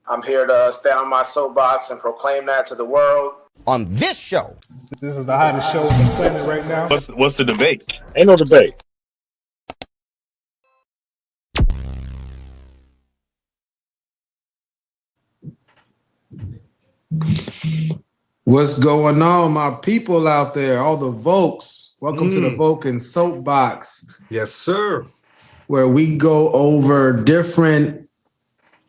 I'm here to stand on my soapbox and proclaim that to the world. On this show. This is the hottest show on the planet right now. What's the debate? Ain't no debate. What's going on, my people out there, all the Volks? Welcome to the Vulcan Soapbox. Yes, sir. Where we go over different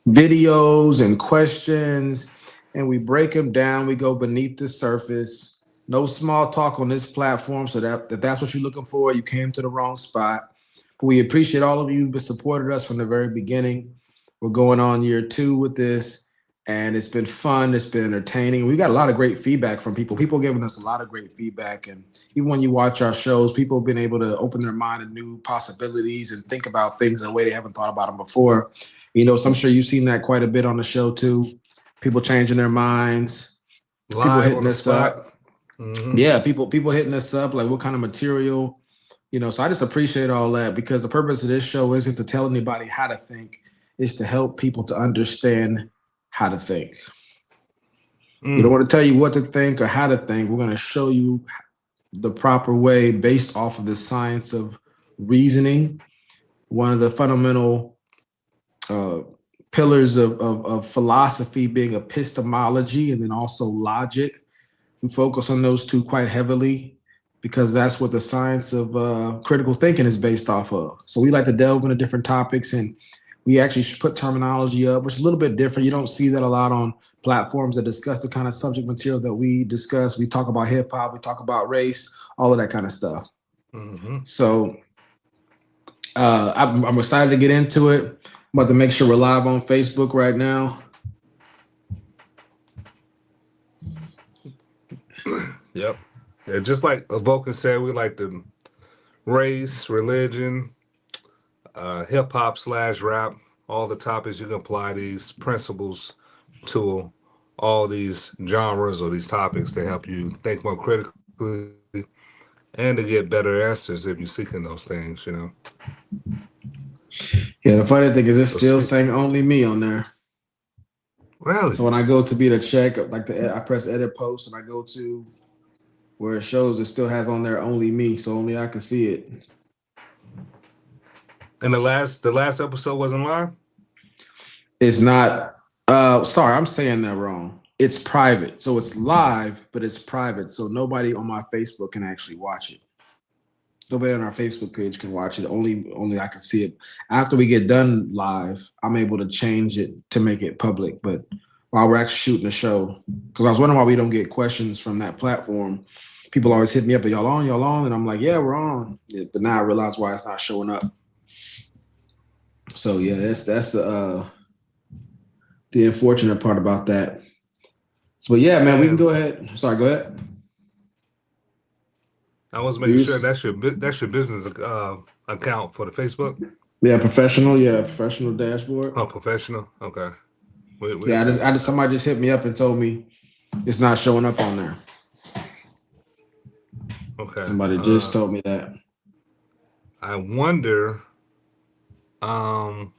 videos and questions, and we break them down. We go beneath the surface. No small talk on this platform, so that if that's what you're looking for, you came to the wrong spot. But we appreciate all of you who supported us from the very beginning. We're going on year 2 with this. And it's been fun. It's been entertaining. We got a lot of great feedback from people. People giving us a lot of great feedback. And even when you watch our shows, people have been able to open their mind to new possibilities and think about things in a way they haven't thought about them before. You know, so I'm sure you've seen that quite a bit on the show too. People changing their minds. People hitting us up. Yeah, people hitting us up like what kind of material. You know, so I just appreciate all that because the purpose of this show isn't to tell anybody how to think. It's to help people to understand how to think. We don't want to tell you what to think or how to think. We're going to show you the proper way based off of the science of reasoning. One of the fundamental pillars of philosophy being epistemology and then also logic. We focus on those two quite heavily because that's what the science of critical thinking is based off of. So we like to delve into different topics, and we actually put terminology up, which is a little bit different. You don't see that a lot on platforms that discuss the kind of subject material that we discuss. We talk about hip hop, we talk about race, all of that kind of stuff. So I'm excited to get into it. I'm about to make sure we're live on Facebook right now. Yep. Yeah, just like Vulcan said, we like the race, religion, hip hop / rap, all the topics. You can apply these principles to all these genres or these topics to help you think more critically and to get better answers if you're seeking those things, you know. Yeah, the funny thing is it's still saying only me on there. Really? So when I go to be to check, like I press edit post and I go to where it shows, it still has on there only me, so only I can see it. And the last episode wasn't live? It's not. Sorry, I'm saying that wrong. It's private, so it's live, but it's private, so nobody on my Facebook can actually watch it. Nobody on our Facebook page can watch it. Only I can see it. After we get done live, I'm able to change it to make it public. But while we're actually shooting the show, because I was wondering why we don't get questions from that platform. People always hit me up, y'all on? And I'm like, yeah, we're on. Yeah, but now I realize why it's not showing up. So yeah, that's the unfortunate part about that. So but yeah, man, we can go ahead. Sorry, go ahead. I was making sure that's your business account for the Facebook. Yeah, professional dashboard. Oh, professional. Okay. Yeah, I just somebody just hit me up and told me it's not showing up on there. Okay. Somebody just told me that. I wonder. I'm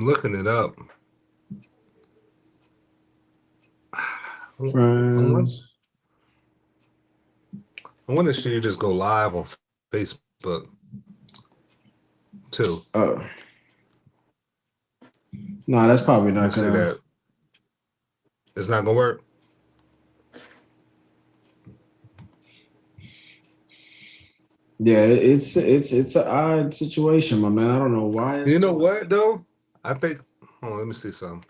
looking it up. Friends. I wonder should you just go live on Facebook too? No, that's probably not gonna. That it's not gonna work. Yeah, it's an odd situation, my man. I don't know why. You know what though? I think. Hold on, let me see something.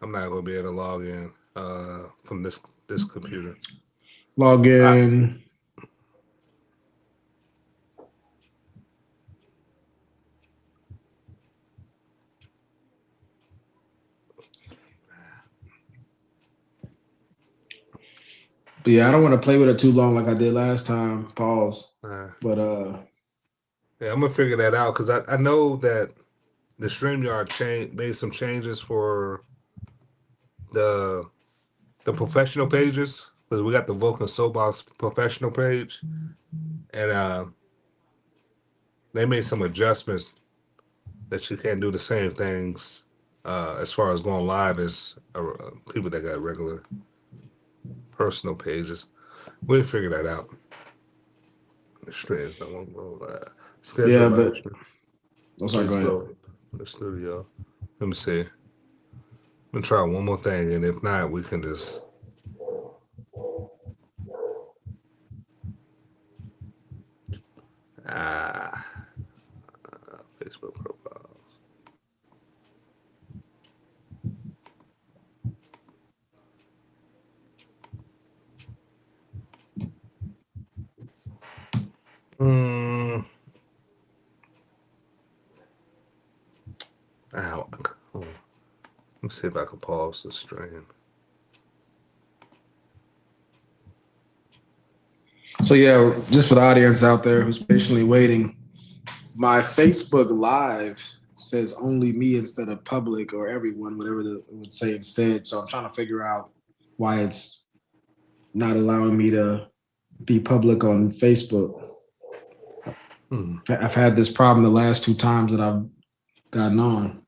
I'm not gonna be able to log in from this computer. Log in. But yeah, I don't want to play with it too long like I did last time. Pause. But yeah, I'm gonna figure that out because I know that the StreamYard made some changes for the professional pages, because we got the Vulcan Soapbox professional page, and they made some adjustments that you can't do the same things as far as going live as people that got regular personal pages. We'll figure that out. The streams don't want to go live. Schedule Yeah, live but stream. let's not go ahead. Go the studio. Let me see. I'm gonna try one more thing, and if not, we can just. Facebook profiles. Ow. Let me see if I can pause the stream. So yeah, just for the audience out there who's patiently waiting, my Facebook Live says only me instead of public or everyone, whatever it would say instead. So I'm trying to figure out why it's not allowing me to be public on Facebook. I've had this problem the last 2 times that I've gotten on.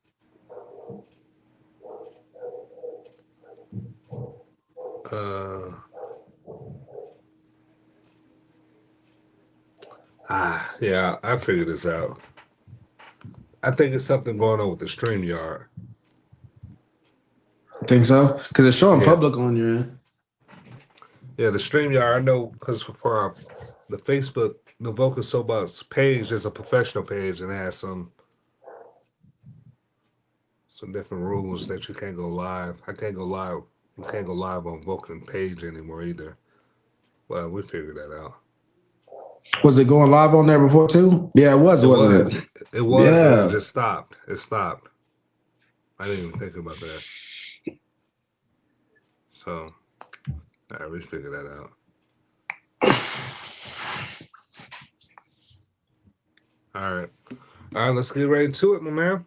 Yeah, I figured this out. I think it's something going on with the StreamYard. I think so? Because it's showing public on your end. Yeah, the StreamYard, I know, because for the Facebook, the Vulcan Soapbox page is a professional page and it has some different rules that you can't go live. I can't go live. You can't go live on Vulcan page anymore either. Well, we figured that out. Was it going live on there before too? Yeah, it was, wasn't it? It was, yeah. And it just stopped. It stopped. I didn't even think about that. So, all right, we figured that out. All right, let's get right into it, my man.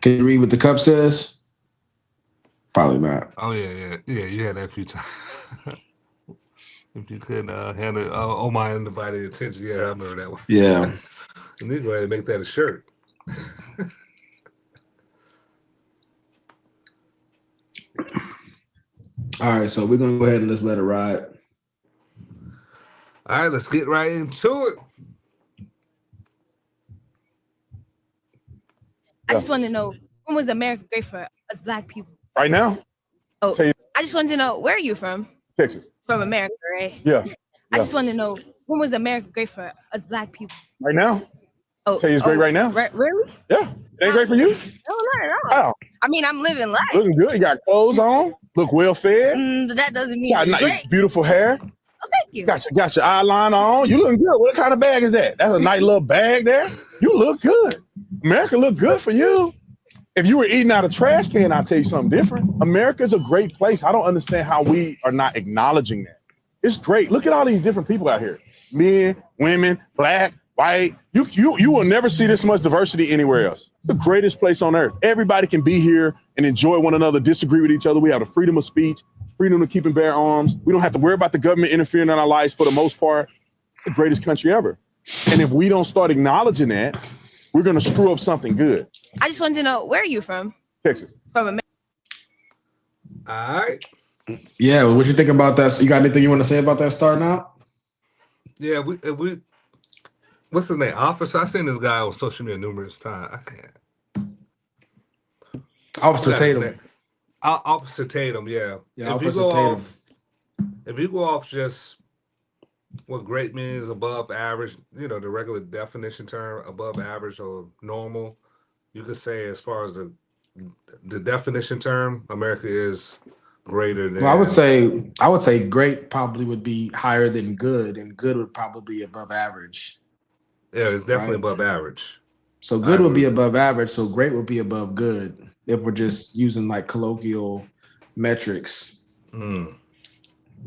Can you read what the cup says? Probably not. Oh, yeah, you had that a few times. If you could handle my undivided attention. Yeah, I remember that one. Yeah. You need to go ahead and make that a shirt. All right, so we're going to go ahead and let's let it ride. All right, let's get right into it. I just want to know, when was America great for us Black people? Right now? Oh, I just wanted to know, where are you from? Texas. From America, right? Yeah. I just want to know, when was America great for us Black people? Right now? Oh, Tell you it's great right now? Really? Yeah. It ain't great for you? No, not at all. Wow. I mean, I'm living life. Looking good. You got clothes on. Look well fed. But that doesn't mean Got it's great. beautiful hair. Oh, thank you. Got your eyeliner on. You looking good. What kind of bag is that? That's a nice little bag there. You look good. America look good for you. If you were eating out of trash can, I'll tell you something different. America's a great place. I don't understand how we are not acknowledging that. It's great. Look at all these different people out here. Men, women, Black, white. You will never see this much diversity anywhere else. It's the greatest place on earth. Everybody can be here and enjoy one another, disagree with each other. We have the freedom of speech, freedom to keep and bear arms. We don't have to worry about the government interfering in our lives for the most part. It's the greatest country ever. And if we don't start acknowledging that, we're going to screw up something good. I just wanted to know, where are you from? Texas. From America. All right. Yeah, what you think about that? You got anything you want to say about that starting out? Yeah, we what's his name? Officer. I've seen this guy on social media numerous times. I can't. Officer Tatum. Officer Tatum, yeah. Yeah, Officer Tatum. If you go off just what great means, above average, the regular definition term, above average or normal, you could say as far as the definition term, America is greater than. Well, I would say great probably would be higher than good, and good would probably be above average. Yeah, it's definitely above average. So good would be above average, so great would be above good if we're just using like colloquial metrics.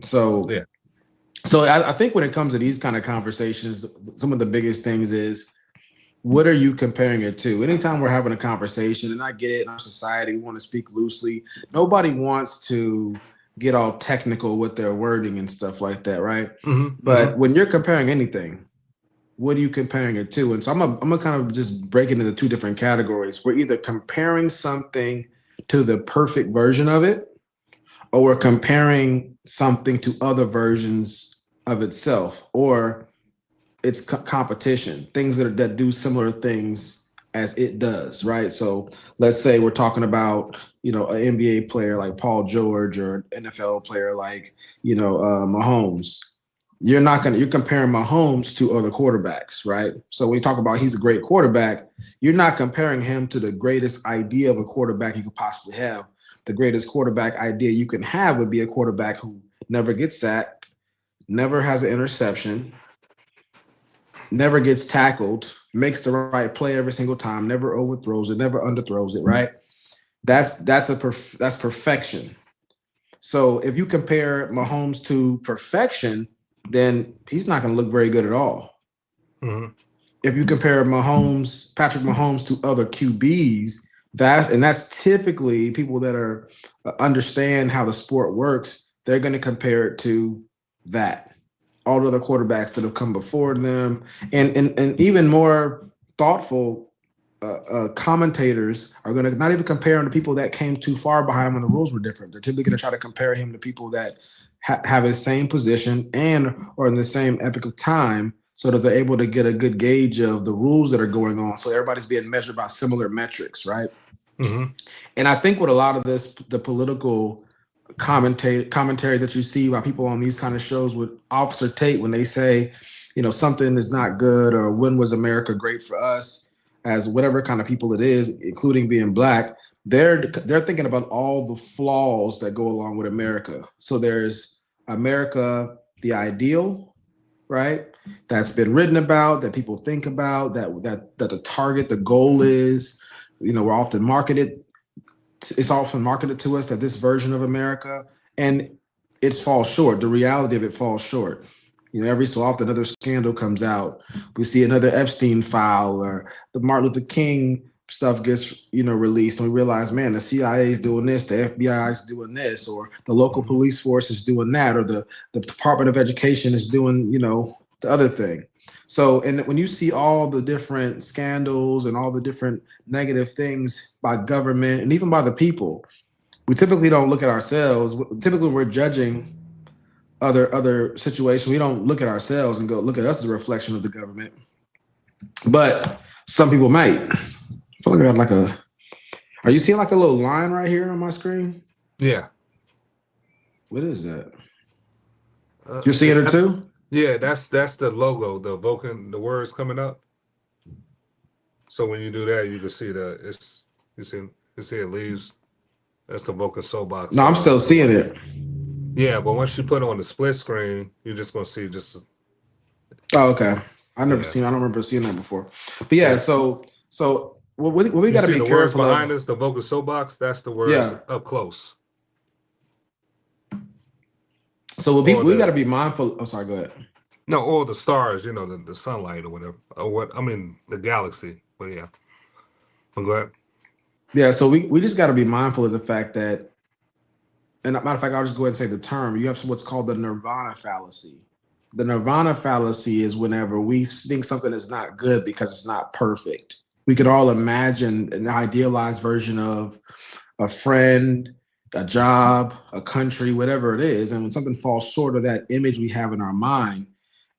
So yeah. So I think when it comes to these kind of conversations, some of the biggest things is what are you comparing it to? Anytime we're having a conversation, and I get it, in our society, we want to speak loosely. Nobody wants to get all technical with their wording and stuff like that, right? But when you're comparing anything, what are you comparing it to? And so I'm gonna kind of just break it into two different categories. We're either comparing something to the perfect version of it, or we're comparing something to other versions of itself, or it's competition, things that do similar things as it does, right? So let's say we're talking about, an NBA player like Paul George, or an NFL player like, Mahomes. You're comparing Mahomes to other quarterbacks, right? So when you talk about he's a great quarterback, you're not comparing him to the greatest idea of a quarterback you could possibly have. The greatest quarterback idea you can have would be a quarterback who never gets sacked, never has an interception, never gets tackled, makes the right play every single time, never overthrows it, never underthrows it, right? That's perfection. So if you compare Mahomes to perfection, then he's not going to look very good at all. If you compare Patrick Mahomes to other QBs, that's typically people that are understand how the sport works. They're going to compare it to that. All the other quarterbacks that have come before them, and even more thoughtful commentators are going to not even compare him to people that came too far behind him when the rules were different. They're typically going to try to compare him to people that have his same position or in the same epoch of time, so that they're able to get a good gauge of the rules that are going on. So everybody's being measured by similar metrics, right? And I think with a lot of this, the political commentary that you see by people on these kind of shows with Officer Tate, when they say, something is not good, or when was America great for us, as whatever kind of people it is, including being Black, they're thinking about all the flaws that go along with America. So there's America, the ideal, right? That's been written about, that people think about, that the target, the goal is, we're often marketed. It's often marketed to us that this version of America, and it falls short. The reality of it falls short. Every so often another scandal comes out. We see another Epstein file, or the Martin Luther King stuff gets, released, and we realize, man, the CIA is doing this, the FBI is doing this, or the local police force is doing that, or the Department of Education is doing, the other thing. So, and when you see all the different scandals and all the different negative things by government and even by the people, we typically don't look at ourselves. Typically, we're judging other situations. We don't look at ourselves and go, look at us as a reflection of the government. But some people might. I feel like I got are you seeing like a little line right here on my screen? Yeah. What is that? You're seeing it too? Yeah, that's the logo, the Vulcan, the words coming up. So when you do that, you can see you see it leaves. That's the Vulcan soapbox. No, I'm still seeing it. Yeah, but once you put it on the split screen, you're just gonna see just. Oh, okay. I don't remember seeing that before. But yeah, so what we got to be careful behind us, the Vulcan soapbox. That's the words up close. So we got to be mindful. Oh, sorry, go ahead. No, or the stars, the sunlight or whatever. Or the galaxy. But yeah. But go ahead. Yeah, so we just got to be mindful of the fact that, and matter of fact, I'll just go ahead and say the term. You have what's called the nirvana fallacy. The nirvana fallacy is whenever we think something is not good because it's not perfect. We could all imagine an idealized version of a friend, a job, a country, whatever it is. And when something falls short of that image we have in our mind,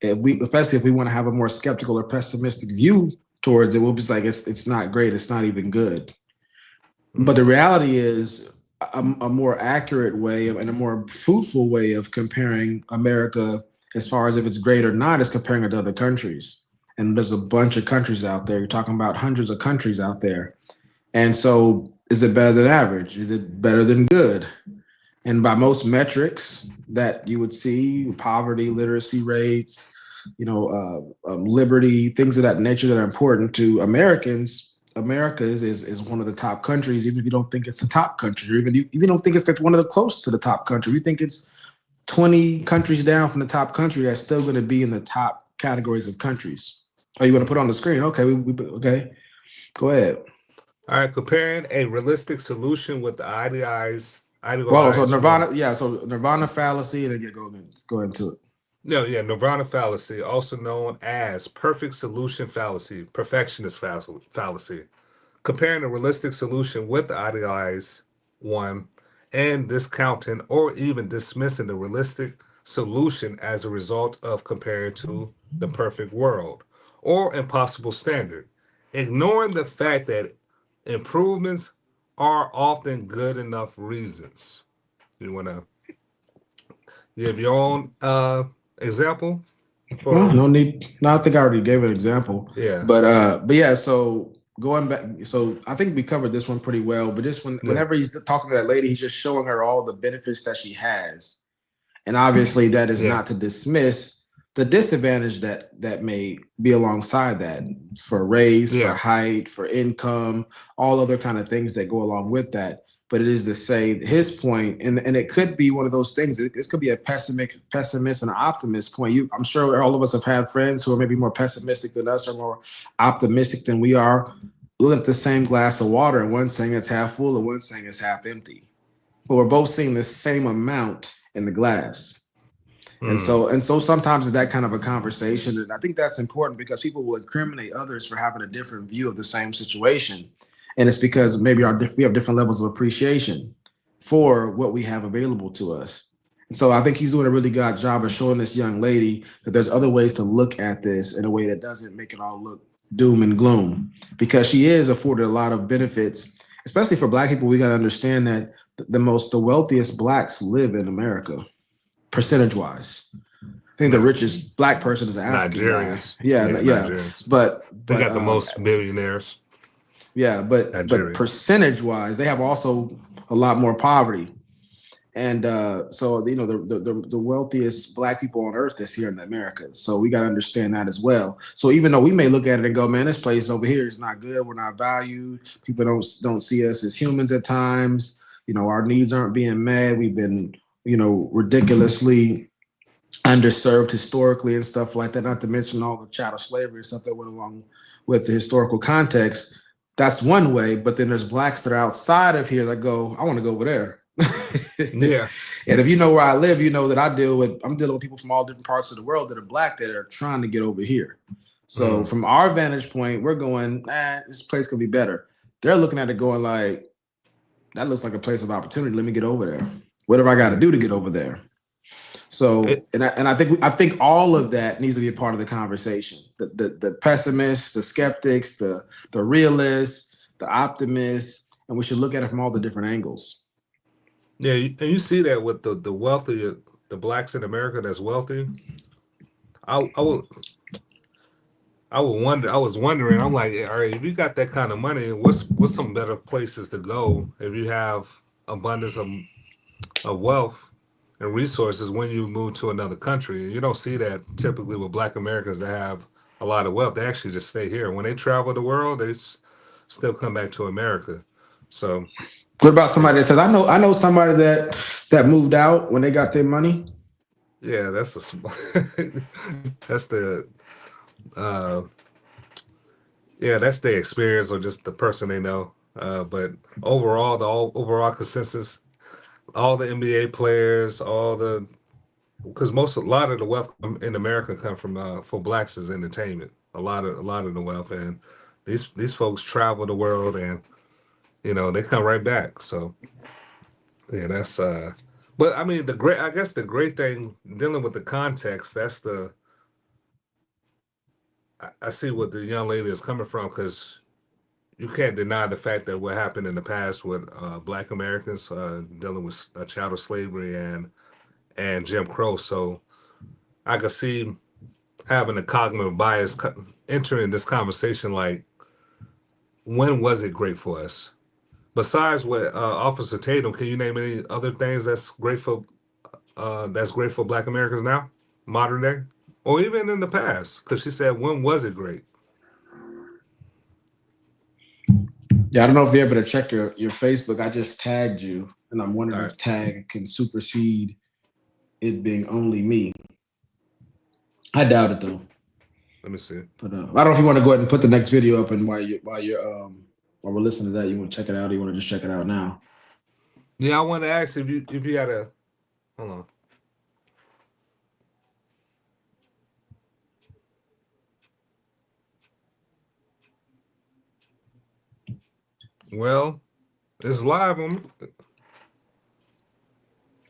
especially if we want to have a more skeptical or pessimistic view towards it, we'll be like, it's not great. It's not even good. But the reality is a more accurate way and a more fruitful way of comparing America, as far as if it's great or not, is comparing it to other countries. And there's a bunch of countries out there. You're talking about hundreds of countries out there. And so is it better than average? Is it better than good? And by most metrics that you would see, poverty, literacy rates, liberty, things of that nature that are important to Americans, America is one of the top countries, even if you don't think it's the top country, or even you don't think it's like one of the close to the top country. You think it's 20 countries down from the top country, that's still going to be in the top categories of countries. Oh, you want to put it on the screen? Okay, okay. Go ahead. All right, comparing a realistic solution with the Well, so idealized Nirvana, world. yeah, so Nirvana fallacy, and then go into it. No, yeah, Nirvana fallacy, also known as perfect solution fallacy, perfectionist fallacy. Comparing a realistic solution with the idealized one and discounting or even dismissing the realistic solution as a result of comparing to the perfect world or impossible standard, ignoring the fact that improvements are often good enough reasons. You want to give your own example Well, for, no need. No, I think I already gave an example. yeah, But yeah, so going back, so I think we covered this one pretty well. But just yeah, whenever he's talking to that lady, he's just showing her all the benefits that she has. And obviously that is yeah, not to dismiss the disadvantage that may be alongside that for race, for yeah. height, for income, all other kind of things that go along with that. But it is to say his point, and it could be one of those things. This could be a pessimist and an optimist point. I'm sure all of us have had friends who are maybe more pessimistic than us or more optimistic than we are, looking at the same glass of water, and one saying it's half full and one saying it's half empty. But we're both seeing the same amount in the glass. Mm. And so sometimes it's that kind of a conversation. And I think that's important because people will incriminate others for having a different view of the same situation. And it's because maybe we have different levels of appreciation for what we have available to us. And so I think he's doing a really good job of showing this young lady that there's other ways to look at this in a way that doesn't make it all look doom and gloom, because she is afforded a lot of benefits, especially for Black people. We got to understand that the wealthiest Blacks live in America, percentage wise. I think the Yeah. richest Black person is an African guy. Nigerians. Yeah, Yeah, yeah. Nigerians. But They got the most millionaires. yeah, but Nigeria. percentage wise, they have also a lot more poverty. And so you know the wealthiest Black people on earth is here in America. So we got to understand that as well. So even though we may look at it and go, man, this place over here is not good. We're not valued. People don't see us as humans at times. You know, our needs aren't being met. We've been, you know, ridiculously underserved historically and stuff like that. Not to mention all the chattel slavery and stuff that went along with the historical context. That's one way. But then there's Blacks that are outside of here that go, I want to go over there. Yeah. And if you know where I live, you know that I'm dealing with people from all different parts of the world that are Black that are trying to get over here. So from our vantage point, we're going, this place could be better. They're looking at it going like, that looks like a place of opportunity. Let me get over there. Whatever I got to do to get over there. So, and I think all of that needs to be a part of the conversation. The pessimists, the skeptics, the realists, the optimists, and we should look at it from all the different angles. Yeah, and you see that with the wealthy, the Blacks in America that's wealthy. I would wonder. I was wondering. I'm like, all right, if you got that kind of money, what's some better places to go if you have abundance of wealth and resources when you move to another country? You don't see that typically with Black Americans that have a lot of wealth. They actually just stay here. When they travel the world, they still come back to America. So, what about somebody that says, I know somebody that moved out when they got their money? yeah, that's the uh, yeah, that's the experience or just the person they know. But overall, overall consensus, all the NBA players, because a lot of the wealth in America come from for Blacks is entertainment. A lot of the wealth, and these folks travel the world, and they come right back. So yeah, that's. But I mean, I guess the great thing dealing with the context, I see what the young lady is coming from, because you can't deny the fact that what happened in the past with Black Americans dealing with chattel slavery and Jim Crow. So I could see having a cognitive bias entering this conversation, like, when was it great for us? Besides what Officer Tatum, can you name any other things that's great for Black Americans now, modern day, or even in the past? Because she said, when was it great? Yeah, I don't know if you're able to check your Facebook. I just tagged you, and I'm wondering All if right. tag can supersede it being only me. I doubt it though. Let me see. But I don't know if you want to go ahead and put the next video up, and while we're listening to that, you want to check it out, or you want to just check it out now? Yeah, I want to ask if you had a hold on. Well, it's live on.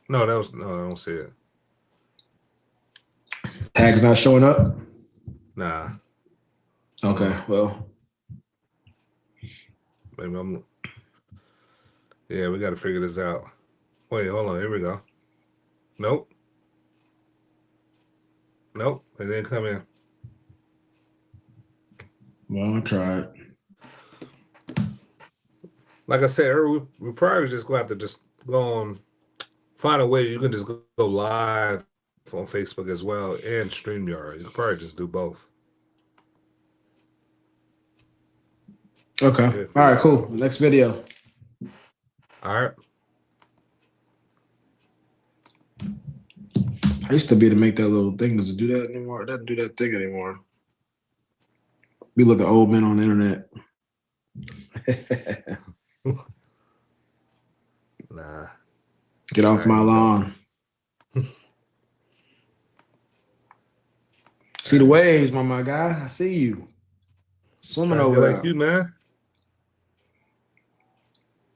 No, I don't see it. Tag's not showing up? Nah. Okay, well. Maybe I'm. Yeah, we got to figure this out. Wait, hold on. Here we go. Nope. Nope. It didn't come in. Well, I'll try it. Like I said earlier, we probably just going to have to just go on, find a way you can just go live on Facebook as well and StreamYard. You can probably just do both. Okay. All right, cool. Next video. All right. I used to be to make that little thing. Does it do that anymore? It doesn't do that thing anymore. We look at old men on the internet. Nah. Get off my lawn. See the waves, my guy. I see you. Swimming over there. Like you, man.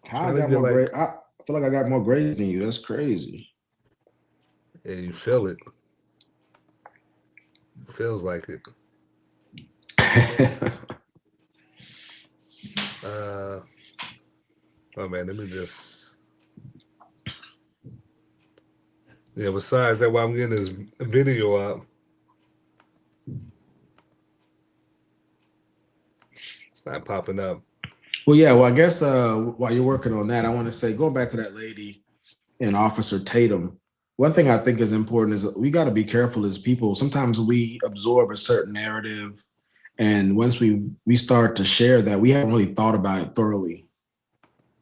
How I got more grades? I feel like I got more grades than you. That's crazy. Yeah, you feel it. Feels like it. Oh man, let me just. Yeah. Besides that, while I'm getting this video up, it's not popping up. Well, yeah. Well, I guess while you're working on that, I want to say, going back to that lady and Officer Tatum. One thing I think is important is we got to be careful as people. Sometimes we absorb a certain narrative, and once we start to share that, we haven't really thought about it thoroughly.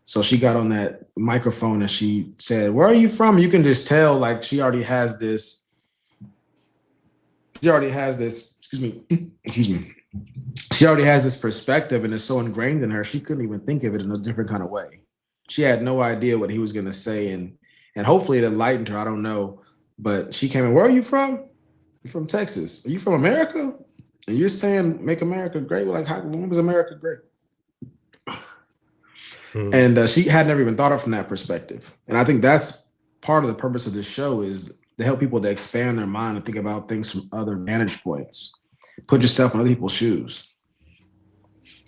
So she got on that microphone and she said, "Where are you from?" You can just tell, like, she already has this. Excuse me. She already has this perspective, and it's so ingrained in her. She couldn't even think of it in a different kind of way. She had no idea what he was going to say, and hopefully it enlightened her. I don't know, but she came in. "Where are you from?" "I'm from Texas." "Are you from America? And you're saying make America great?" We're like, when was America great? And she had never even thought of it from that perspective. And I think that's part of the purpose of this show, is to help people to expand their mind and think about things from other vantage points. Put yourself in other people's shoes.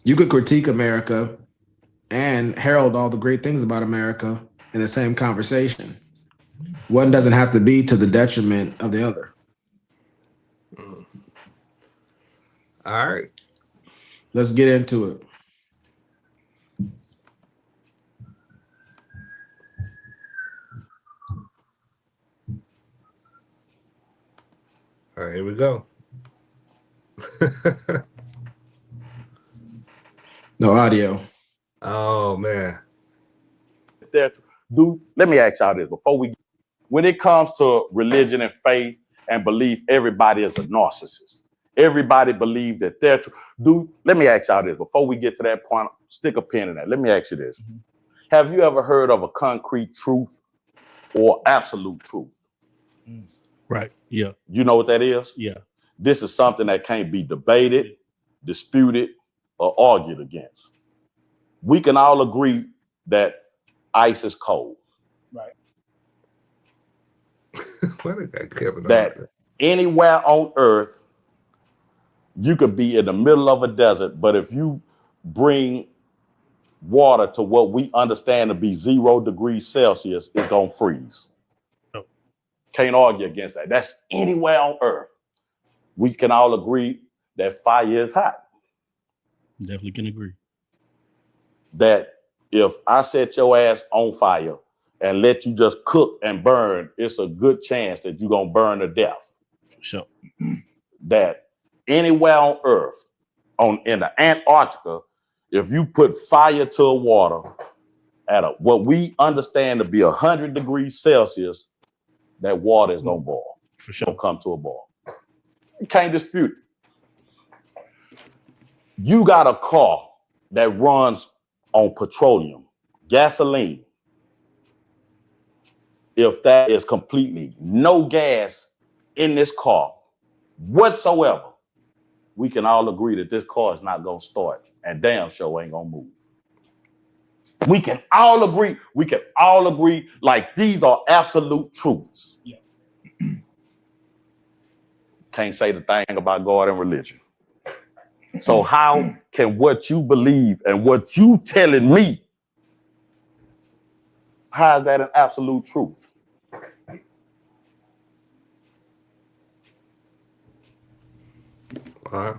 You could critique America and herald all the great things about America in the same conversation. One doesn't have to be to the detriment of the other. All right. Let's get into it. All right, here we go. No audio. Oh man. Dude, let me ask y'all this before when it comes to religion and faith and belief, everybody is a narcissist. Everybody believes that they're true. Dude, let me ask y'all this before we get to that point. Stick a pin in that. Let me ask you this. Have you ever heard of a concrete truth or absolute truth? Right. Yeah. You know what that is? Yeah. This is something that can't be debated, disputed, or argued against. We can all agree that ice is cold. Right. That anywhere on earth, you could be in the middle of a desert, but if you bring water to what we understand to be 0 degrees Celsius, it's gonna freeze. Oh. Can't argue against that. That's anywhere on earth. We can all agree that fire is hot. Definitely can agree. That if I set your ass on fire and let you just cook and burn, it's a good chance that you're gonna burn to death. For sure. That anywhere on earth, in the Antarctica, if you put fire to water at what we understand to be 100 degrees Celsius, that water is gonna boil. For sure. Gonna come to a boil. You can't dispute it. You got a car that runs on petroleum, gasoline. If that is completely no gas in this car whatsoever, we can all agree that this car is not going to start and damn sure ain't going to move. We can all agree. We can all agree like these are absolute truths. Yeah. Can't say the thing about God and religion. So how can what you believe and what you telling me, how is that an absolute truth? All right.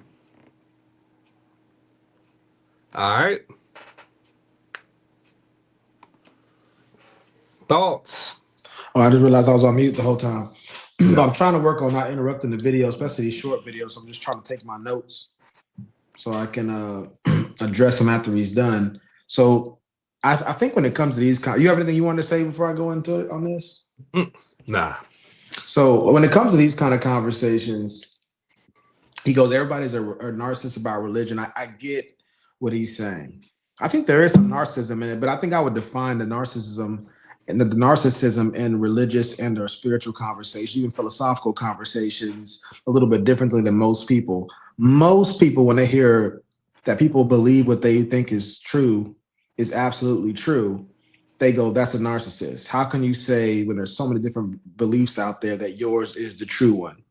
All right. Thoughts? Oh, I just realized I was on mute the whole time. But I'm trying to work on not interrupting the video, especially these short videos. So I'm just trying to take my notes so I can address them after he's done. So I think when it comes to these, you have anything you want to say before I go into it on this? Nah. So when it comes to these kind of conversations, he goes, everybody's a narcissist about religion. I get what he's saying. I think there is some narcissism in it, but I think I would define the narcissism and the narcissism in religious and or spiritual conversations, even philosophical conversations, a little bit differently than most people. Most people, when they hear that people believe what they think is true is absolutely true, they go, that's a narcissist. How can you say when there's so many different beliefs out there that yours is the true one?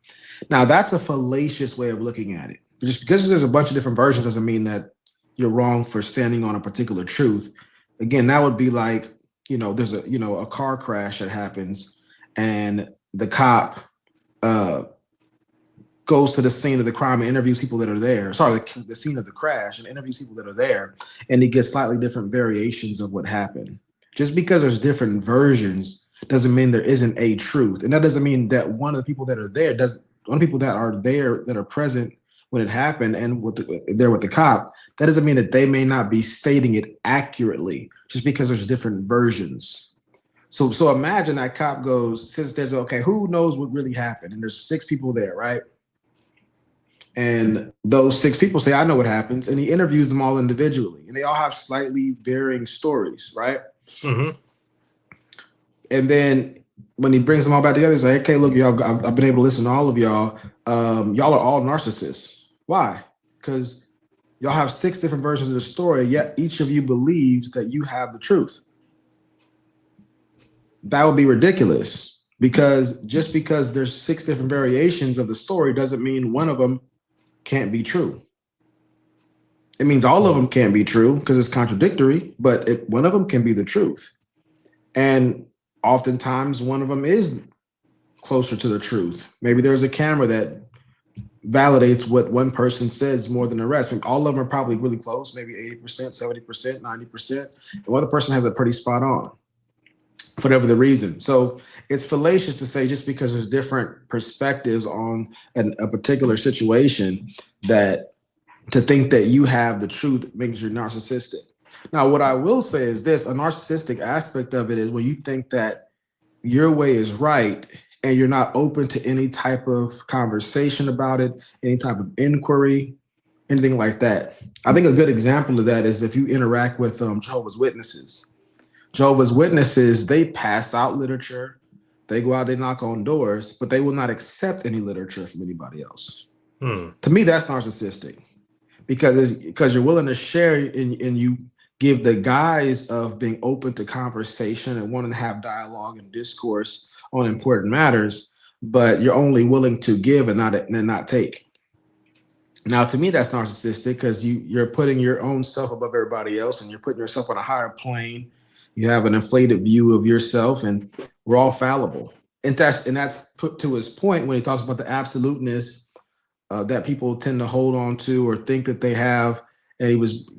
Now, that's a fallacious way of looking at it. Just because there's a bunch of different versions doesn't mean that you're wrong for standing on a particular truth. Again, that would be like, there's a car crash that happens and the cop goes to the scene of the crime and interviews people that are there. Sorry, the scene of the crash and interviews people that are there, and he gets slightly different variations of what happened. Just because there's different versions doesn't mean there isn't a truth. And that doesn't mean that one of the people that are there one of the people that are there that are present when it happened and they're with the cop, that doesn't mean that they may not be stating it accurately just because there's different versions. So imagine that cop goes, since there's, okay, who knows what really happened? And there's 6 people there, right? And those 6 people say, I know what happens. And he interviews them all individually. And they all have slightly varying stories, right? Mm-hmm. And then when he brings them all back together, he's like, okay, look, y'all, I've been able to listen to all of y'all. Y'all are all narcissists. Why? Because y'all have 6 different versions of the story, yet each of you believes that you have the truth. That would be ridiculous, because just because there's 6 different variations of the story doesn't mean one of them can't be true. It means all of them can't be true because it's contradictory, but one of them can be the truth. And oftentimes one of them is closer to the truth. Maybe there's a camera that validates what one person says more than the rest. I mean, all of them are probably really close, maybe 80%, 70%, 90%. And one other person has it pretty spot on for whatever the reason. So it's fallacious to say just because there's different perspectives on a particular situation that to think that you have the truth makes you narcissistic. Now, what I will say is this, a narcissistic aspect of it is when you think that your way is right and you're not open to any type of conversation about it, any type of inquiry, anything like that. I think a good example of that is if you interact with Jehovah's Witnesses. Jehovah's Witnesses, they pass out literature. They go out, they knock on doors, but they will not accept any literature from anybody else. To me, that's narcissistic because you're willing to share and you give the guise of being open to conversation and wanting to have dialogue and discourse on important matters, but you're only willing to give and not take. Now, to me, that's narcissistic because you're putting your own self above everybody else and you're putting yourself on a higher plane. You have an inflated view of yourself, and we're all fallible. And that's put to his point when he talks about the absoluteness that people tend to hold on to or think that they have. And he was,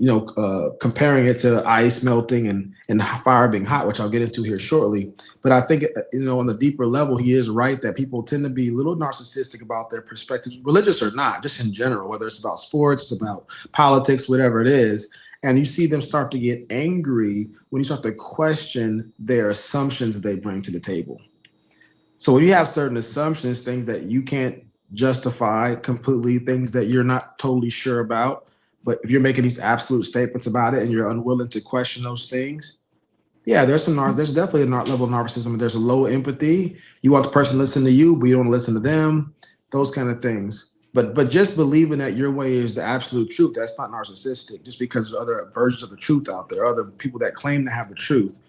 comparing it to ice melting and fire being hot, which I'll get into here shortly. But I think, on the deeper level, he is right that people tend to be a little narcissistic about their perspectives, religious or not, just in general, whether it's about sports, it's about politics, whatever it is. And you see them start to get angry when you start to question their assumptions that they bring to the table. So when you have certain assumptions, things that you can't justify completely, things that you're not totally sure about, But if you're making these absolute statements about it and you're unwilling to question those things, yeah, there's definitely a level of narcissism. There's a low empathy. You want the person to listen to you, but you don't listen to them. Those kind of things. But just believing that your way is the absolute truth, that's not narcissistic. Just because there's other versions of the truth out there, other people that claim to have the truth,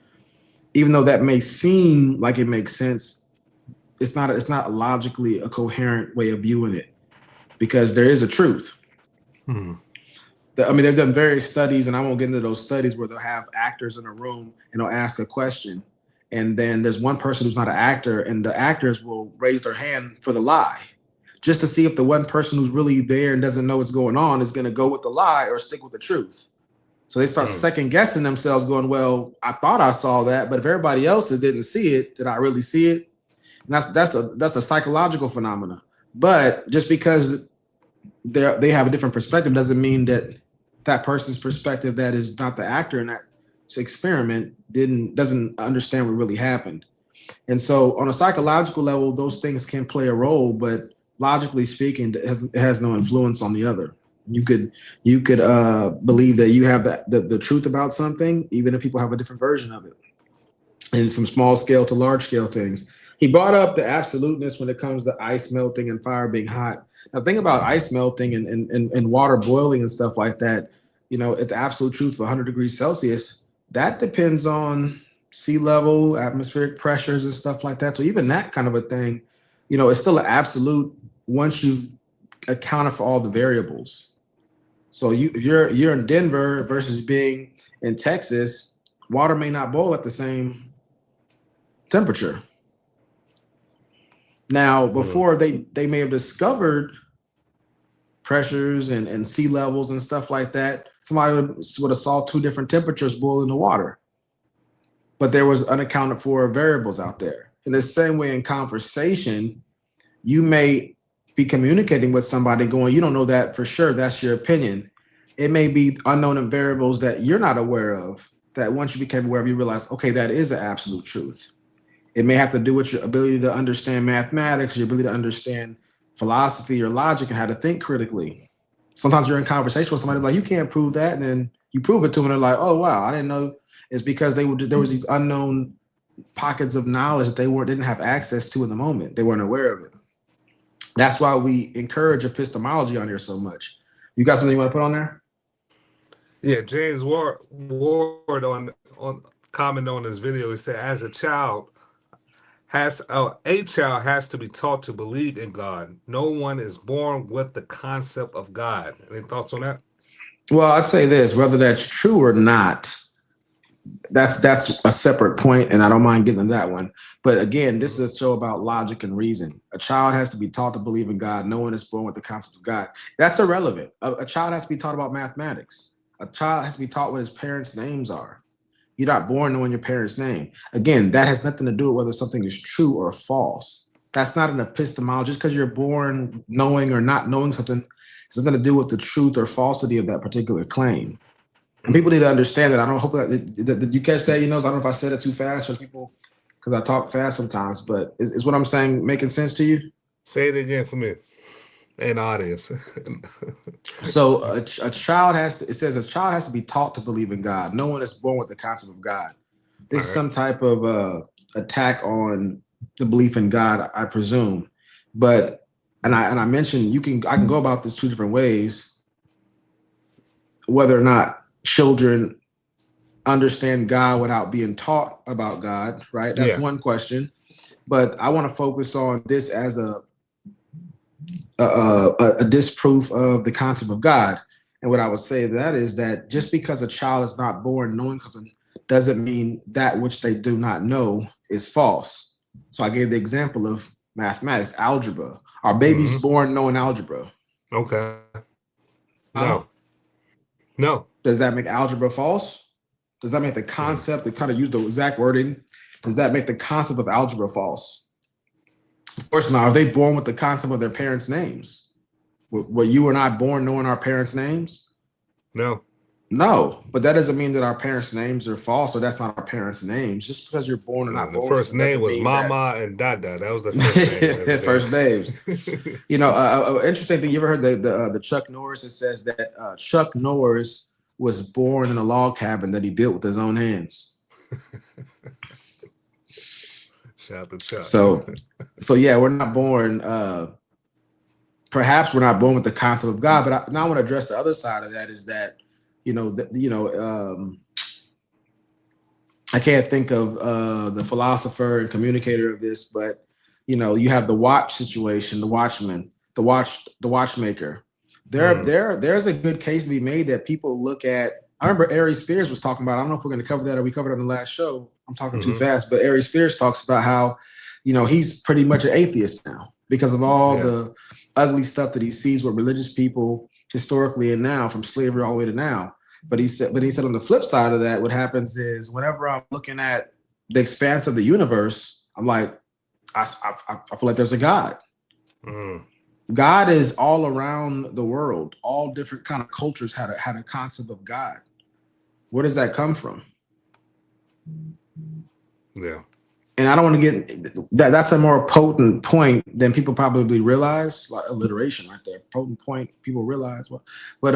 even though that may seem like it makes sense, it's not logically a coherent way of viewing it, because there is a truth. I mean, they've done various studies, and I won't get into those studies, where they'll have actors in a room and they'll ask a question, and then there's one person who's not an actor, and the actors will raise their hand for the lie, just to see if the one person who's really there and doesn't know what's going on is going to go with the lie or stick with the truth. So they start second guessing themselves, going, well, I thought I saw that, but if everybody else didn't see it, did I really see it? And that's a psychological phenomenon. But just because they have a different perspective doesn't mean that that person's perspective that is not the actor in that experiment doesn't understand what really happened. And so on a psychological level, those things can play a role, but logically speaking, it has no influence on the other. You could believe that you have the truth about something, even if people have a different version of it. And from small scale to large scale things. He brought up the absoluteness when it comes to ice melting and fire being hot. Now, think about ice melting and water boiling and stuff like that. You know, at the absolute truth of 100 degrees Celsius, that depends on sea level, atmospheric pressures and stuff like that. So even that kind of a thing, you know, it's still an absolute once you've accounted for all the variables. So if you're in Denver versus being in Texas, water may not boil at the same temperature. Now, before they may have discovered pressures and sea levels and stuff like that, somebody would have saw two different temperatures boiling the water. But there was unaccounted for variables out there. In the same way in conversation, you may be communicating with somebody going, you don't know that for sure, that's your opinion. It may be unknown variables that you're not aware of, that once you became aware of, you realize, okay, that is the absolute truth. It may have to do with your ability to understand mathematics, your ability to understand philosophy or logic and how to think critically. Sometimes you're in conversation with somebody like, you can't prove that. And then you prove it to them and they're like, oh, wow, I didn't know. It's because there was these unknown pockets of knowledge that they didn't have access to in the moment. They weren't aware of it. That's why we encourage epistemology on here so much. You got something you want to put on there? Yeah, James Ward on comment on this video, he said, as a child has to be taught to believe in God. No one is born with the concept of God. Any thoughts on that? Well, I'd say this, whether that's true or not, that's a separate point, and I don't mind getting into that one. But again, this is a show about logic and reason. A child has to be taught to believe in God. No one is born with the concept of God. That's irrelevant. A child has to be taught about mathematics. A child has to be taught what his parents' names are. You're not born knowing your parents' name. Again, that has nothing to do with whether something is true or false. That's not an epistemology. Just because you're born knowing or not knowing something, it's nothing to do with the truth or falsity of that particular claim. And people need to understand that. I don't hope did you catch that? You know, I don't know if I said it too fast for people because I talk fast sometimes, but is what I'm saying making sense to you? Say it again for me and audience. So a child it says a child has to be taught to believe in God. No one is born with the concept of God. This is some type of attack on the belief in God, I presume. But and I mentioned I can go about this two different ways. Whether or not children understand God without being taught about God, right? That's one question. But I want to focus on this as a disproof of the concept of God. And what I would say that is that just because a child is not born knowing something doesn't mean that which they do not know is false. So I gave the example of mathematics, algebra. Are babies born knowing algebra? Okay. No. Does that make algebra false? Does that make the concept, to kind of use the exact wording, does that make the concept of algebra false? Of course not. Are they born with the concept of their parents' names? Were you and I born knowing our parents' names? No. No, but that doesn't mean that our parents' names are false, or that's not our parents' names. Just because you're born or not The born first name doesn't was mean Mama and Dada. That was the first name. that first names. Names. You know, interesting thing. You ever heard the Chuck Norris? It says that Chuck Norris was born in a log cabin that he built with his own hands. Shout out to Chuck. So yeah, we're not born. Perhaps we're not born with the concept of God, but now I want to address the other side of that. Is that I can't think of the philosopher and communicator of this, but you have the watch situation, the watchman, the watchmaker. There's a good case to be made that people look at. I remember Ari Spears was talking about. I don't know if we're going to cover that or we covered it on the last show. I'm talking too fast, but Ari Spears talks about how he's pretty much an atheist now because of all the ugly stuff that he sees with religious people historically and now, from slavery all the way to now. But he said on the flip side of that, what happens is whenever I'm looking at the expanse of the universe, I'm like, I feel like there's a God. God is all around the world. All different kind of cultures had a concept of God. Where does that come from? Yeah. And I don't want to get that. That's a more potent point than people probably realize. Like alliteration right there. Potent point. People realize. But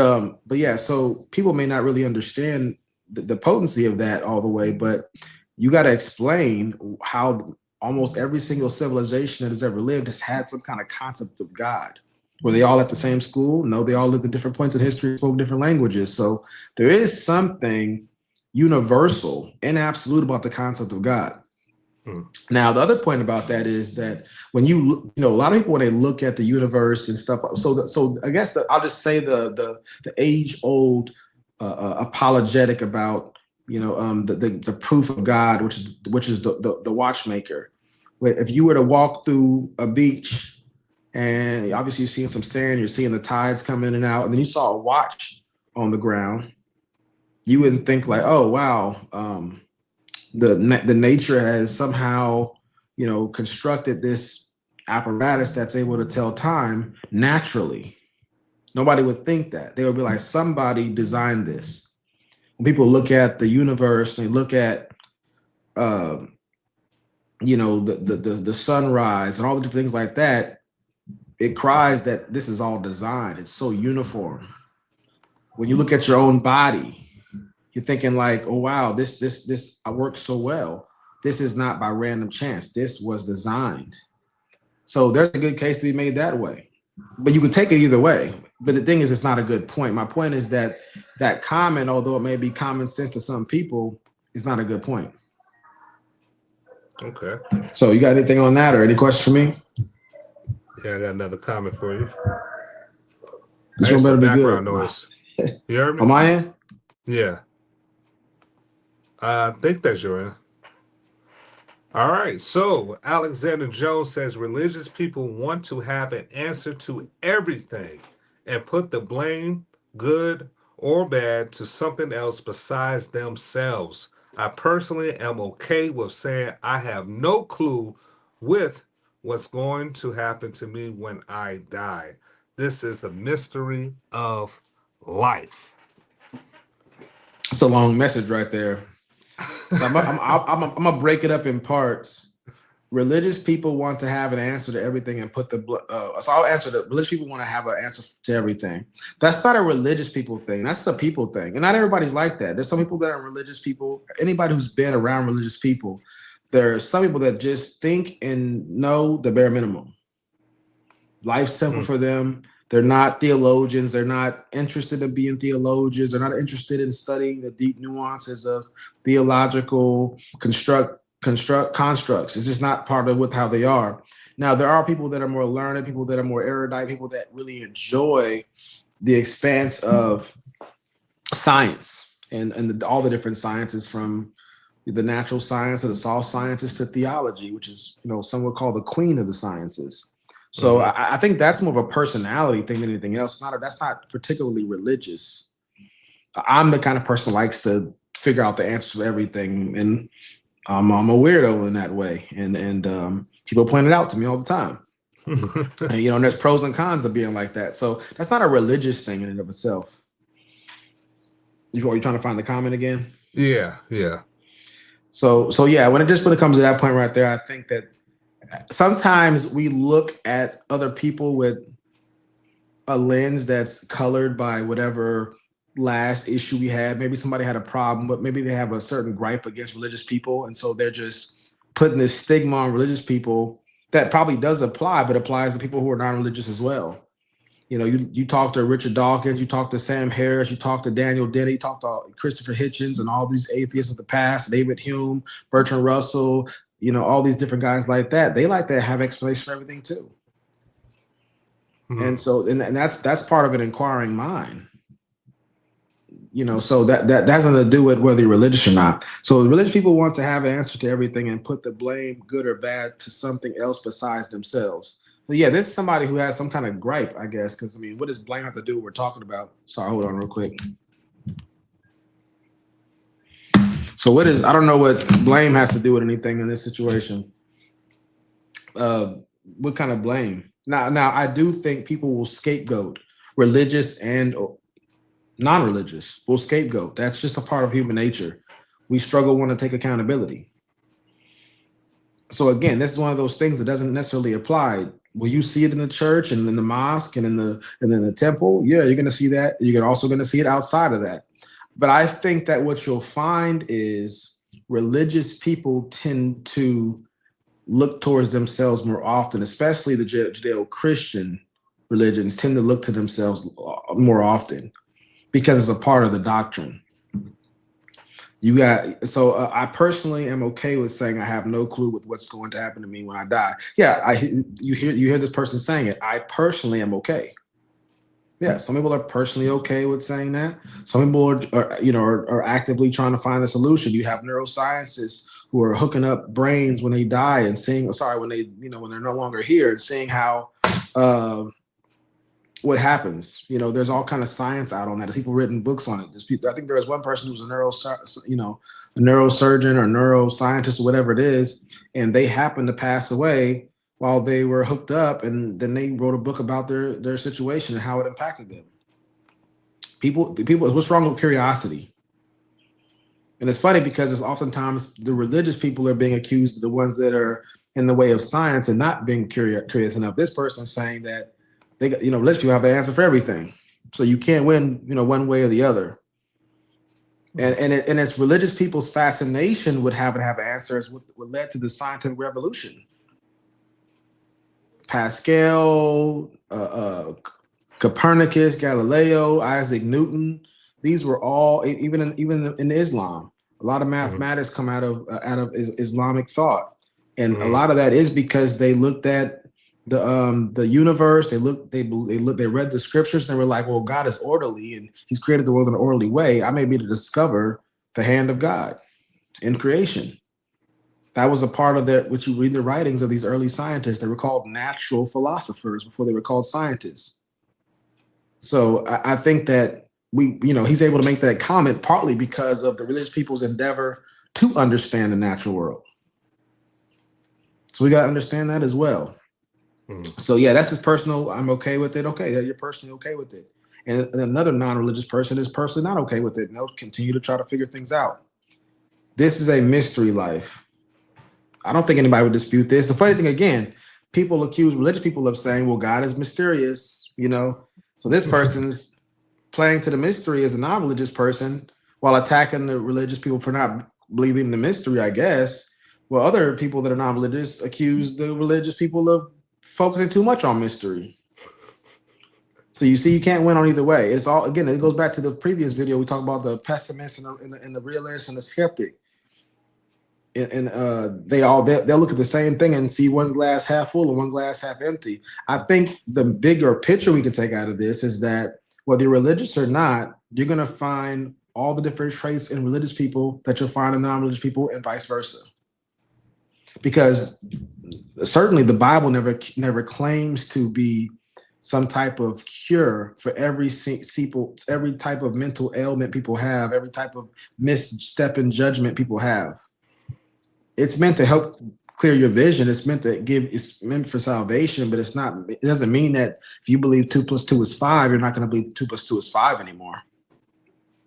yeah. So people may not really understand the potency of that all the way. But you got to explain how almost every single civilization that has ever lived has had some kind of concept of God. Were they all at the same school? No, they all lived at different points in history, spoke different languages. So there is something universal and absolute about the concept of God. Now, the other point about that is that when a lot of people, when they look at the universe and stuff, so I guess I'll just say the age-old apologetic about the proof of God, which is the watchmaker. If you were to walk through a beach and obviously you're seeing some sand, you're seeing the tides come in and out, and then you saw a watch on the ground, you wouldn't think like, oh wow. The nature has somehow, constructed this apparatus that's able to tell time naturally. Nobody would think that. They would be like, somebody designed this. When people look at the universe, they look at, the sunrise and all the different things like that. It cries that this is all designed. It's so uniform. When you look at your own body, you're thinking like, oh, wow, this works so well. This is not by random chance. This was designed. So there's a good case to be made that way. But you can take it either way. But the thing is, it's not a good point. My point is that comment, although it may be common sense to some people, is not a good point. Okay. So you got anything on that or any questions for me? Yeah, I got another comment for you. This one better be good. Noise. You heard me? On my end? Yeah. I think that's your end. All right. So Alexander Jones says religious people want to have an answer to everything and put the blame, good or bad, to something else besides themselves. I personally am okay with saying I have no clue with what's going to happen to me when I die. This is the mystery of life. It's a long message right there. So I'm gonna break it up in parts. Religious people want to have an answer to everything and put so I'll answer that. Religious people want to have an answer to everything. That's not a religious people thing. That's a people thing. And not everybody's like that. There's some people that are religious people. Anybody who's been around religious people, there are some people that just think and know the bare minimum. Life's simple for them. They're not theologians. They're not interested in being theologians. They're not interested in studying the deep nuances of theological constructs. It's just not part of how they are. Now, there are people that are more learned, people that are more erudite, people that really enjoy the expanse of science and all the different sciences, from the natural science to the soft sciences to theology, which is, some would call the queen of the sciences. So I think that's more of a personality thing than anything else. That's not particularly religious. I'm the kind of person who likes to figure out the answer to everything, and I'm a weirdo in that way. And people point it out to me all the time. And there's pros and cons to being like that. So that's not a religious thing in and of itself. Are you trying to find the comment again? Yeah. So yeah, when it comes to that point right there, I think that sometimes we look at other people with a lens that's colored by whatever last issue we had. Maybe somebody had a problem, but maybe they have a certain gripe against religious people, and so they're just putting this stigma on religious people that probably does apply, but applies to people who are non-religious as well. You know, you talk to Richard Dawkins, you talk to Sam Harris, you talk to Daniel Dennett, you talk to Christopher Hitchens and all these atheists of the past, David Hume, Bertrand Russell, you know, all these different guys like that. They like to have explanation for everything too. And so, and that's part of an inquiring mind. You know, so that has nothing to do with whether you're religious or not. So religious people want to have an answer to everything and put the blame, good or bad, to something else besides themselves. So yeah, this is somebody who has some kind of gripe, I guess, because I mean, what does blame have to do with what we're talking about? Sorry, hold on real quick. So I don't know what blame has to do with anything in this situation. What kind of blame? Now I do think people will scapegoat, religious and non-religious will scapegoat. That's just a part of human nature. We struggle want to take accountability. So again, this is one of those things that doesn't necessarily apply. Will you see it in the church and in the mosque and in the temple? Yeah, you're going to see that. You're also going to see it outside of that. But I think that what you'll find is religious people tend to look towards themselves more often, especially the Judeo-Christian religions tend to look to themselves more often because it's a part of the doctrine. I personally am okay with saying I have no clue with what's going to happen to me when I die. Yeah, you hear this person saying it. I personally am okay. Yeah, some people are personally okay with saying that. Some people are actively trying to find a solution. You have neuroscientists who are hooking up brains when they die and when they're no longer here, and seeing how what happens. You know, there's all kind of science out on that. There's people written books on it. I think there was one person who was a neurosurgeon or neuroscientist or whatever it is, and they happened to pass away while they were hooked up, and then they wrote a book about their situation and how it impacted them. People, what's wrong with curiosity? And it's funny because it's oftentimes the religious people are being accused of the ones that are in the way of science and not being curious enough. This person's saying that religious people have the answer for everything. So you can't win, one way or the other. And it's religious people's fascination with having to have answers what led to the scientific revolution. Pascal, Copernicus, Galileo, Isaac Newton. These were all, even in Islam, a lot of mathematics come out of Islamic thought. And a lot of that is because they looked at the universe, they read the scriptures, and they were like, well, God is orderly and he's created the world in an orderly way. I may be able to discover the hand of God in creation. That was a part of which you read the writings of these early scientists. They were called natural philosophers before they were called scientists. So I think that he's able to make that comment partly because of the religious people's endeavor to understand the natural world. So we got to understand that as well. So yeah, that's his personal. I'm okay with it. Okay, you're personally okay with it. And another non-religious person is personally not okay with it, and they'll continue to try to figure things out. This is a mystery life. I don't think anybody would dispute this. The funny thing, again, people accuse religious people of saying, well, God is mysterious, So this person's playing to the mystery as a non-religious person while attacking the religious people for not believing in the mystery, I guess. Well, other people that are non-religious accuse the religious people of focusing too much on mystery. So you see, you can't win on either way. It's all, again, it goes back to the previous video. We talked about the pessimist and the realist and the skeptic. And they'll look at the same thing and see one glass half full and one glass half empty. I think the bigger picture we can take out of this is that whether you're religious or not, you're going to find all the different traits in religious people that you'll find in non-religious people, and vice versa. Because certainly the Bible never claims to be some type of cure for every type of mental ailment people have, every type of misstep in judgment people have. It's meant to help clear your vision. It's meant for salvation, but it doesn't mean that if you believe 2 + 2 is 5, you're not going to believe 2 + 2 is 5 anymore.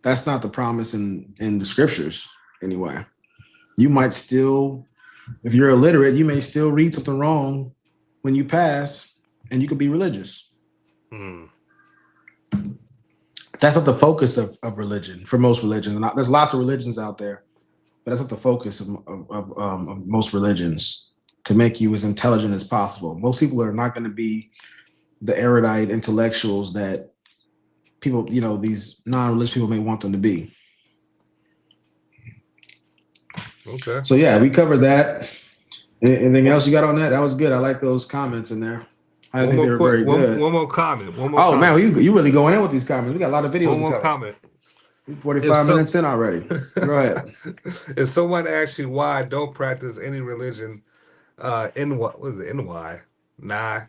That's not the promise in the scriptures anyway. You might still, if you're illiterate, you may still read something wrong when you pass, and you could be religious. Hmm. That's not the focus of religion for most religions. And there's lots of religions out there, but that's not the focus of most religions, to make you as intelligent as possible. Most people are not going to be the erudite intellectuals that people, you know, these non-religious people may want them to be. Okay. So yeah, we covered that. Anything else you got on that? That was good. I like those comments in there. I think they were very good. One more comment. Oh man, you really going in with these comments. We got a lot of videos. One more comment. 45 minutes in already. Go ahead. If someone asks you why I don't practice any religion, what was it? NY? Nah.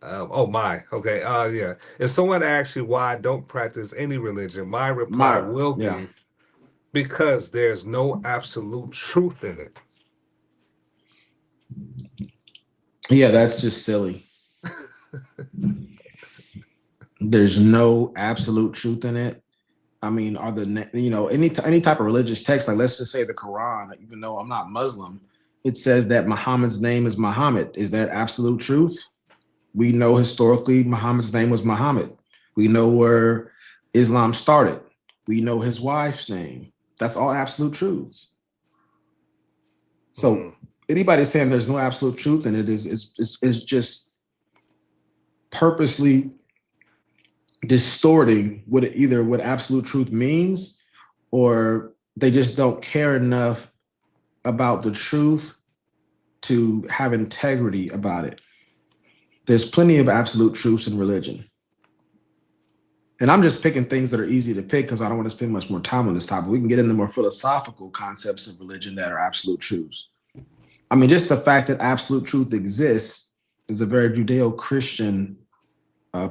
Oh my. Okay. Yeah. If someone asks you why I don't practice any religion, my reply will be because there's no absolute truth in it. Yeah, that's just silly. There's no absolute truth in it. I mean, are any type of religious text, like let's just say the Quran, even though I'm not Muslim, it says that Muhammad's name is Muhammad. Is that absolute truth? We know historically Muhammad's name was Muhammad. We know where Islam started. We know his wife's name. That's all absolute truths. So anybody saying there's no absolute truth in it is just purposely distorting what absolute truth means, or they just don't care enough about the truth to have integrity about it. There's plenty of absolute truths in religion. And I'm just picking things that are easy to pick because I don't want to spend much more time on this topic. We can get into more philosophical concepts of religion that are absolute truths. I mean, just the fact that absolute truth exists is a very Judeo-Christian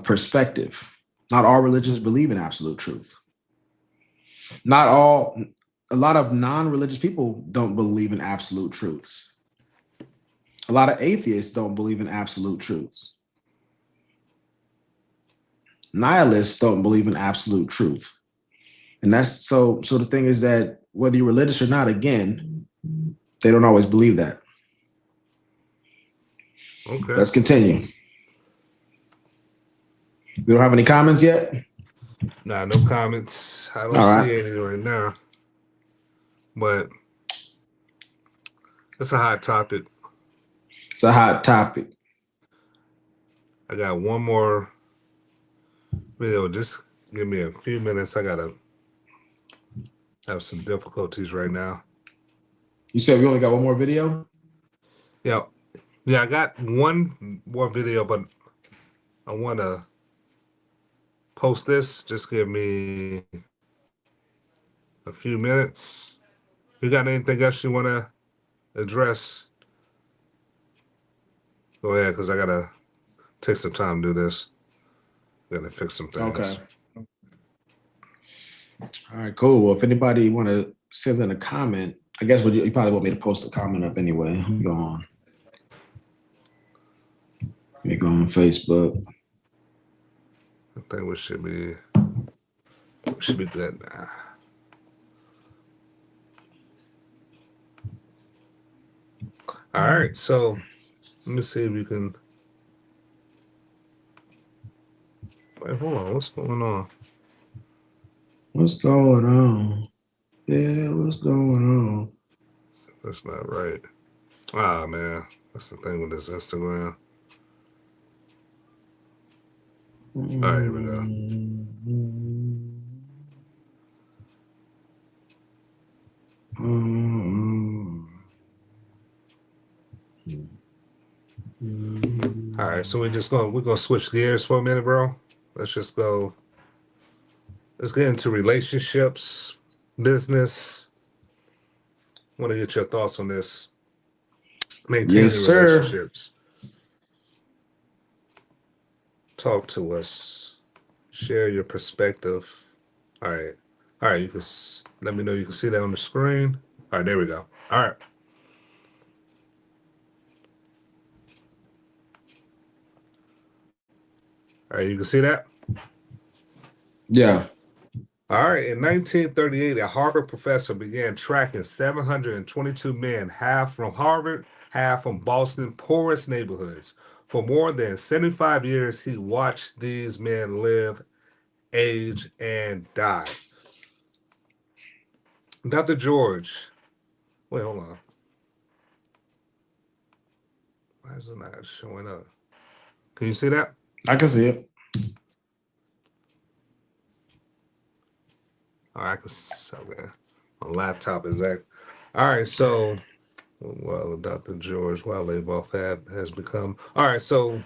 perspective. Not all religions believe in absolute truth. A lot of non-religious people don't believe in absolute truths. A lot of atheists don't believe in absolute truths. Nihilists don't believe in absolute truth. And that's so the thing is that whether you're religious or not, again, they don't always believe that. Okay. Let's continue. We don't have any comments yet? Nah, no comments. I don't see any right now. But it's a hot topic. It's a hot topic. I got one more video. Just give me a few minutes. I gotta have some difficulties right now. You said we only got one more video? Yeah. I got one more video, but I want to post this. Just give me a few minutes. You got anything else you want to address? Go ahead, because I got to take some time to do this. Got to fix some things. Okay. All right, cool. Well, if anybody want to send in a comment, I guess you probably want me to post a comment up anyway. Let me go on. Let me go on Facebook. I think we should be good now. All right, so let me see if you can. Wait, hold on. What's going on? What's going on? Yeah, what's going on? That's not right. Ah, man. That's the thing with this Instagram. All right, here we go. All right, so we're gonna switch gears for a minute, bro. Let's get into relationships, business. I want to get your thoughts on this. Maintaining relationships. Talk to us. Share your perspective. All right. You can let me know. You can see that on the screen. All right, there we go. All right. All right, you can see that? Yeah. All right, in 1938, a Harvard professor began tracking 722 men, half from Harvard, half from Boston's poorest neighborhoods. For more than 75 years, he watched these men live, age, and die. Dr. George, wait, hold on. Why is it not showing up? Can you see that? I can see it. All right, I can. Okay. My laptop is that. All right, so well, Dr. George Wildeboff has become. All right, so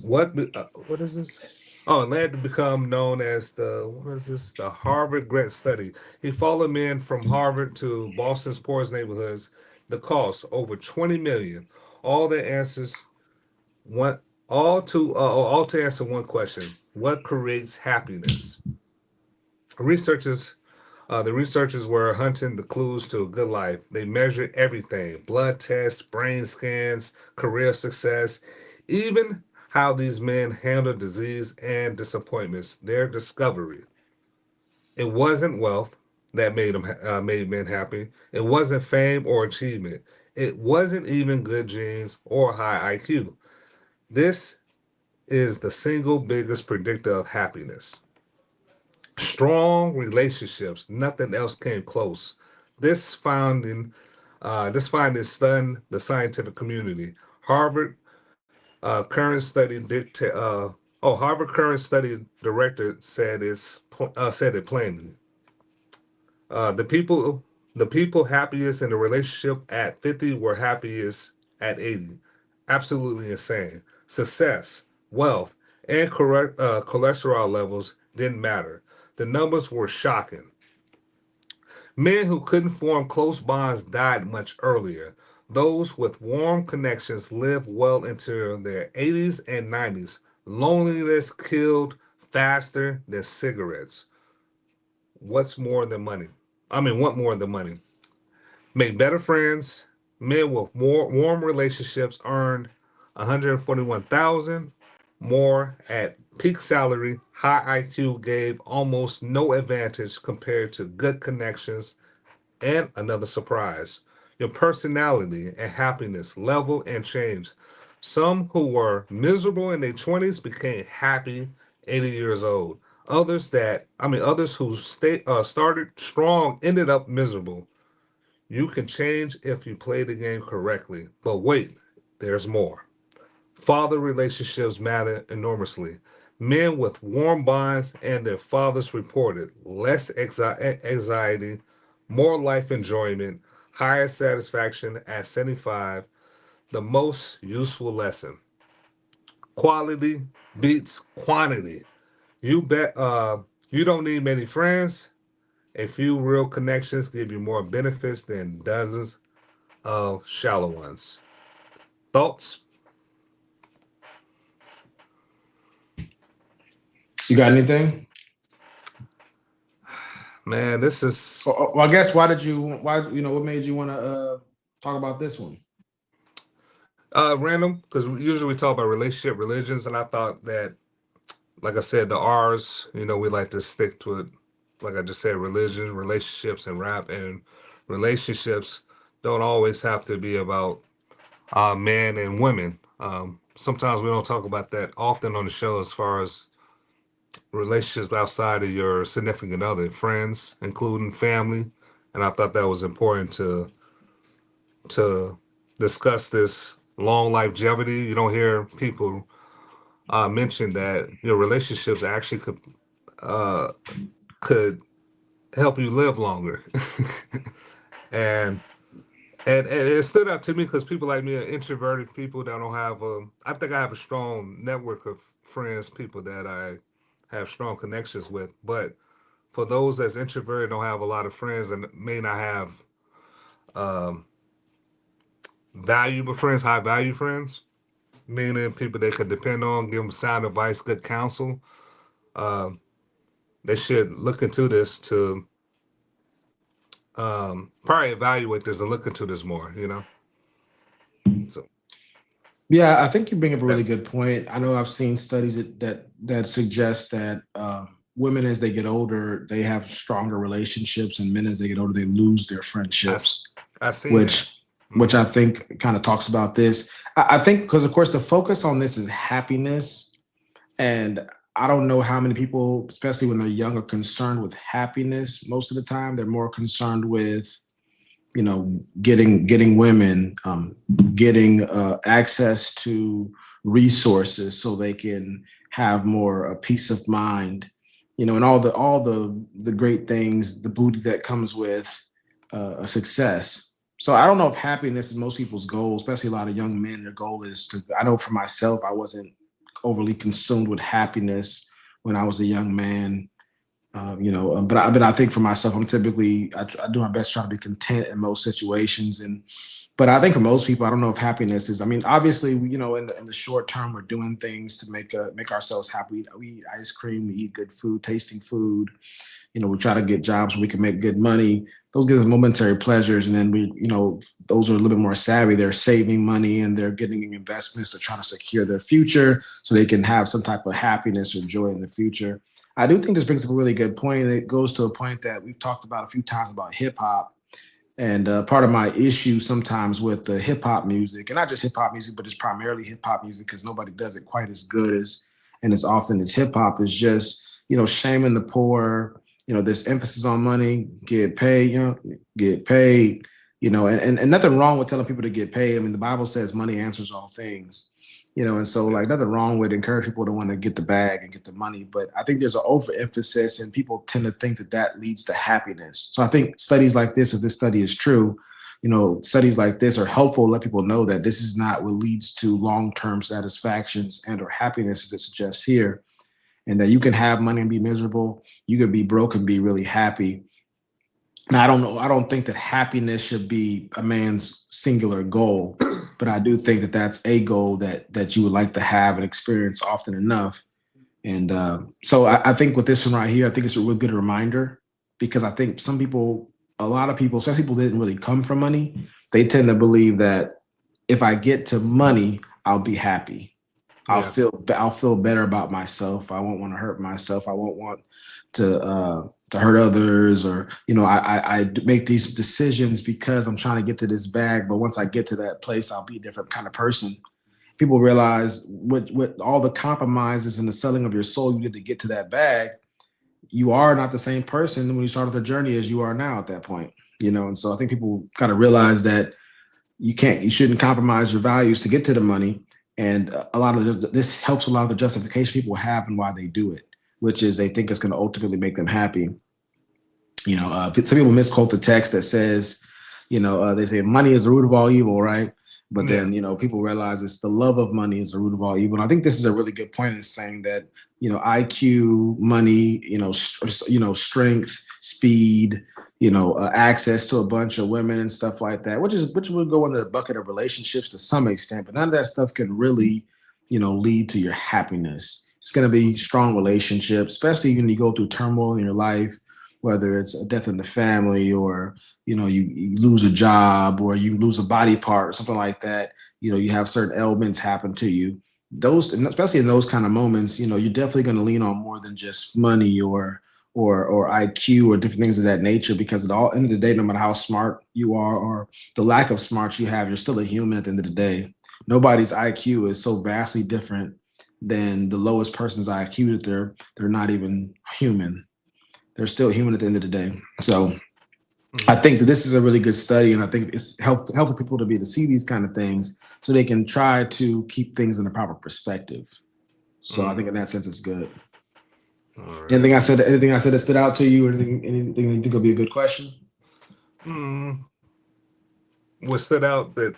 what is this? Oh, it led to become known as the what is this? The Harvard Grant Study. He followed men from Harvard to Boston's poorest neighborhoods. The cost over 20 million. All the answers one all to answer one question: what creates happiness? Researchers the researchers were hunting the clues to a good life. They measured everything: blood tests, brain scans, career success, even how these men handle disease and disappointments. Their discovery. It wasn't wealth that made men happy. It wasn't fame or achievement. It wasn't even good genes or high IQ. This is the single biggest predictor of happiness. Strong relationships. Nothing else came close. This finding, this finding stunned the scientific community. Harvard current study dicta- Harvard current study director said it plainly. The people happiest in the relationship at 50 were happiest at 80. Absolutely insane. Success, wealth, and cholesterol levels didn't matter. The numbers were shocking. Men who couldn't form close bonds died much earlier. Those with warm connections lived well into their 80s and 90s. Loneliness killed faster than cigarettes. What's more than money? What more than money? Make better friends. Men with more warm relationships earned 141,000 more at peak salary. High IQ gave almost no advantage compared to good connections. And another surprise: your personality and happiness level and change. Some who were miserable in their 20s became happy 80 years old. Others who started strong ended up miserable. You can change if you play the game correctly. But wait, there's more. Father relationships matter enormously. Men with warm bonds and their fathers reported less anxiety, more life enjoyment, higher satisfaction at 75. The most useful lesson: quality beats quantity. You bet. You don't need many friends. A few real connections give you more benefits than dozens of shallow ones. Thoughts? You got anything? Man, this is Well, I guess what made you want to talk about this one? random because usually we talk about relationship religions, and I thought that, like I said, the R's, we like to stick to it. Like I just said, religion, relationships, and rap. And relationships don't always have to be about men and women. Sometimes we don't talk about that often on the show as far as relationships outside of your significant other, friends, including family. And I thought that was important to discuss this long longevity. You don't hear people mention that your relationships actually uh, could help you live longer. and and it stood out to me because people like me are introverted people that don't have I think I have a strong network of friends, people that I have strong connections with. But for those that's introverted, don't have a lot of friends, and may not have um, valuable friends, high value friends, meaning people they could depend on, give them sound advice, good counsel. Um, they should look into this to probably evaluate this and look into this more. So Yeah, I think you bring up a that really good point. I know I've seen studies that suggest that women as they get older, they have stronger relationships, and men as they get older, they lose their friendships. I see which I think kind of talks about this. I think because of course the focus on this is happiness, and I don't know how many people, especially when they're young, are concerned with happiness. Most of the time, they're more concerned with, you know, getting women, getting access to resources so they can have more peace of mind, you know, and all the great things, the booty that comes with a success. So I don't know if happiness is most people's goal, especially a lot of young men. Their goal is to. I know for myself, I wasn't overly consumed with happiness when I was a young man. But I think for myself, I'm typically I do my best trying to be content in most situations. But I think for most people, I don't know if happiness is. I mean, obviously, you know, in the short term, we're doing things to make ourselves happy. We eat ice cream, we eat good food, tasting food. You know, we try to get jobs where we can make good money. Those give us momentary pleasures, and then we, you know, those are a little bit more savvy. They're saving money and they're getting investments. They're trying to secure their future so they can have some type of happiness or joy in the future. I do think this brings up a really good point. And it goes to a point that we've talked about a few times about hip hop. And part of my issue sometimes with the hip hop music, and not just hip hop music, but it's primarily hip hop music because nobody does it quite as good as and as often as hip hop, is just, you know, shaming the poor. You know, there's emphasis on money, get paid, and nothing wrong with telling people to get paid. I mean, the Bible says money answers all things, you know, and so like nothing wrong with encourage people to want to get the bag and get the money. But I think there's an overemphasis and people tend to think that leads to happiness. So I think studies like this, if this study is true, you know, studies like this are helpful to let people know that this is not what leads to long-term satisfactions and or happiness as it suggests here. And that you can have money and be miserable. You can be broke and be really happy. Now, I don't think that happiness should be a man's singular goal, but I do think that that's a goal that you would like to have and experience often enough. And so I think with this one right here, I think it's a real good reminder because I think a lot of people, especially people that didn't really come from money, they tend to believe that if I get to money, I'll be happy. I'll feel better about myself. I won't want to hurt myself. I won't want to hurt others, or, you know, I make these decisions because I'm trying to get to this bag. But once I get to that place, I'll be a different kind of person. People realize with all the compromises and the selling of your soul you did to get to that bag, you are not the same person when you started the journey as you are now at that point. You know, and so I think people kind of realize that you shouldn't compromise your values to get to the money. And a lot of this helps a lot of the justification people have and why they do it, which is they think it's going to ultimately make them happy. You know, some people misquote the text that says, you know, they say money is the root of all evil, right? But then, you know, people realize it's the love of money is the root of all evil. And I think this is a really good point in saying that, you know, IQ, money, you know, strength, speed, you know, access to a bunch of women and stuff like that, which would go into the bucket of relationships to some extent, but none of that stuff can really, you know, lead to your happiness. It's going to be strong relationships, especially when you go through turmoil in your life, whether it's a death in the family or, you know, you lose a job or you lose a body part or something like that. You know, you have certain ailments happen to you. Those, especially in those kind of moments, you know, you're definitely going to lean on more than just money or IQ or different things of that nature, because at the end of the day, no matter how smart you are or the lack of smarts you have, you're still a human at the end of the day. Nobody's IQ is so vastly different than the lowest person's IQ that they're not even human. They're still human at the end of the day. So I think that this is a really good study, and I think it's helpful people to be able to see these kind of things so they can try to keep things in the proper perspective. So I think in that sense, it's good. Right. Anything I said that stood out to you, or anything you think will be a good question? What stood out that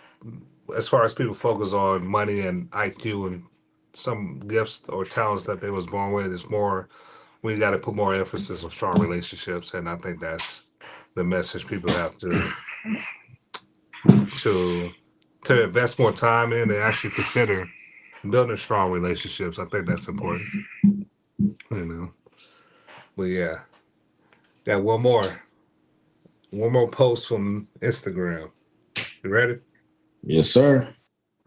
as far as people focus on money and IQ and some gifts or talents that they was born with, is more we got to put more emphasis on strong relationships, and I think that's the message people have to invest more time in and actually consider building strong relationships. I think that's important. You know. But yeah. Got one more post from Instagram. You ready? Yes, sir.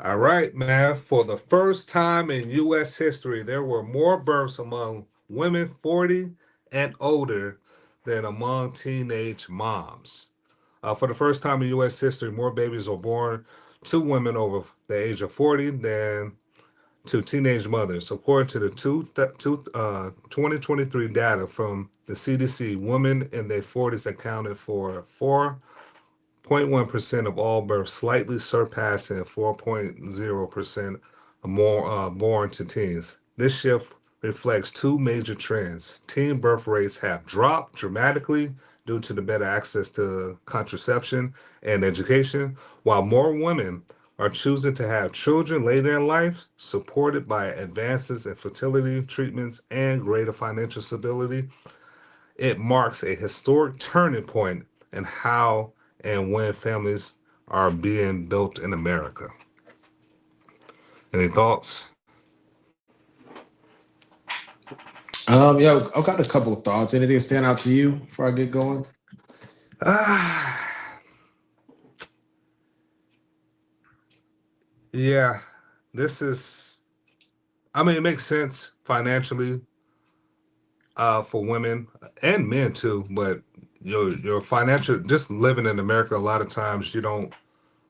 All right, man. For the first time in U.S. history, there were more births among women 40 and older than among teenage moms. For the first time in U.S. history, more babies are born to women over the age of 40 than to teenage mothers. According to the 2023 data from the CDC, women in their 40s accounted for 4.1% of all births, slightly surpassing 4.0% more born to teens. This shift reflects two major trends. Teen birth rates have dropped dramatically due to the better access to contraception and education, while more women are choosing to have children later in life, supported by advances in fertility treatments and greater financial stability. It marks a historic turning point in how and when families are being built in America. Any thoughts? Yeah, I've got a couple of thoughts. Anything stand out to you before I get going? Yeah, this is, I mean, it makes sense financially for women and men too, but your financial, just living in America, a lot of times you don't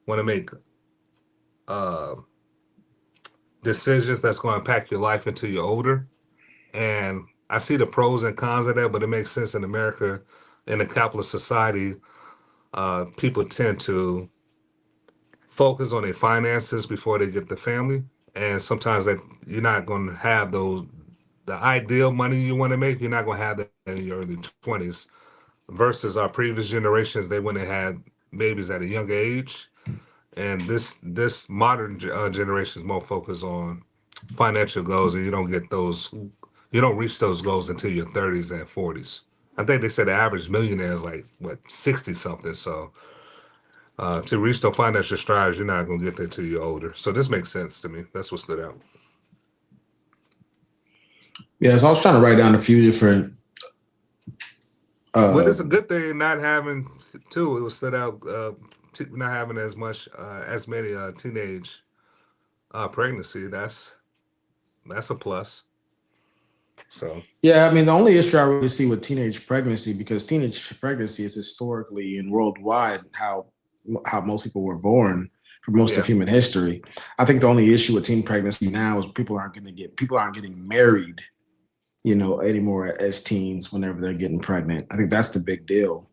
want to make uh, decisions that's going to impact your life until you're older. And I see the pros and cons of that, but it makes sense in America, in a capitalist society. People tend to focus on their finances before they get the family, and sometimes that you're not going to have those the ideal money you want to make. You're not going to have that in your early 20s. Versus our previous generations, they went and had babies at a younger age, and this modern generation is more focused on financial goals, and you don't reach those goals until your 30s and 40s. I think they said the average millionaire is like what 60 something. So to reach those financial strides, you're not gonna get there till you're older. So this makes sense to me. That's what stood out. Yeah, so I was trying to write down a few different. But it's a good thing not having too. It was stood out. Not having as many teenage pregnancy. That's a plus. So Yeah, I mean, the only issue I really see with teenage pregnancy, because teenage pregnancy is historically and worldwide how most people were born for most of human history. I think the only issue with teen pregnancy now is people aren't getting married, anymore as teens whenever they're getting pregnant. I think that's the big deal.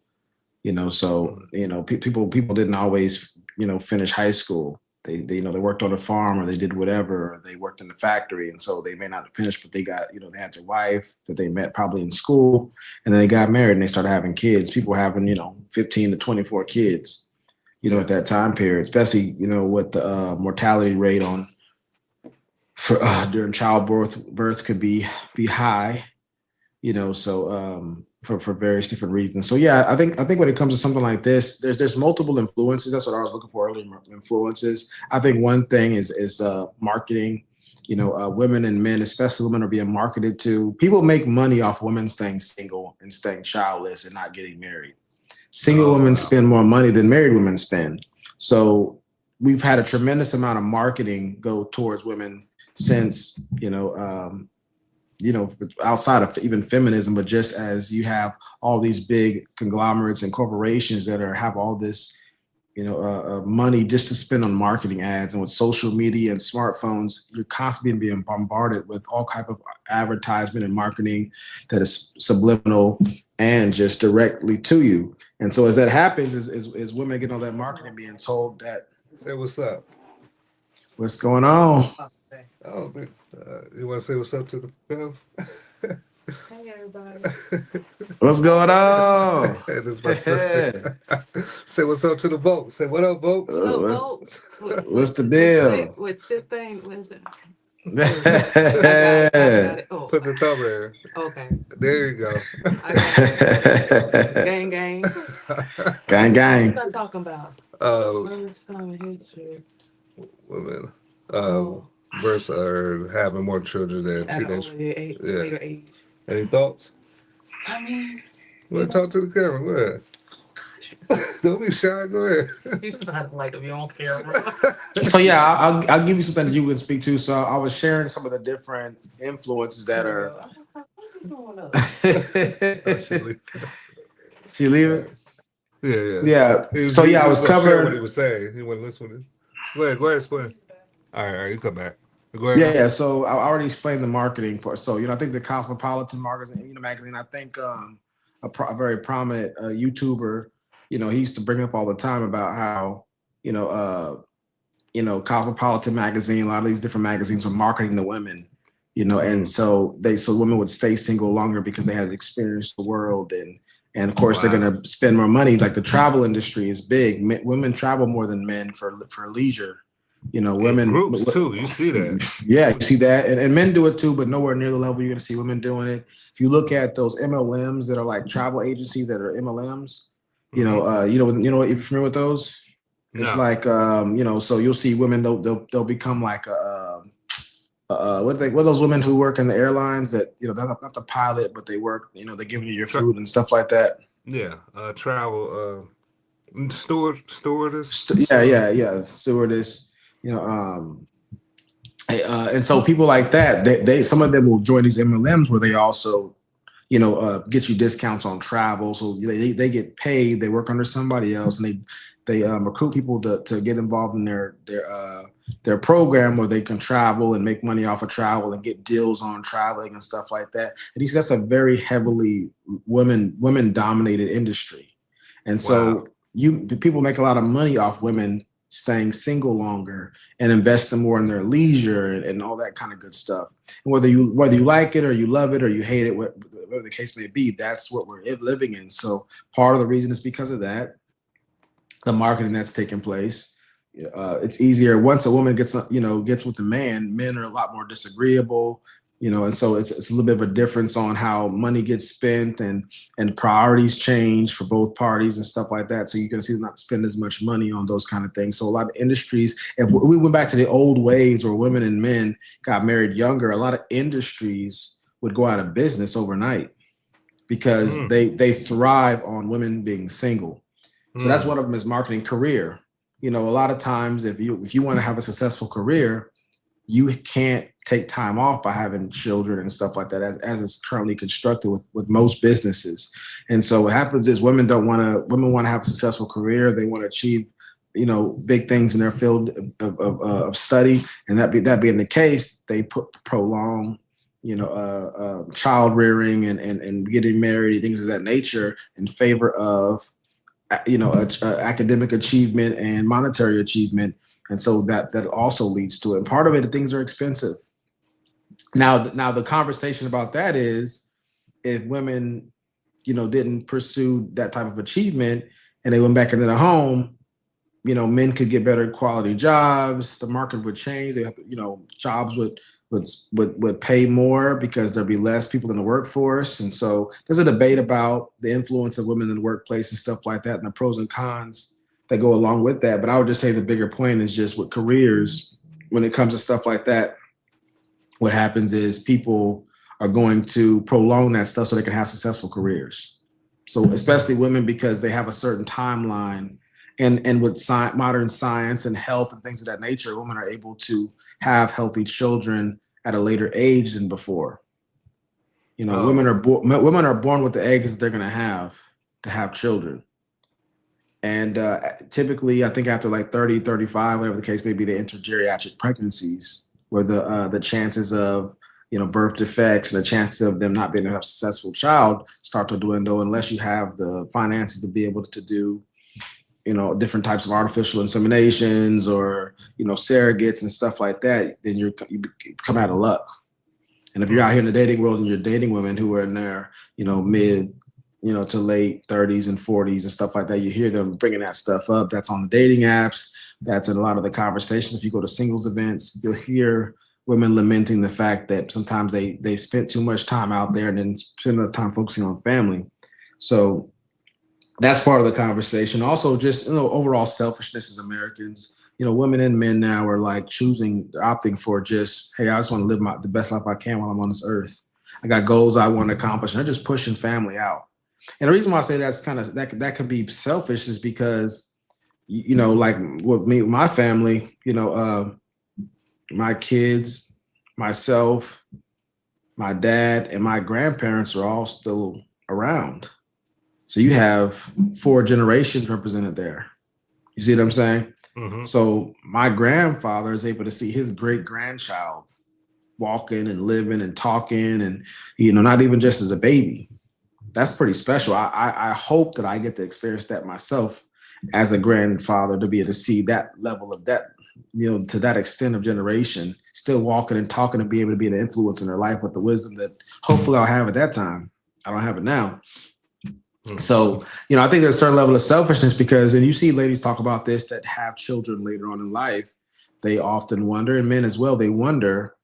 So people didn't always finish high school. They worked on a farm, or they did whatever, or they worked in the factory, and so they may not have finished, but they got they had their wife that they met probably in school, and then they got married and they started having kids. People having 15 to 24 kids, at that time period, especially with the mortality rate for during birth could be high, so for various different reasons. So yeah, I think when it comes to something like this, there's multiple influences. That's what I was looking for earlier, influences. I think one thing is marketing. Women and men, especially women, are being marketed to. People make money off women staying single and staying childless and not getting married. Single women spend more money than married women spend. So we've had a tremendous amount of marketing go towards women since, outside of even feminism, but just as you have all these big conglomerates and corporations that have all this, money just to spend on marketing ads, and with social media and smartphones, you're constantly being bombarded with all type of advertisement and marketing that is subliminal and just directly to you. And so as that happens, is women getting all that marketing, being told that, say what's up. What's going on? Oh, you want to say what's up to the fam? Hey, everybody. What's going on? Hey, this is my sister. Say what's up to the folks. Say what up, folks. What's the deal? With this thing, what is it? I got it. Oh, Put the thumb there. okay. There you go. I got it. Gang, gang. Gang, gang. What am I talking about? First time in history. Women versus having more children than teenage. Later age. Any thoughts? I mean, You want to talk to the camera? Go ahead. Don't be shy. Go ahead. you not like to be on camera. So yeah, I'll give you something that you can speak to. So I was sharing some of the different influences that are She leave it? Yeah. Yeah. He So yeah, I was was gonna share what he covering. was saying. He wasn't listening. Go ahead, explain. All right, you come back. Go ahead. Yeah, so I already explained the marketing part. So I think the Cosmopolitan magazine. I think a very prominent YouTuber. He used to bring up all the time about how Cosmopolitan magazine, a lot of these different magazines were marketing the women. And so women would stay single longer because they had experienced the world, and of course they're going to spend more money. Like the travel industry is big. Women travel more than men for leisure. Women in groups too. You see that? Yeah, you see that, and men do it too, but nowhere near the level you're going to see women doing it. If you look at those MLMs that are like travel agencies that are MLMs, you're familiar with those? It's like so you'll see women. They'll become like what are those women who work in the airlines that they're not the pilot, but they work. They give you your food and stuff like that. Yeah, travel stewardess. Stewardess. And so people like that, they some of them will join these MLMs where they also, get you discounts on travel. So they get paid. They work under somebody else, and they recruit people to get involved in their program where they can travel and make money off of travel and get deals on traveling and stuff like that. And that's a very heavily women dominated industry, and so people make a lot of money off women staying single longer and investing more in their leisure and all that kind of good stuff. And whether you like it or you love it or you hate it, whatever the case may be, that's what we're living in. So part of the reason is because of that, the marketing that's taking place. It's easier once a woman gets with the man. Men are a lot more disagreeable, and so it's a little bit of a difference on how money gets spent and priorities change for both parties and stuff like that. So you can see them not spend as much money on those kind of things. So a lot of industries, if we went back to the old ways where women and men got married younger, a lot of industries would go out of business overnight because they thrive on women being single. So that's one of them is marketing career. A lot of times if you want to have a successful career, you can't take time off by having children and stuff like that, as it's currently constructed with most businesses. And so what happens is women want to have a successful career. They want to achieve, big things in their field of study. And that being the case, they prolong, child rearing and getting married, things of that nature in favor of, academic achievement and monetary achievement. And so that also leads to it. And part of it, things are expensive. Now the conversation about that is if women, didn't pursue that type of achievement and they went back into the home, men could get better quality jobs. The market would change. They have to, jobs would pay more because there'd be less people in the workforce. And so there's a debate about the influence of women in the workplace and stuff like that and the pros and cons that go along with that. But I would just say the bigger point is just with careers, when it comes to stuff like that, what happens is people are going to prolong that stuff so they can have successful careers. So especially women, because they have a certain timeline and with modern science and health and things of that nature, women are able to have healthy children at a later age than before. Women are born with the eggs that they're going to have children. And typically, I think after like 30, 35, whatever the case may be, they enter geriatric pregnancies, where the chances of birth defects and the chances of them not being able to have a successful child start to dwindle unless you have the finances to be able to do different types of artificial inseminations or surrogates and stuff like that. Then you come out of luck. And if you're out here in the dating world and you're dating women who are in their mid to late 30s and 40s and stuff like that, you hear them bringing that stuff up. That's on the dating apps. That's in a lot of the conversations. If you go to singles events, you'll hear women lamenting the fact that sometimes they spent too much time out there and then spend the time focusing on family. So that's part of the conversation. Also, just overall selfishness as Americans. Women and men now are like opting for just, hey, I just want to live the best life I can while I'm on this earth. I got goals I want to accomplish, and they're just pushing family out. And the reason why I say that's kind of that can be selfish is because, like with me, my family, my kids, myself, my dad and my grandparents are all still around. So you have 4 generations represented there. You see what I'm saying? Mm-hmm. So my grandfather is able to see his great grandchild walking and living and talking, and not even just as a baby. That's pretty special. I hope that I get to experience that myself as a grandfather, to be able to see that level of that, to that extent of generation, still walking and talking, and be able to be an influence in their life with the wisdom that hopefully I'll have at that time. I don't have it now. So, I think there's a certain level of selfishness because, and you see ladies talk about this that have children later on in life, they often wonder, and men as well, they wonder,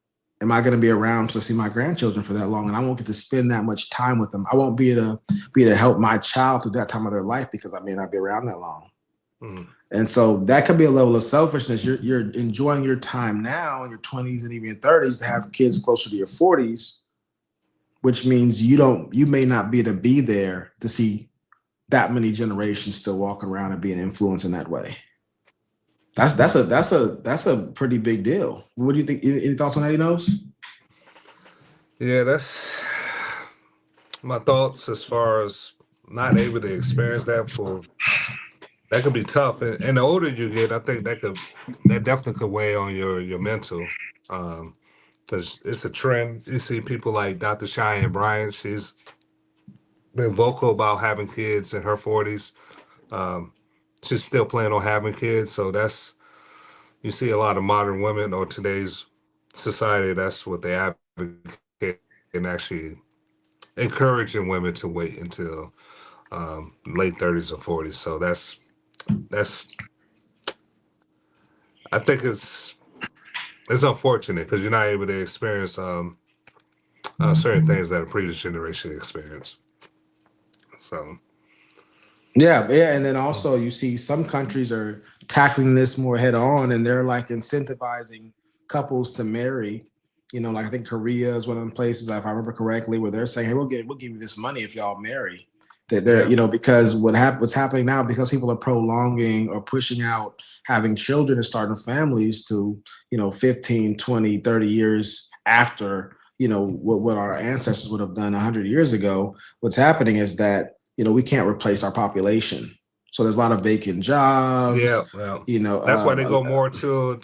am I going to be around to see my grandchildren for that long? And I won't get to spend that much time with them. I won't be able to help my child through that time of their life because I may not be around that long. And so that could be a level of selfishness. You're enjoying your time now in your 20s and even your 30s to have kids closer to your 40s, which means you may not be able to be there to see that many generations still walking around and being influenced in that way. That's a pretty big deal. What do you think? Any thoughts on that, Enos? Yeah, that's my thoughts as far as not able to experience that that could be tough. And the older you get, I think that definitely could weigh on your mental. Because it's a trend. You see people like Dr. Cheyenne Bryant. She's been vocal about having kids in her 40s. She's still planning on having kids. So you see a lot of modern women or today's society, that's what they advocate, and actually encouraging women to wait until late 30s or 40s. So that's I think it's unfortunate because you're not able to experience certain things that a previous generation experienced. So yeah, and then also you see some countries are tackling this more head on, and they're like incentivizing couples to marry. Like I think Korea is one of the places, if I remember correctly, where they're saying, "Hey, we'll give you this money if y'all marry." That they're, because what's happening now, because people are prolonging or pushing out having children and starting families to 15, 20, 30 years after what our ancestors would have done 100 years ago. What's happening is that we can't replace our population. So there's a lot of vacant jobs. Yeah, well, that's why they go more to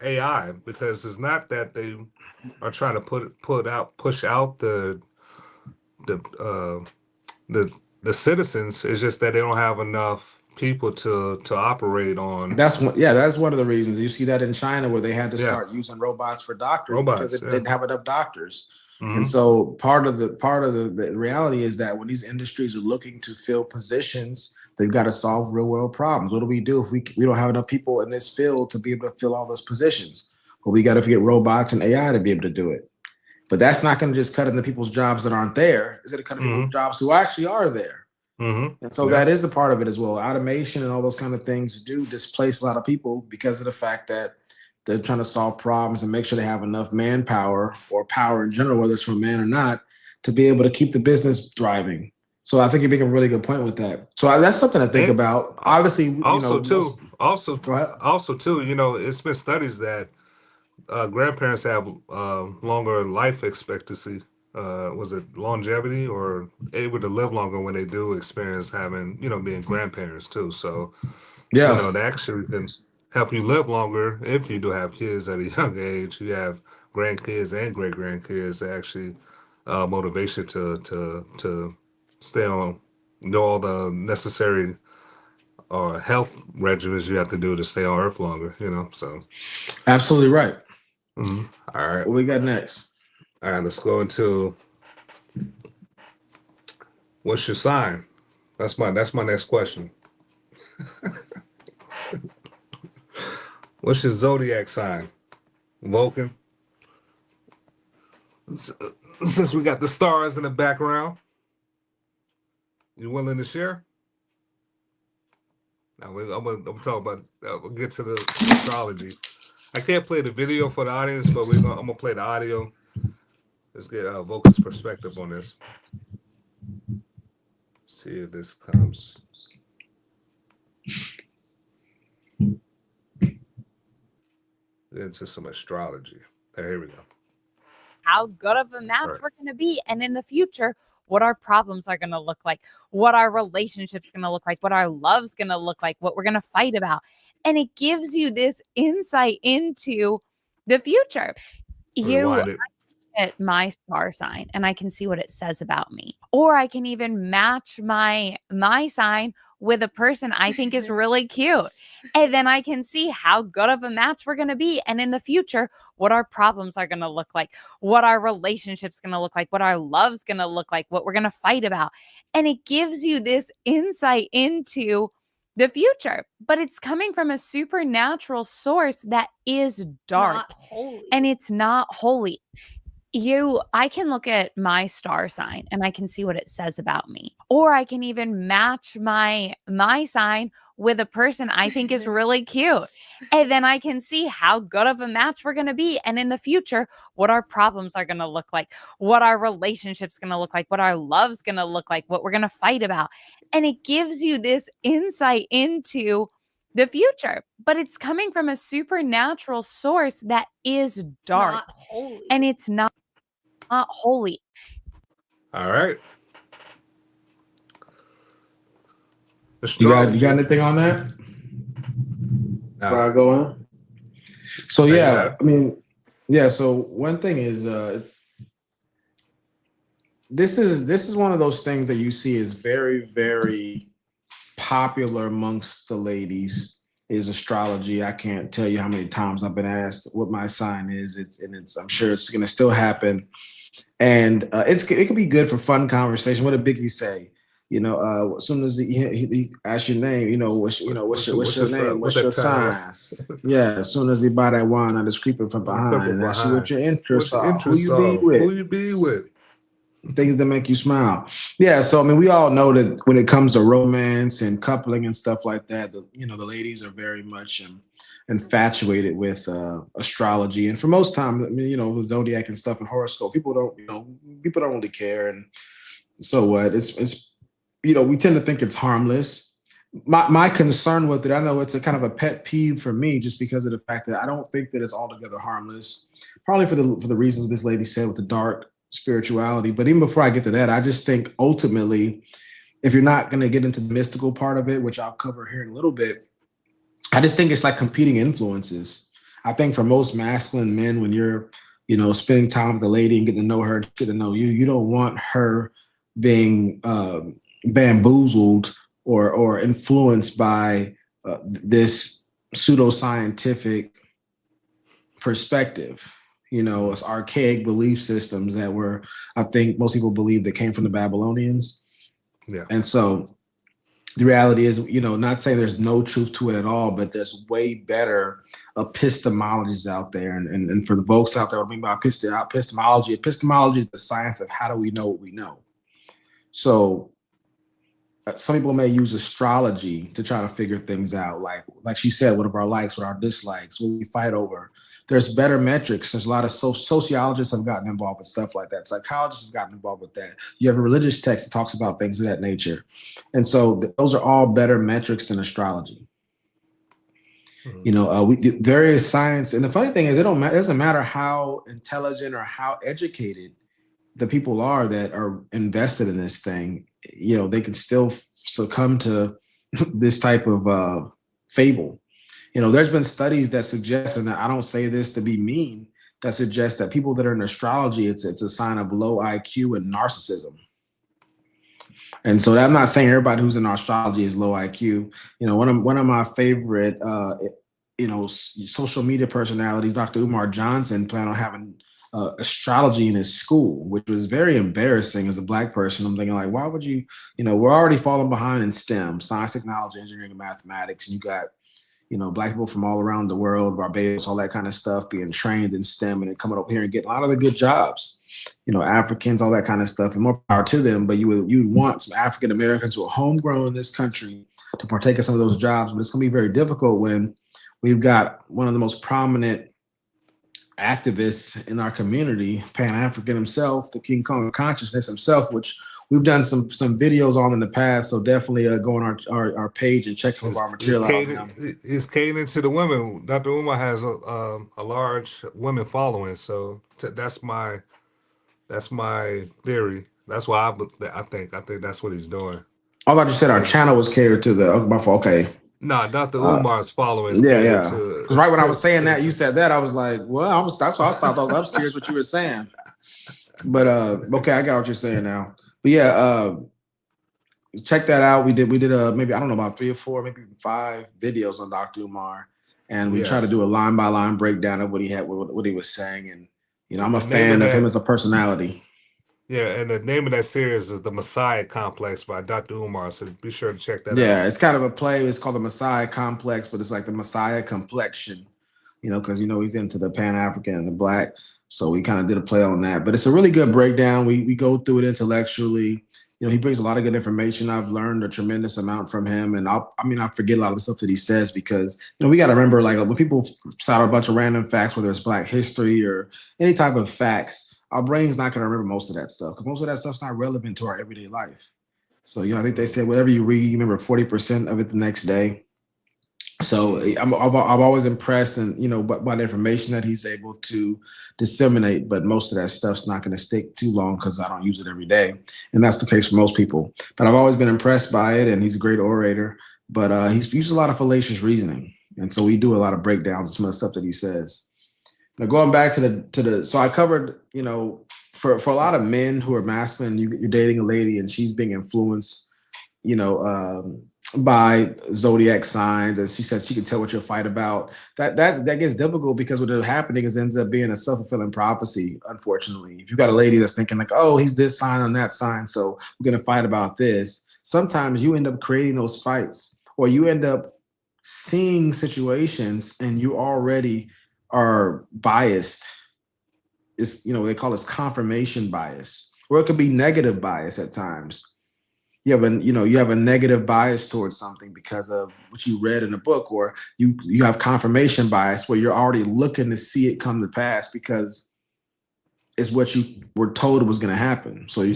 AI, because it's not that they are trying to push out the citizens. It's just that they don't have enough people to operate on. That's one of the reasons. You see that in China where they had to start using robots for doctors because they didn't have enough doctors. And so part of the reality is that when these industries are looking to fill positions, they've got to solve real world problems. What do we do if we don't have enough people in this field to be able to fill all those positions? Well, we got to get robots and AI to be able to do it. But that's not going to just cut into people's jobs that aren't there. It's going to cut into people's jobs who actually are there. And so that is a part of it as well. Automation and all those kind of things do displace a lot of people because of the fact that they're trying to solve problems and make sure they have enough manpower or power in general, whether it's from man or not, to be able to keep the business thriving. So I think you make a really good point with that. So that's something to think about. Obviously, it's been studies that grandparents have longer life expectancy. Was it longevity, or able to live longer when they do experience having, being grandparents too. So, they actually can help you live longer if you do have kids at a young age. You have grandkids and great grandkids. Actually, motivation to stay on, do all the necessary health regimens you have to do to stay on Earth longer. So absolutely right. All right, what we got next? All right, let's go into what's your sign. That's my next question. What's your zodiac sign? Vulcan. Since we got the stars in the background, you willing to share? Now I'm talking about. We'll get to the astrology. I can't play the video for the audience, but I'm gonna play the audio. Let's get Vulcan's perspective on this. See if this comes. Into some astrology. Here we go. how good of a match Right. we're going to be. And in the future, what our problems are going to look like, what our relationship's going to look like, what our love's going to look like, what we're going to fight about. And it gives you this insight into the future. You Rewind it. at my star sign and I can see what it says about me. Or I can even match my sign with a person I think is really cute. And then I can see how good of a match we're going to be. And in the future, what our problems are going to look like, what our relationship's going to look like, what our love's going to look like, what we're going to fight about. And it gives you this insight into the future, but it's coming from a supernatural source that is dark Not holy. and it's not holy. I can look at my star sign and I can see what it says about me. Or I can even match my sign with a person I think is really cute. And then I can see how good of a match we're going to be. And in the future, what our problems are going to look like, what our relationship's going to look like, what our love's going to look like, what we're going to fight about. And it gives you this insight into the future, but it's coming from a supernatural source that is dark Not holy. and it's not holy. All right. You got Astrology. anything on that? Before No. I go on. So Yeah, yeah, yeah. I mean, yeah. So one thing is, this is one of those things that you see is very, very popular amongst the ladies. Is astrology. I can't tell you how many times I've been asked what my sign is. It's I'm sure it's gonna still happen, and it can be good for fun conversation. What did Biggie say? You know, as soon as he asks your name, you know, what's your name? What's What's that your time? signs? Yeah, as soon as he buy that wine, I just creeping from behind and ask you what your interests What's are, who you be with, Who you be with? things that make you smile. Yeah, so I mean, we all know that when it comes to romance and coupling and stuff like that, the ladies are very much infatuated with astrology, and for most time, I mean, the zodiac and stuff and horoscope, people don't really care, and so what? It's we tend to think it's harmless. My concern with it, I know it's a kind of a pet peeve for me, just because of the fact that I don't think that it's altogether harmless. Probably for the reasons this lady said with the dark spirituality. But even before I get to that, I just think ultimately, if you're not going to get into the mystical part of it, which I'll cover here in a little bit, I just think it's like competing influences. I think for most masculine men, when you're spending time with a lady and getting to know her, get to know you, you don't want her being bamboozled or influenced by this pseudoscientific perspective. It's archaic belief systems that I think most people believe that came from the Babylonians. Yeah. And so the reality is, not saying there's no truth to it at all, but there's way better epistemologies out there. And for the folks out there, what I mean by epistemology is the science of how do we know what we know. So some people may use astrology to try to figure things out. Like she said, what are our likes, what are our dislikes, what we fight over. There's better metrics. There's a lot of sociologists have gotten involved with stuff like that. Psychologists have gotten involved with that. You have a religious text that talks about things of that nature. And so those are all better metrics than astrology. Mm-hmm. We do various science. And the funny thing is, it doesn't matter how intelligent or how educated the people are that are invested in this thing, they can still succumb to this type of fable. There's been studies that suggest, and I don't say this to be mean, that suggest that people that are in astrology, it's a sign of low IQ and narcissism. And so I'm not saying everybody who's in astrology is low IQ. One of my favorite, social media personalities, Dr. Umar Johnson, planned on having astrology in his school, which was very embarrassing as a Black person. I'm thinking, like, why would you, we're already falling behind in STEM, science, technology, engineering, and mathematics. And you got, Black people from all around the world, Barbados, all that kind of stuff, being trained in STEM and then coming up here and getting a lot of the good jobs. Africans, all that kind of stuff, and more power to them. But you would want some African Americans who are homegrown in this country to partake in some of those jobs. But it's going to be very difficult when we've got one of the most prominent activists in our community, Pan-African himself, the King Kong of consciousness himself, which we've done some videos on in the past. So definitely go on our page and check some of our material out. He's catering to the women. Dr. Umar has a large women following, so that's my That's my theory. That's why I think that's what he's doing. I thought you said our channel was catered to the. My fault. Okay. No, Dr. Umar's following is Yeah, catered yeah. to. Because right when I was saying that, you said that, I was like, well, that's why I stopped. I was scared what you were saying. But okay, I got what you're saying now. But yeah, check that out. We did maybe I don't know about 3 or 4, maybe 5 videos on Dr. Umar, and we try to do a line by line breakdown of what he had, what he was saying, and I'm a fan of him as a personality. Yeah, and the name of that series is The Messiah Complex by Dr. Umar. So be sure to check that out. Yeah, it's kind of a play. It's called the Messiah Complex, but it's like the Messiah complexion, because he's into the Pan-African and the Black. So we kind of did a play on that. But it's a really good breakdown. We go through it intellectually. He brings a lot of good information. I've learned a tremendous amount from him. And I forget a lot of the stuff that he says because, we got to remember, like, when people cite a bunch of random facts, whether it's Black history or any type of facts, our brain's not going to remember most of that stuff because most of that stuff's not relevant to our everyday life. So, I think they said whatever you read, you remember 40% of it the next day. So I've always impressed and, by the information that he's able to disseminate, but most of that stuff's not going to stick too long because I don't use it every day. And that's the case for most people. But I've always been impressed by it, and he's a great orator. But he's used a lot of fallacious reasoning. And so we do a lot of breakdowns of some of the stuff that he says. Now, going back to so I covered, for a lot of men who are masculine, you're dating a lady and she's being influenced, by zodiac signs, and she said she could tell what you'll fight about. That gets difficult because what is happening is ends up being a self-fulfilling prophecy, unfortunately. If you got a lady that's thinking like, oh, he's this sign on that sign, so we're gonna fight about this, sometimes you end up creating those fights, or you end up seeing situations and you already are biased. It's, they call this confirmation bias, or it could be negative bias at times. You have a negative bias towards something because of what you read in a book, or you have confirmation bias where you're already looking to see it come to pass because it's what you were told was going to happen. So you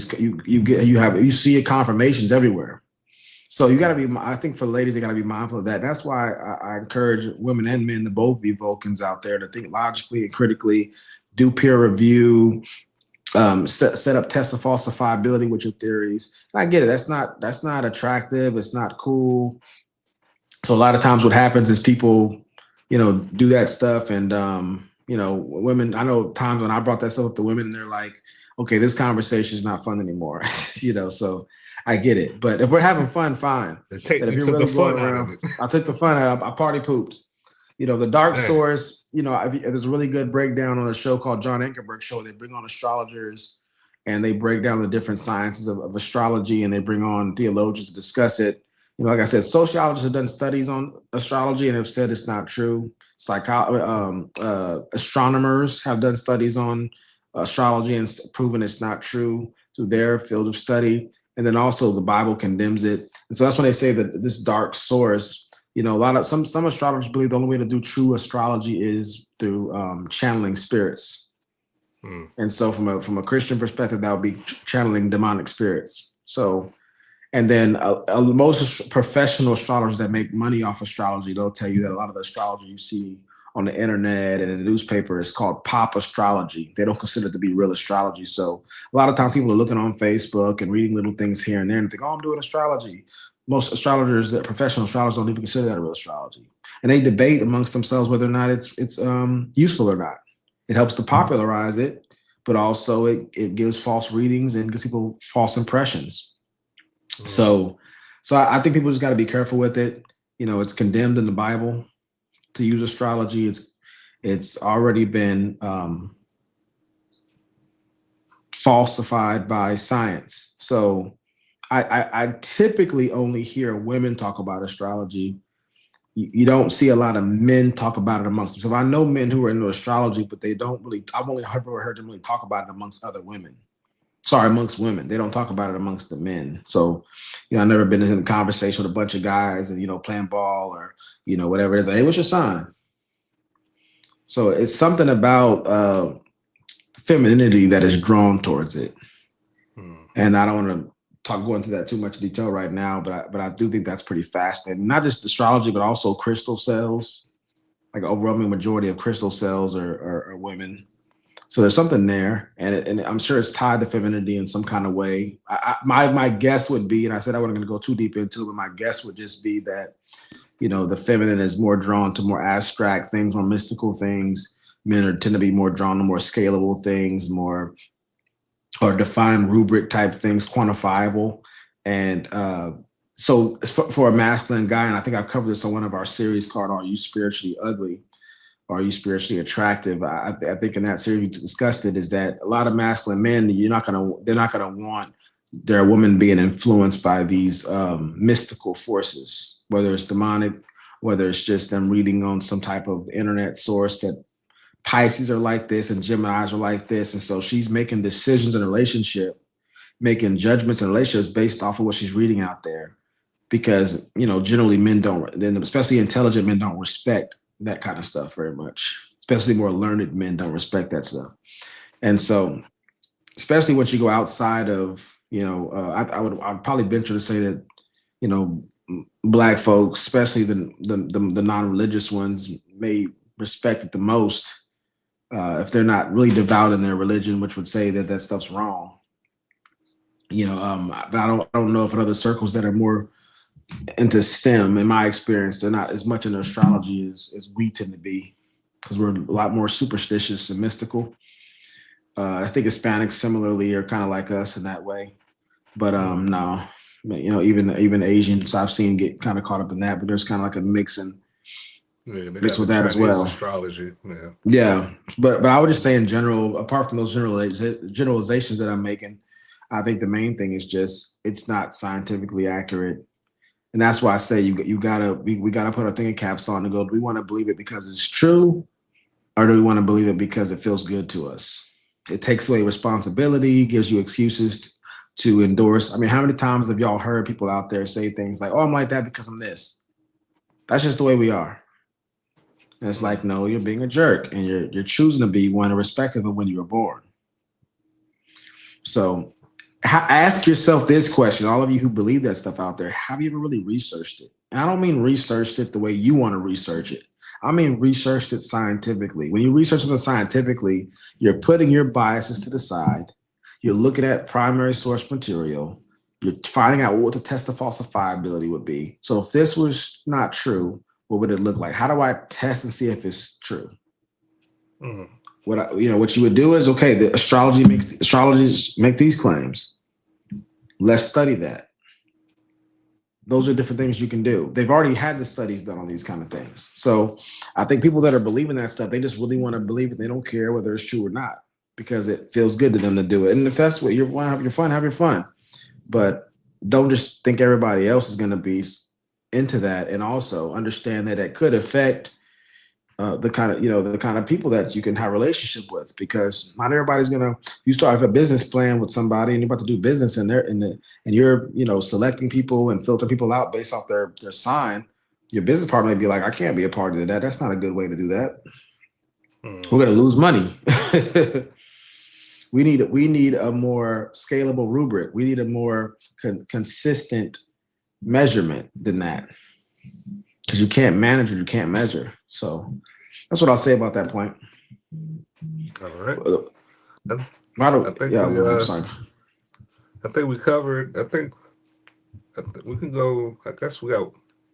see confirmations everywhere. So you got to be, I think for ladies, they got to be mindful of that. That's why I encourage women and men to both be Vulcans out there to think logically and critically, do peer review, set up test of falsifiability with your theories. And I get it. That's not attractive. It's not cool. So a lot of times what happens is people, do that stuff. And, women, I know times when I brought that stuff up to women, they're like, okay, this conversation is not fun anymore. So I get it. But if we're having fun, fine. But if you're really going around, I took the fun out. I party pooped. The dark source, there's a really good breakdown on a show called John Ankerberg Show. They bring on astrologers and they break down the different sciences of astrology, and they bring on theologians to discuss it. Like I said, sociologists have done studies on astrology and have said it's not true. Astronomers have done studies on astrology and proven it's not true through their field of study. And then also the Bible condemns it. And so that's when they say that this dark source, some astrologers believe the only way to do true astrology is through channeling spirits. And so from a Christian perspective, that would be channeling demonic spirits. So, and then most professional astrologers that make money off astrology, they'll tell you that a lot of the astrology you see on the internet and in the newspaper is called pop astrology. They don't consider it to be real astrology. So a lot of times people are looking on Facebook and reading little things here and there and think, oh, I'm doing astrology. Most astrologers, that professional astrologers, don't even consider that a real astrology. And they debate amongst themselves whether or not it's useful or not. It helps to popularize it, but also it gives false readings and gives people false impressions. So I think people just got to be careful with it. It's condemned in the Bible to use astrology. It's already been falsified by science. So I typically only hear women talk about astrology. You don't see a lot of men talk about it amongst themselves. I know men who are into astrology, but they don't really, I've only heard them really talk about it amongst women. They don't talk about it amongst the men. So, I've never been in a conversation with a bunch of guys and, playing ball or, whatever it is. Hey, what's your sign? So it's something about femininity that is drawn towards it. And I don't want to go into that too much detail right now, but I do think that's pretty fascinating. Not just astrology, but also crystal cells. Like an overwhelming majority of crystal cells are women. So there's something there, and I'm sure it's tied to femininity in some kind of way. My guess would be, and I said I wasn't going to go too deep into it, but my guess would just be that, you know, the feminine is more drawn to more abstract things, more mystical things. Men tend to be more drawn to more scalable things, more or defined rubric type things, quantifiable. And so for a masculine guy, and I think I covered this on one of our series called "Are You Spiritually Ugly? Are You Spiritually Attractive?" I think in that series we discussed it, is that a lot of masculine men, they're not gonna want their woman being influenced by these mystical forces, whether it's demonic, whether it's just them reading on some type of internet source that Pisces are like this and Geminis are like this. And so she's making decisions in a relationship, making judgments in relationships based off of what she's reading out there. Because, you know, generally men don't, then especially intelligent men don't respect that kind of stuff very much. Especially more learned men don't respect that stuff. And so, especially once you go outside of, you know, I'd probably venture to say that, you know, Black folks, especially the non-religious ones, may respect it the most if they're not really devout in their religion, which would say that that stuff's wrong. You know, but I don't know if in other circles that are more into STEM, in my experience, they're not as much into astrology as we tend to be, because we're a lot more superstitious and mystical. I think Hispanics similarly are kind of like us in that way, but no, you know, even Asians I've seen get kind of caught up in that, but there's kind of like a mix with that as well. Astrology, yeah. But I would just say in general, apart from those generalizations that I'm making, I think the main thing is just it's not scientifically accurate. And that's why I say we gotta put our thinking caps on and go, do we want to believe it because it's true, or do we want to believe it because it feels good to us? It takes away responsibility, gives you excuses to endorse. I mean, how many times have y'all heard people out there say things like, "Oh, I'm like that because I'm this"? That's just the way we are. And it's like, no, you're being a jerk, and you're choosing to be one irrespective of when you were born. So ask yourself this question, all of you who believe that stuff out there, have you ever really researched it? And I don't mean researched it the way you want to research it. I mean researched it scientifically. When you research something scientifically, you're putting your biases to the side. You're looking at primary source material. You're finding out what the test of falsifiability would be. So if this was not true, what would it look like? How do I test and see if it's true? What you would do is, okay, the astrologists make these claims. Let's study that. Those are different things you can do. They've already had the studies done on these kind of things. So I think people that are believing that stuff, they just really want to believe it. They don't care whether it's true or not because it feels good to them to do it. And if that's what you want to have your fun. But don't just think everybody else is going to be into that, and also understand that it could affect the kind of people that you can have a relationship with, because not everybody's you start a business plan with somebody and you're about to do business and you're selecting people and filter people out based off their sign. Your business partner may be like, I can't be a part of that. That's not a good way to do that. We're going to lose money. We need a more scalable rubric. We need a more consistent measurement than that, because you can't manage what you can't measure. So that's what I'll say about that point. All right. I'm sorry. I think we covered. I think we can go. I guess we got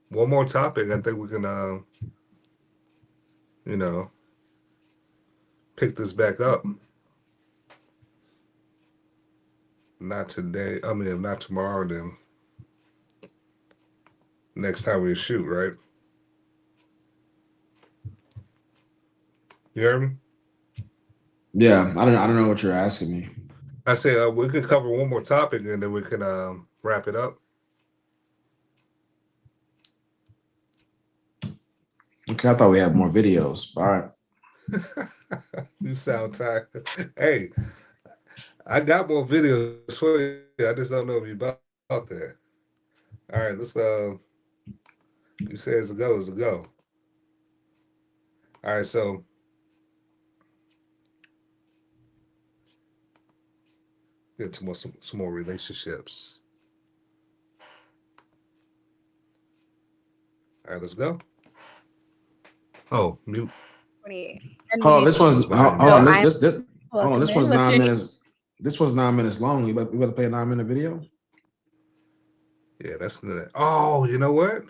one more topic. I think we can, pick this back up. Not today. I mean, not tomorrow. Then next time we shoot, right? You hear me? Yeah, I don't know what you're asking me. I say we could cover one more topic and then we can wrap it up. Okay, I thought we had more videos. All right. You sound tired. Hey, I got more videos for you. I just don't know if you're about that. All right, let's you say it's a go, it's a go. All right, so get to some more relationships. All right, let's go. Oh, mute. Hold on, this one's hold on. Hold on, this Welcome one's in. What's 9 your name? minutes. This one's 9 minutes long. We about to play a 9-minute video. Yeah, that's the. Oh, you know what?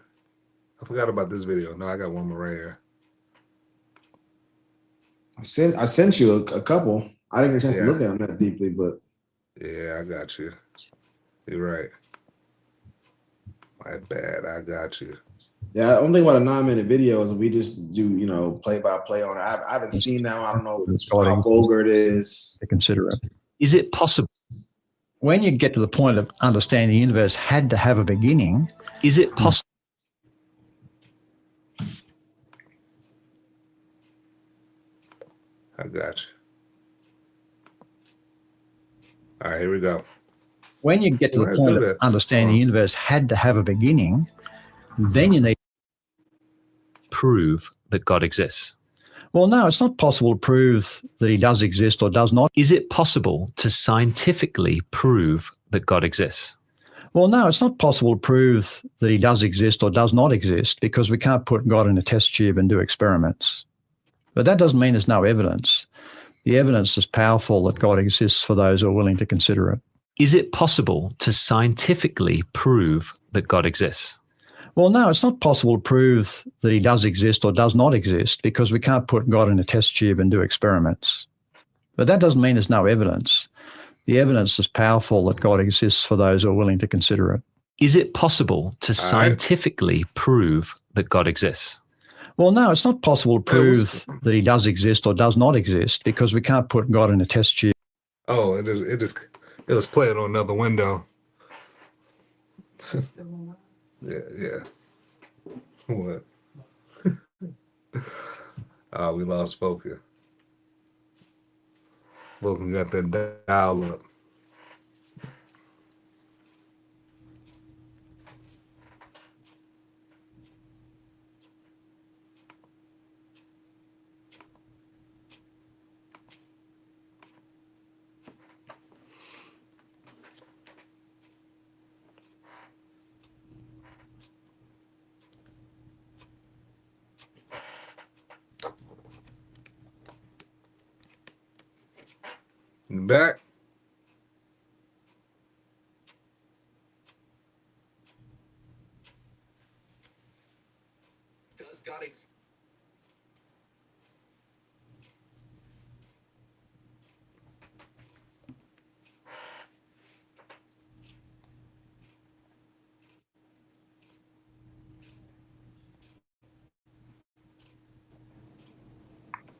I forgot about this video. No, I got one more right here. I sent you a couple. I didn't get a chance to Yeah. look at them that deeply, but Yeah, I got you. You're right. My bad. I got you. yeah, the only thing about a 9-minute video is we just do, play by play on it. I haven't seen that one. I don't know if it's how vulgar it is. To consider it. Is it possible when you get to the point of understanding the universe had to have a beginning? Is it possible? I got you. All right, here we go. When you get to Go the ahead, point do of that. understanding the universe had to have a beginning, then you need to prove that God exists. Well, no, it's not possible to prove that he does exist or does not. Is it possible to scientifically prove that God exists? Well, no, it's not possible to prove that he does exist or does not exist because we can't put God in a test tube and do experiments. But that doesn't mean there's no evidence. The evidence is powerful that God exists for those who are willing to consider it. Is it possible to scientifically prove that God exists? Well, no, it's not possible to prove that he does exist or does not exist because we can't put God in a test tube and do experiments. But that doesn't mean there's no evidence. The evidence is powerful that God exists for those who are willing to consider it. Is it possible to scientifically prove that God exists? Well, no, it's not possible to prove that he does exist or does not exist because we can't put God in a test tube. Oh, it was playing on another window. Yeah. What? We lost Vulcan. Vulcan got that dial up. Back. Does God exist?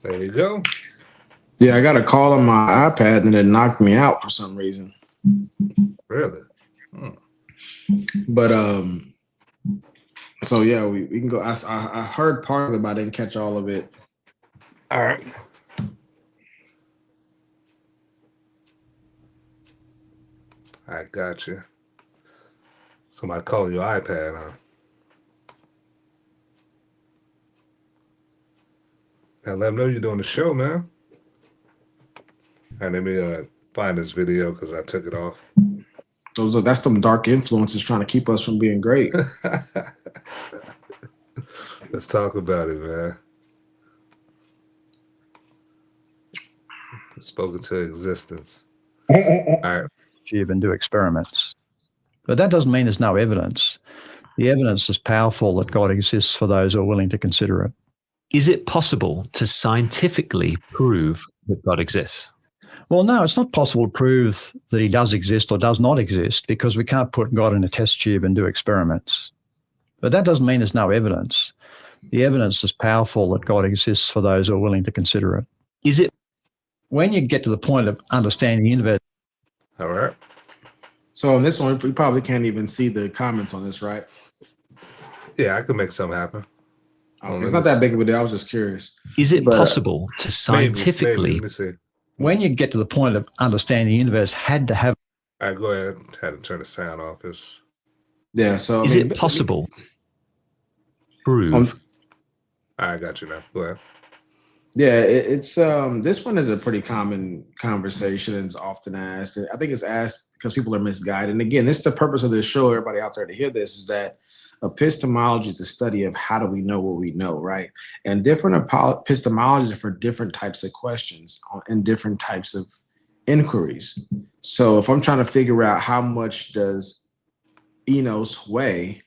There you go. Yeah, I got a call on my iPad and it knocked me out for some reason. Really? But so yeah, we can go. I heard part of it, but I didn't catch all of it. All right. I got you. Somebody calling your iPad, huh? Now let them know you're doing the show, man. And let me find this video because I took it off. That's some dark influences trying to keep us from being great. Let's talk about it, man. Spoken to existence. All right. Tube and do experiments. But that doesn't mean there's no evidence. The evidence is powerful that God exists for those who are willing to consider it. Is it possible to scientifically prove that God exists? Well, no, it's not possible to prove that he does exist or does not exist because we can't put God in a test tube and do experiments. But that doesn't mean there's no evidence. The evidence is powerful that God exists for those who are willing to consider it. Is it when you get to the point of understanding the universe? All right. So on this one, we probably can't even see the comments on this, right? Yeah, I could make something happen. It's not that big of a deal. I was just curious. Is it possible to scientifically? Let me see. When you get to the point of understanding the universe had to have. All right, go ahead. Had to turn the sound off. Yeah. So is it possible? Prove. I got you now. Go ahead. Yeah, it's this one is a pretty common conversation and it's often asked. I think it's asked because people are misguided. And again, this is the purpose of this show. Everybody out there to hear this is that Epistemology is the study of how do we know what we know, right? And different epistemologies are for different types of questions and different types of inquiries. So if I'm trying to figure out how much does Enos weigh,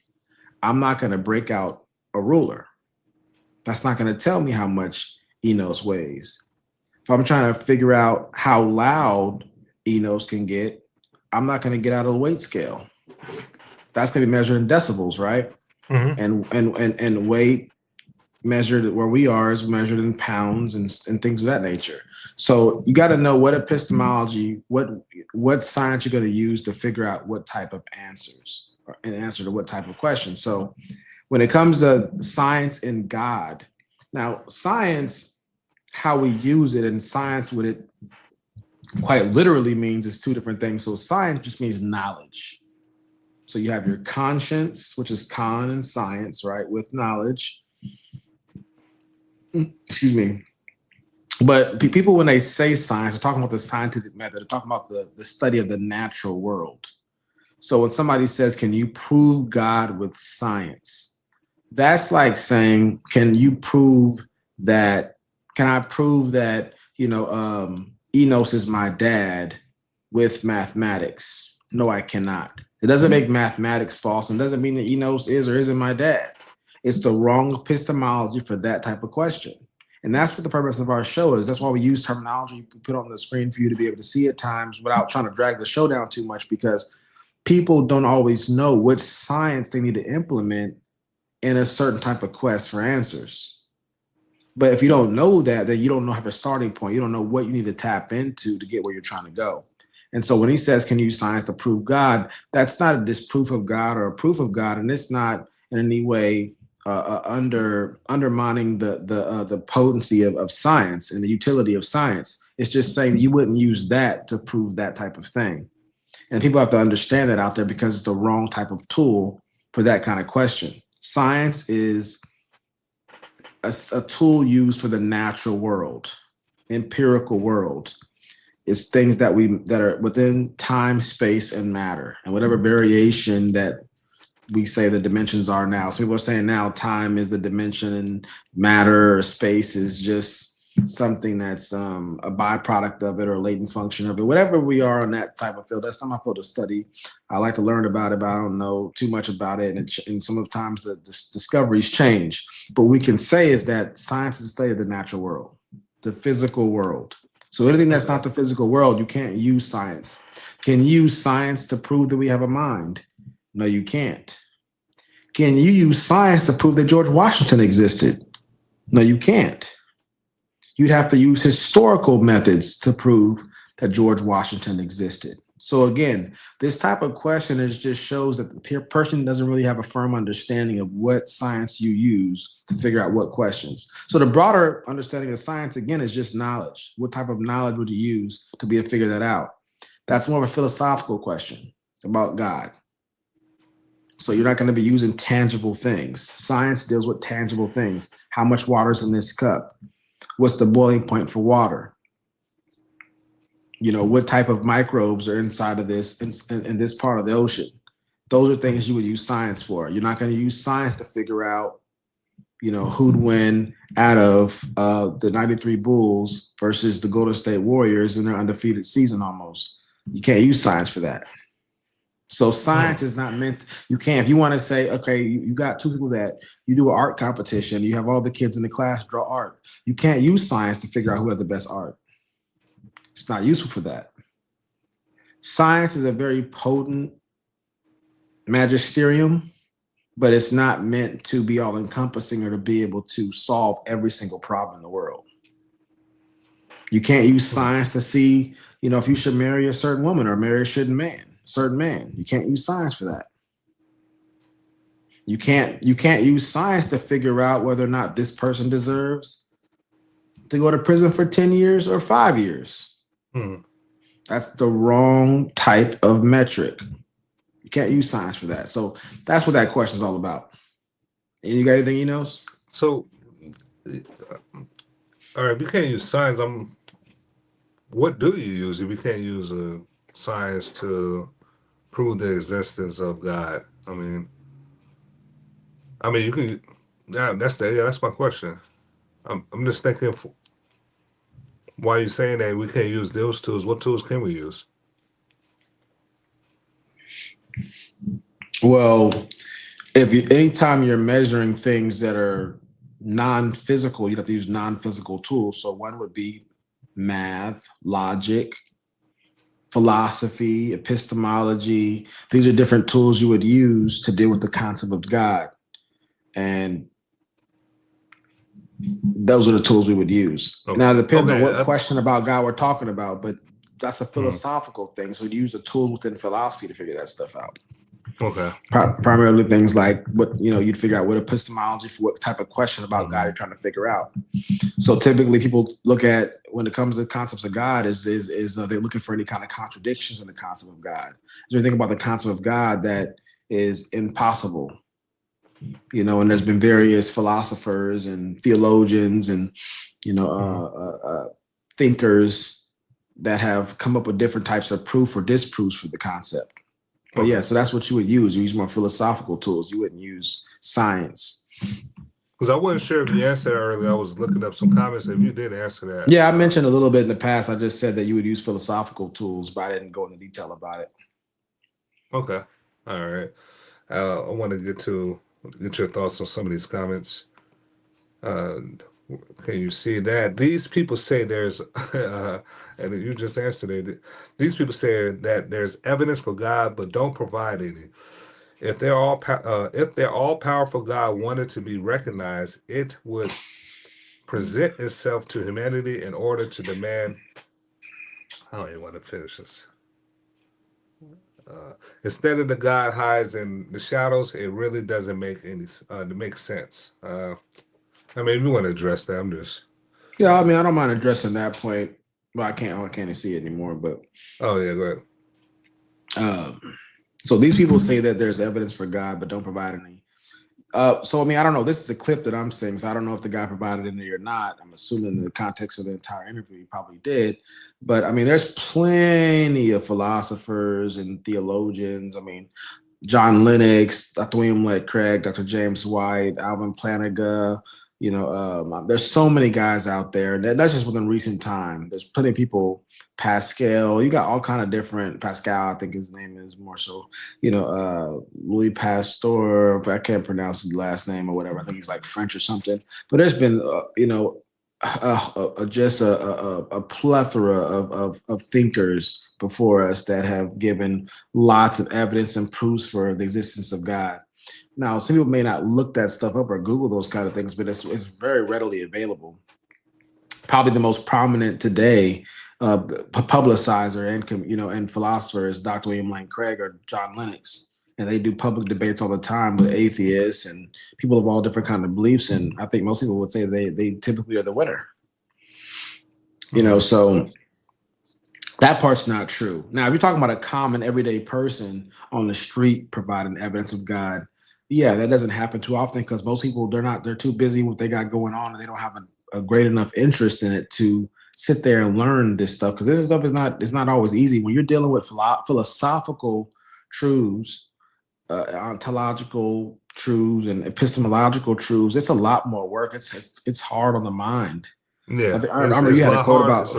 I'm not going to break out a ruler. That's not going to tell me how much Enos weighs. If I'm trying to figure out how loud Enos can get, I'm not going to get out of the weight scale. That's going to be measured in decibels, right? And weight measured where we are is measured in pounds and things of that nature. So you got to know what epistemology, what science you're going to use to figure out what type of answers, or an answer to what type of question. So when it comes to science and God, now science, how we use it, and science, what it quite literally means is two different things. So science just means knowledge. So you have your conscience, which is con and science, right? With knowledge. Excuse me. But people, when they say science, they're talking about the scientific method. They're talking about the study of the natural world. So when somebody says, can you prove God with science? That's like saying, can I prove that, Enos is my dad with mathematics? No, I cannot. It doesn't make mathematics false, and doesn't mean that Enos is or isn't my dad. It's the wrong epistemology for that type of question. And that's what the purpose of our show is. That's why we use terminology we put on the screen for you to be able to see at times without trying to drag the show down too much, because people don't always know which science they need to implement in a certain type of quest for answers. But if you don't know that, then you don't have a starting point. You don't know what you need to tap into to get where you're trying to go. And so when he says, can you use science to prove God, that's not a disproof of God or a proof of God. And it's not in any way undermining the potency of science and the utility of science. It's just saying you wouldn't use that to prove that type of thing. And people have to understand that out there, because it's the wrong type of tool for that kind of question. Science is a tool used for the natural world, empirical world. It's things that are within time, space, and matter, and whatever variation that we say the dimensions are now. So people are saying now time is the dimension and matter or space is just something that's a byproduct of it or a latent function of it. Whatever we are on that type of field, that's not my field of study. I like to learn about it, but I don't know too much about it. And sometimes the discoveries change. But what we can say is that science is the study of the natural world, the physical world. So anything that's not the physical world, you can't use science. Can you use science to prove that we have a mind? No, you can't. Can you use science to prove that George Washington existed? No, you can't. You'd have to use historical methods to prove that George Washington existed. So again, this type of question just shows that the person doesn't really have a firm understanding of what science you use to figure out what questions. So the broader understanding of science, again, is just knowledge. What type of knowledge would you use to be able to figure that out? That's more of a philosophical question about God. So you're not going to be using tangible things. Science deals with tangible things. How much water is in this cup? What's the boiling point for water? What type of microbes are inside of this in this part of the ocean? Those are things you would use science for. You're not going to use science to figure out, who'd win out of the 93 Bulls versus the Golden State Warriors in their undefeated season almost. You can't use science for that. So science is not meant, you can't, if you want to say, okay, you got two people that you do an art competition, you have all the kids in the class draw art. You can't use science to figure out who had the best art. It's not useful for that. Science is a very potent magisterium, but it's not meant to be all encompassing or to be able to solve every single problem in the world. You can't use science to see, if you should marry a certain woman or marry a certain man. You can't use science for that. You can't use science to figure out whether or not this person deserves to go to prison for 10 years or 5 years. That's the wrong type of metric. You can't use science for that. So that's what that question is all about. And you got anything he knows? So, all right, we can't use science. What do you use if we can't use science to prove the existence of God? I mean, I mean, you can. Yeah, that's my question. I'm just thinking. Why are you saying that we can't use those tools? What tools can we use? Well, anytime you're measuring things that are non-physical, you have to use non-physical tools. So one would be math, logic, philosophy, epistemology. These are different tools you would use to deal with the concept of God. And those are the tools we would use. Okay. Now, it depends on Okay, what question about God we're talking about, but that's a Hmm. philosophical thing. So you use the tools within philosophy to figure that stuff out. Okay. Primarily things like what, you'd figure out what epistemology for what type of question about God Mhm. you're trying to figure out. So typically people look at, when it comes to concepts of God, is they're looking for any kind of contradictions in the concept of God. Is there anything about the concept of God that is impossible? And there's been various philosophers and theologians and thinkers that have come up with different types of proof or disproofs for the concept. But Okay. yeah, so that's what you would use. You use more philosophical tools. You wouldn't use science. Because I wasn't sure if you answered that earlier. I was looking up some comments. If you did answer that, Yeah, I mentioned a little bit in the past. I just said that you would use philosophical tools, but I didn't go into detail about it. Okay. All right. I want to get your thoughts on some of these comments. Can you see that these people say there's, and you just answered it. These people say that there's evidence for God, but don't provide any. If they're all powerful God wanted to be recognized, it would present itself to humanity in order to demand. I don't even want to finish this. Instead of the God hides in the shadows, it really doesn't make sense. I mean, if you want to address that, I'm just. Yeah, I mean, I don't mind addressing that point. Well, I can't see it anymore, but. Oh yeah, go ahead. So these people say that there's evidence for God, but don't provide any. So, I mean, I don't know. This is a clip that I'm seeing, so I don't know if the guy provided any or not. I'm assuming in the context of the entire interview, he probably did. But, I mean, there's plenty of philosophers and theologians. I mean, John Lennox, Dr. William Lett Craig, Dr. James White, Alvin Plantinga. There's so many guys out there. That's just within recent time. There's plenty of people. Pascal, you got all kind of different. Pascal, I think his name is more so. Louis Pasteur. I can't pronounce his last name or whatever. I think he's like French or something. But there's been, just a plethora of thinkers before us that have given lots of evidence and proofs for the existence of God. Now, some people may not look that stuff up or Google those kind of things, but it's very readily available. Probably the most prominent today publicizer and philosopher is Dr. William Lane Craig or John Lennox, and they do public debates all the time with atheists and people of all different kind of beliefs. And I think most people would say they typically are the winner. So that part's not true. Now, if you're talking about a common everyday person on the street providing evidence of God, yeah, that doesn't happen too often because most people they're too busy with what they got going on and they don't have a great enough interest in it to sit there and learn this stuff, because this stuff is not always easy when you're dealing with philosophical truths, ontological truths, and epistemological truths. It's a lot more work. It's hard on the mind. Yeah, I remember you had a quote about.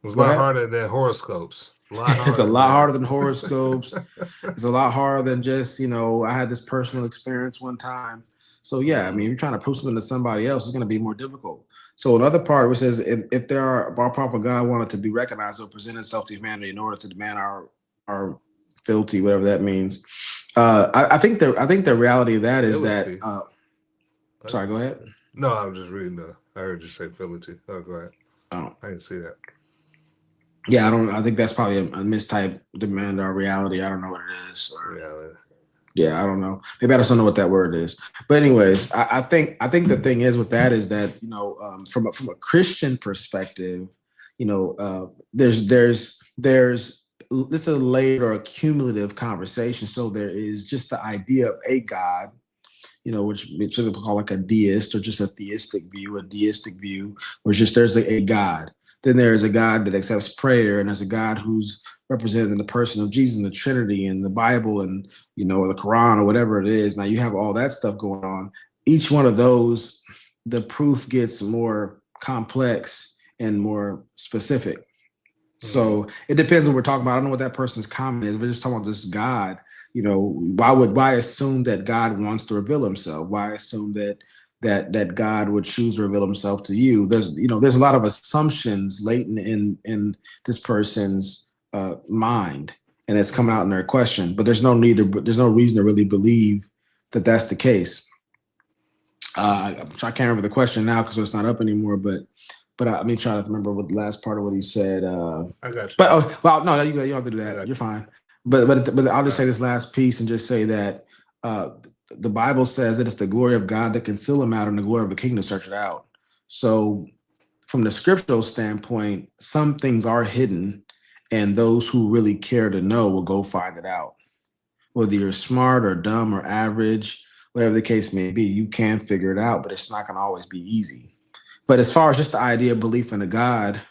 It's a lot harder than horoscopes. It's a lot harder than horoscopes. It's a lot harder than just I had this personal experience one time. So yeah, I mean, if you're trying to prove something to somebody else, it's going to be more difficult. So another part which says if there are proper God wanted to be recognized or present itself to humanity in order to demand our fealty, whatever that means. I think the reality of that is fealty. that. Sorry, go ahead. No, I'm just reading I heard you say fealty. Oh, go ahead. Oh, I didn't see that. Yeah, I think that's probably a mistype. Demand our reality. I don't know what it is. Reality. Yeah, I don't know. Maybe I just don't know what that word is. But anyways, I think the thing is with that is that from a Christian perspective, there's this is a layered or a cumulative conversation. So there is just the idea of a God, which people call like a deist or just a theistic view, where it's just there's a God. Then there's a God that accepts prayer, and there's a God who's represented in the person of Jesus and the Trinity and the Bible and or the Quran or whatever it is. Now you have all that stuff going on. each one of those, the proof gets more complex and more specific. So it depends what we're talking about. I don't know what that person's comment is. We're just talking about this God. You know, why assume that God wants to reveal himself? Why assume that God would choose to reveal himself to you? There's a lot of assumptions latent in this person's mind, and it's coming out in their question. But there's no reason to really believe that that's the case. I can't remember the question now because it's not up anymore. But I mean, trying to remember what the last part of what he said. I got you. But no, you don't have to do that. You're fine. But I'll just say this last piece and just say that the Bible says that it's the glory of God to conceal a matter and the glory of the king to search it out. So from the scriptural standpoint, some things are hidden, and those who really care to know will go find it out. Whether you're smart or dumb or average, whatever the case may be, you can figure it out, but it's not going to always be easy. But as far as just the idea of belief in a God,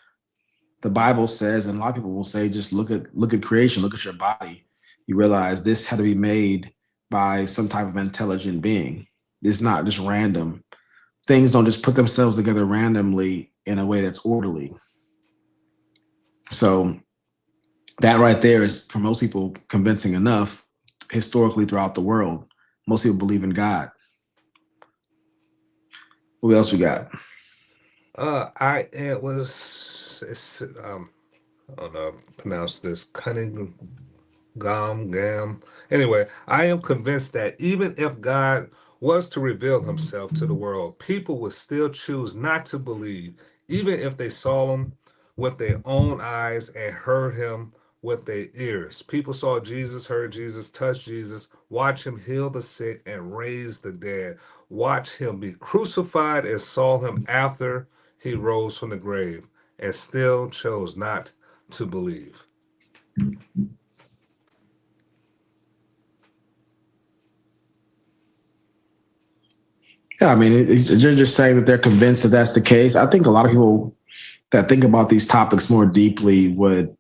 the Bible says, and a lot of people will say, just look at creation, look at your body. You realize this had to be made by some type of intelligent being. It's not just random. Things don't just put themselves together randomly in a way that's orderly. So that right there is, for most people, convincing enough historically throughout the world. Most people believe in God. What else we got? I don't know, pronounce this cunning gam. Anyway, I am convinced that even if God was to reveal himself to the world, people would still choose not to believe, even if they saw him with their own eyes and heard him with their ears. People saw Jesus, heard Jesus, touched Jesus, watched him heal the sick and raise the dead, watched him be crucified and saw him after he rose from the grave, and still chose not to believe. Yeah, I mean, you're just saying that they're convinced that that's the case. I think a lot of people that think about these topics more deeply would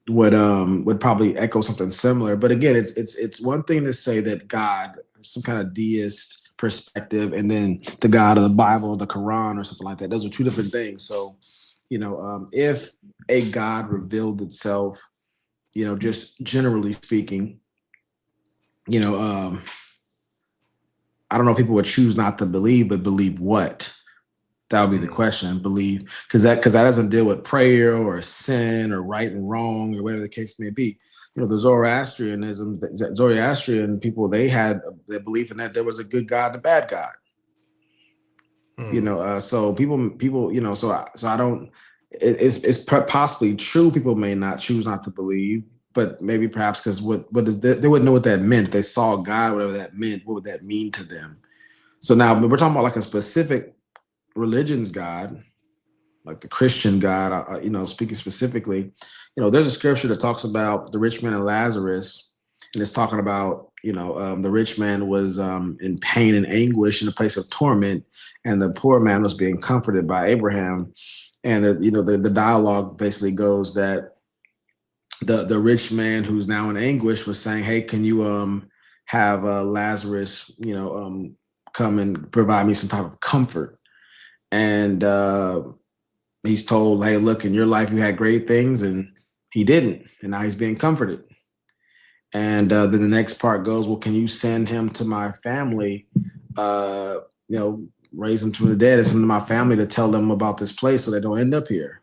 probably echo something similar. But again, it's one thing to say that God, some kind of deist perspective, and then the God of the Bible, the Quran, or something like that. Those are two different things. So, if a God revealed itself, just generally speaking, I don't know if people would choose not to believe, but believe what? That would be the question. Believe, because that doesn't deal with prayer or sin or right and wrong or whatever the case may be. The Zoroastrian people, they had their belief in that there was a good God and a bad God. So people, so I don't. It's possibly true. People may not choose not to believe, but maybe perhaps because they wouldn't know what that meant. They saw God, whatever that meant. What would that mean to them? So now we're talking about like a specific religion's God, like the Christian God. Speaking specifically, there's a scripture that talks about the rich man and Lazarus, and it's talking about the rich man was in pain and anguish in a place of torment, and the poor man was being comforted by Abraham. And the dialogue basically goes that the rich man who's now in anguish was saying, "Hey, can you have Lazarus, come and provide me some type of comfort?" And he's told, "Hey, look, in your life you had great things, and he didn't, and now he's being comforted." And then the next part goes, "Well, can you send him to my family? Raise him from the dead, and send him to my family to tell them about this place so they don't end up here."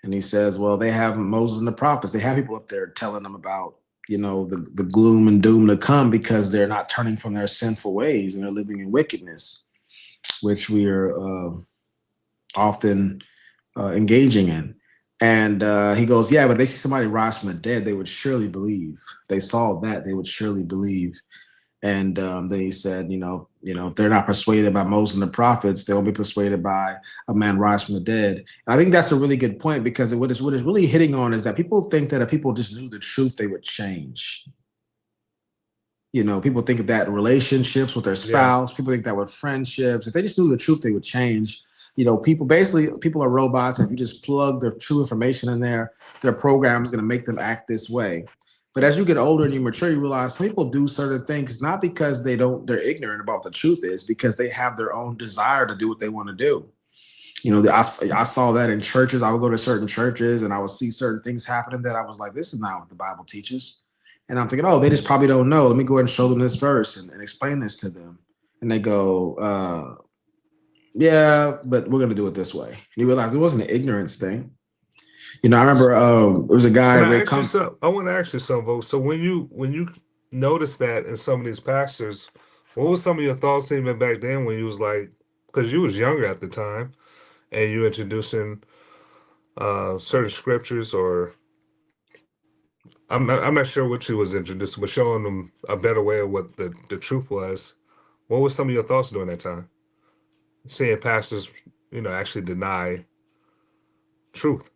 And he says, "Well, they have Moses and the prophets. They have people up there telling them about, the gloom and doom to come because they're not turning from their sinful ways and they're living in wickedness, which we are often engaging in." And he goes, "Yeah, but they see somebody rise from the dead, they would surely believe. If they saw that, they would surely believe." And then he said, if they're not persuaded by Moses and the prophets, they won't be persuaded by a man rise from the dead. And I think that's a really good point, because what is really hitting on is that people think that if people just knew the truth, they would change. People think of that in relationships with their spouse. Yeah. People think that with friendships. If they just knew the truth, they would change. People are robots. If you just plug the true information in there, their program is going to make them act this way. But as you get older and you mature, you realize some people do certain things not because they're ignorant about the truth, is because they have their own desire to do what they want to do. I saw that in churches. I would go to certain churches and I would see certain things happening that I was like, this is not what the Bible teaches. And I'm thinking, oh, they just probably don't know. Let me go ahead and show them this verse and explain this to them. And they go, yeah, but we're going to do it this way. And you realize it wasn't an ignorance thing. I remember there was a guy. I want to ask you something, Vo. So when you noticed that in some of these pastors, what was some of your thoughts even back then when you was like, because you was younger at the time, and you introducing certain scriptures, or I'm not sure what you was introducing, but showing them a better way of what the truth was. What were some of your thoughts during that time? Seeing pastors, actually deny truth.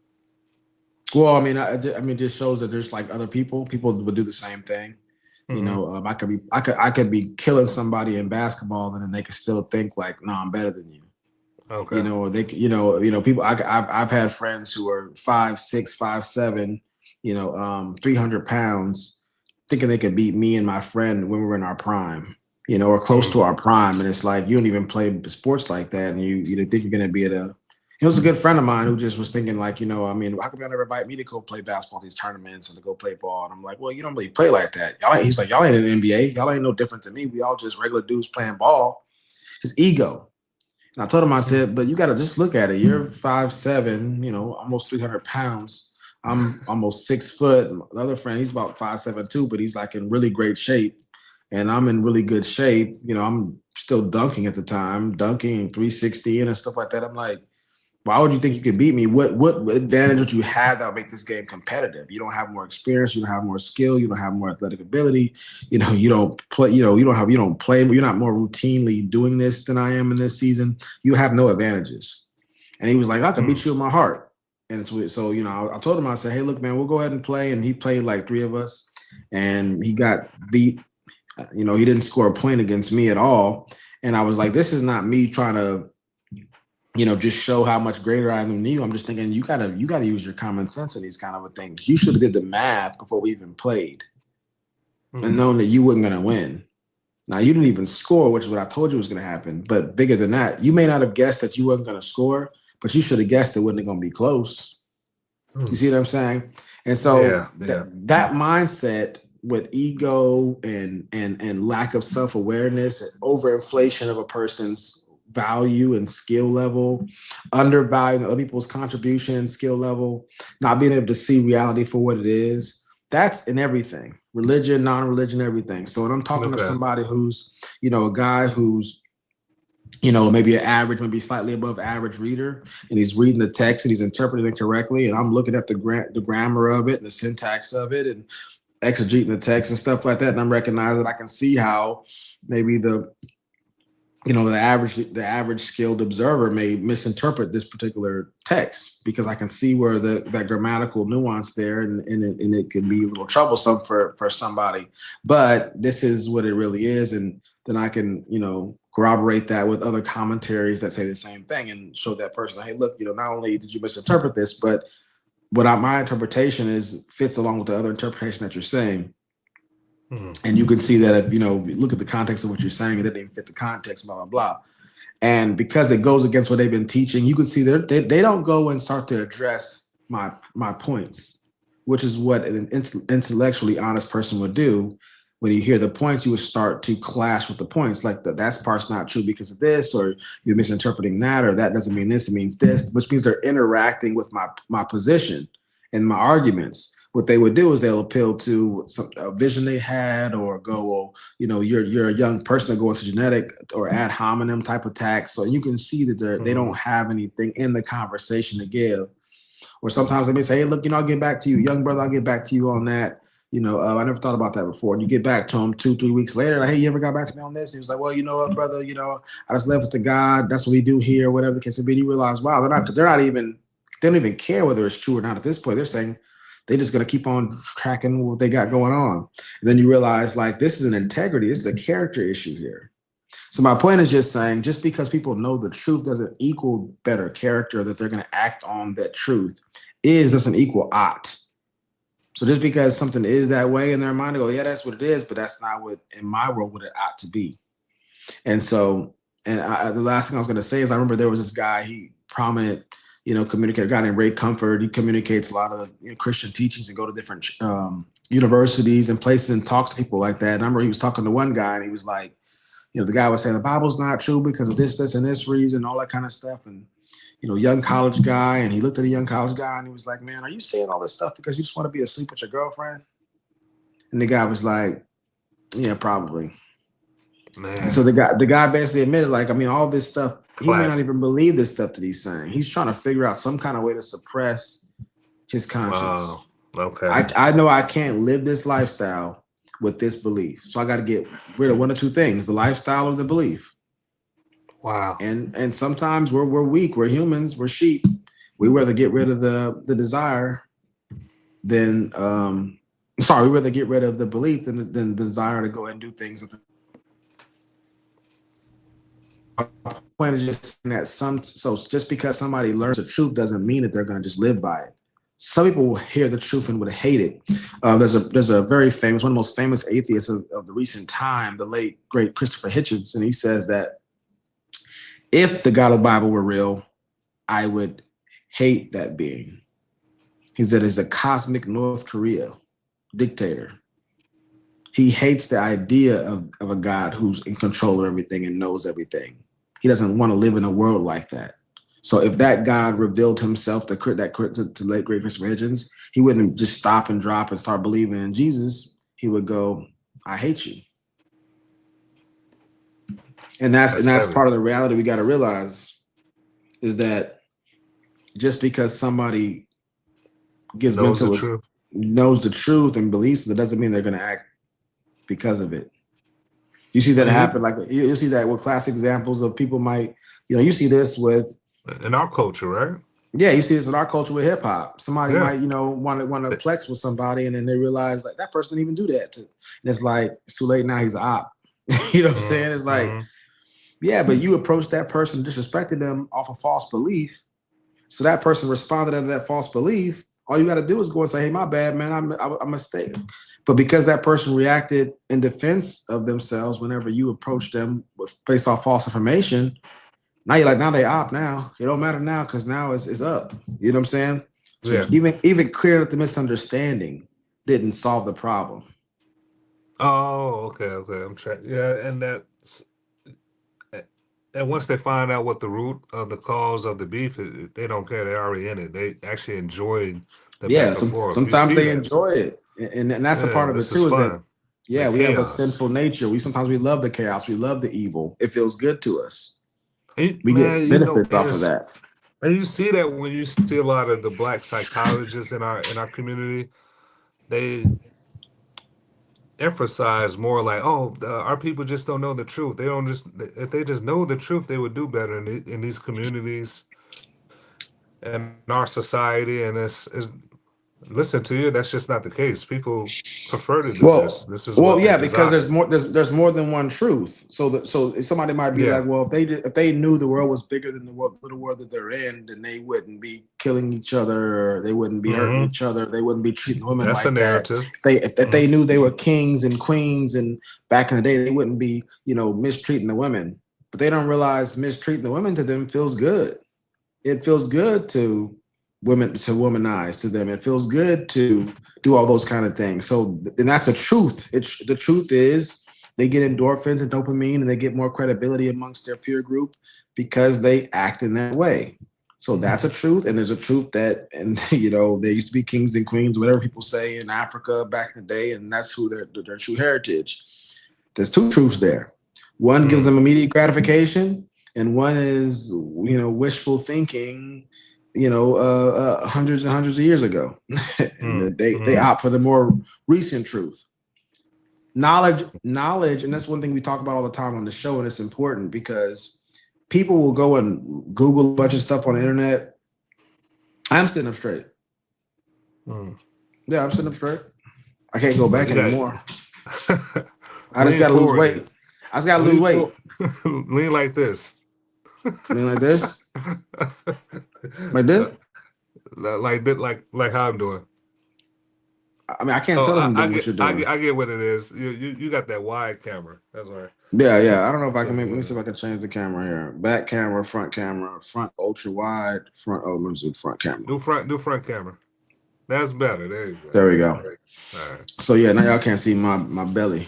Well, I mean, it just shows that there's like other people would do the same thing. I could be killing somebody in basketball, and then they could still think like, no, I'm better than you. Okay. Or they, people. I've had friends who are 5'6", 5'7", 300 pounds, thinking they could beat me and my friend when we were in our prime, or close to our prime, and it's like you don't even play sports like that, and you think you're gonna be at a. It was a good friend of mine who just was thinking like, how come y'all never invite me to go play basketball, these tournaments, and to go play ball? And I'm like, well, you don't really play like that. He's like, y'all ain't in the NBA. Y'all ain't no different than me. We all just regular dudes playing ball. His ego. And I told him, I said, but you got to just look at it. You're 5'7", almost 300 pounds. I'm almost 6 foot. The other friend, he's about 5'7" too, but he's like in really great shape. And I'm in really good shape. I'm still dunking at the time, dunking 360 and stuff like that. I'm like, why would you think you could beat me? What advantage would you have that would make this game competitive? You don't have more experience. You don't have more skill. You don't have more athletic ability. You don't play. You don't play. You're not more routinely doing this than I am in this season. You have no advantages. And he was like, I can beat you in my heart. And it's weird. So I told him, I said, hey, look, man, we'll go ahead and play. And he played like 3 of us, and he got beat. He didn't score a point against me at all. And I was like, this is not me trying to, just show how much greater I am than you. I'm just thinking you gotta use your common sense in these kind of things. You should have did the math before we even played, and known that you weren't gonna win. Now you didn't even score, which is what I told you was gonna happen. But bigger than that, you may not have guessed that you weren't gonna score, but you should have guessed it wasn't gonna be close. You see what I'm saying? And so that mindset with ego and lack of self-awareness and overinflation of a person's value and skill level, undervaluing other people's contribution and skill level, not being able to see reality for what it is, that's in everything, religion, non-religion, everything. So when I'm talking to somebody who's, a guy who's, maybe an average, maybe slightly above average reader, and he's reading the text and he's interpreting it correctly, and I'm looking at the grammar of it and the syntax of it and exegeting the text and stuff like that, and I'm recognizing I can see how maybe the average skilled observer may misinterpret this particular text, because I can see where that grammatical nuance there, and it can be a little troublesome for somebody. But this is what it really is, and then I can corroborate that with other commentaries that say the same thing and show that person, hey, look, not only did you misinterpret this, but my interpretation fits along with the other interpretation that you're saying. And you can see that if you look at the context of what you're saying, it didn't even fit the context, blah, blah, blah. And because it goes against what they've been teaching, you can see they don't go and start to address my points, which is what an intellectually honest person would do. When you hear the points, you would start to clash with the points, like that part's not true because of this, or you're misinterpreting that, or that doesn't mean this, it means this, which means they're interacting with my position and my arguments. What they would do is they'll appeal to a vision they had, or go, well, you're a young person to go into genetic or ad hominem type attacks. So you can see that they don't have anything in the conversation to give. Or sometimes they may say, hey, look, I'll get back to you, young brother, I'll get back to you on that. I never thought about that before. And you get back to him 2-3 weeks later, like, hey, you ever got back to me on this? And he was like, well, you know what, brother, I just left it to God. That's what we do here, whatever the case may be. And you realize, wow, they don't even care whether it's true or not at this point. They're saying they're just going to keep on tracking what they got going on. And then you realize, like, this is an integrity. This is a character issue here. So my point is just saying, just because people know the truth doesn't equal better character, that they're going to act on that truth doesn't equal ought. So just because something is that way in their mind, they go, yeah, that's what it is, but that's not what in my world what it ought to be. And so, the last thing I was going to say is I remember there was this guy, he prominent, communicator, a guy named Ray Comfort. He communicates a lot of Christian teachings and go to different universities and places and talks to people like that. And I remember he was talking to one guy and he was like, the guy was saying the Bible's not true because of this, and this reason, all that kind of stuff. And, young college guy. And he looked at a young college guy and he was like, man, are you saying all this stuff because you just want to be asleep with your girlfriend? And the guy was like, yeah, probably. Man. And so the guy basically admitted, like, I mean, all this stuff, he may not even believe this stuff that he's saying. He's trying to figure out some kind of way to suppress his conscience. Okay. I know I can't live this lifestyle with this belief. So I got to get rid of one or two things, the lifestyle or the belief. Wow. And sometimes we're weak, we're humans, we're sheep. We rather get rid of the desire than we rather get rid of the belief than the desire to go ahead and do things with the point is just that so just because somebody learns the truth doesn't mean that they're going to just live by it. Some people will hear the truth and would hate it. There's a very famous, one of the most famous atheists of the recent time, the late great Christopher Hitchens, and he says that if the God of the Bible were real, I would hate that being. He said he's a cosmic North Korea dictator. He hates the idea of a God who's in control of everything and knows everything. He doesn't want to live in a world like that. So if that God revealed himself to late great Christopher Hitchens, he wouldn't just stop and drop and start believing in Jesus. He would go, I hate you. And that's part of the reality we got to realize is that just because somebody knows the truth and believes it, doesn't mean they're going to act because of it. You see that happen, like you see that with classic examples of people might, you see this with in our culture, right? Yeah, you see this in our culture with hip hop. Somebody might, want to flex with somebody, and then they realize like that person didn't even do that. And it's like it's too late now. He's an op. You know what I'm saying? It's like, yeah, but you approached that person, disrespected them off a false belief. So that person responded to that false belief. All you got to do is go and say, "Hey, my bad, man. I'm a mistake." But because that person reacted in defense of themselves whenever you approached them based off false information, now you're like, now they op now. It don't matter now because now it's up. You know what I'm saying? So even clearing up the misunderstanding didn't solve the problem. Oh, okay. I'm trying. Yeah, and once they find out what the root of the cause of the beef, they don't care. They're already in it. They actually enjoy the back and forth. Sometimes they enjoy it. And that's a part of it too, is that we have a sinful nature. We love the chaos, we love the evil. It feels good to us. We get benefits off of that. And you see that when you see a lot of the Black psychologists in our community, they emphasize more like, our people just don't know the truth. They don't if they just know the truth, they would do better in these communities and our society. And it's listen to you, that's just not the case. People prefer to do this. This is because there's more than one truth. So somebody might be like, well, if they knew the world was bigger than the little world that they're in, then they wouldn't be killing each other, or they wouldn't be hurting each other, they wouldn't be treating women like that. If they knew they were kings and queens and back in the day, they wouldn't be mistreating the women. But they don't realize mistreating the women to them feels good. It feels good to womanize to them. It feels good to do all those kind of things. So, and that's a truth. The truth is they get endorphins and dopamine, and they get more credibility amongst their peer group because they act in that way. So that's a truth. And there's a truth that, and there used to be kings and queens, whatever people say in Africa back in the day, and that's who their true heritage. There's two truths there. One gives them immediate gratification, and one is, wishful thinking, hundreds and hundreds of years ago. They opt for the more recent truth. Knowledge, and that's one thing we talk about all the time on the show, and it's important because people will go and Google a bunch of stuff on the internet. I'm sitting up straight. Yeah, I'm sitting up straight. I can't go back anymore. I just got to lose weight. I just got to lose weight. Lean like this. Lean like this? Like this? Like how I'm doing. I mean, I can't tell him I what you're doing. I get what it is. You got that wide camera. That's right. Yeah. I don't know if I can let me see if I can change the camera here. Back camera, front ultra wide, front. Oh, let me do front camera. Do front camera. That's better. There you go. There we go. All right. So yeah, now y'all can't see my belly.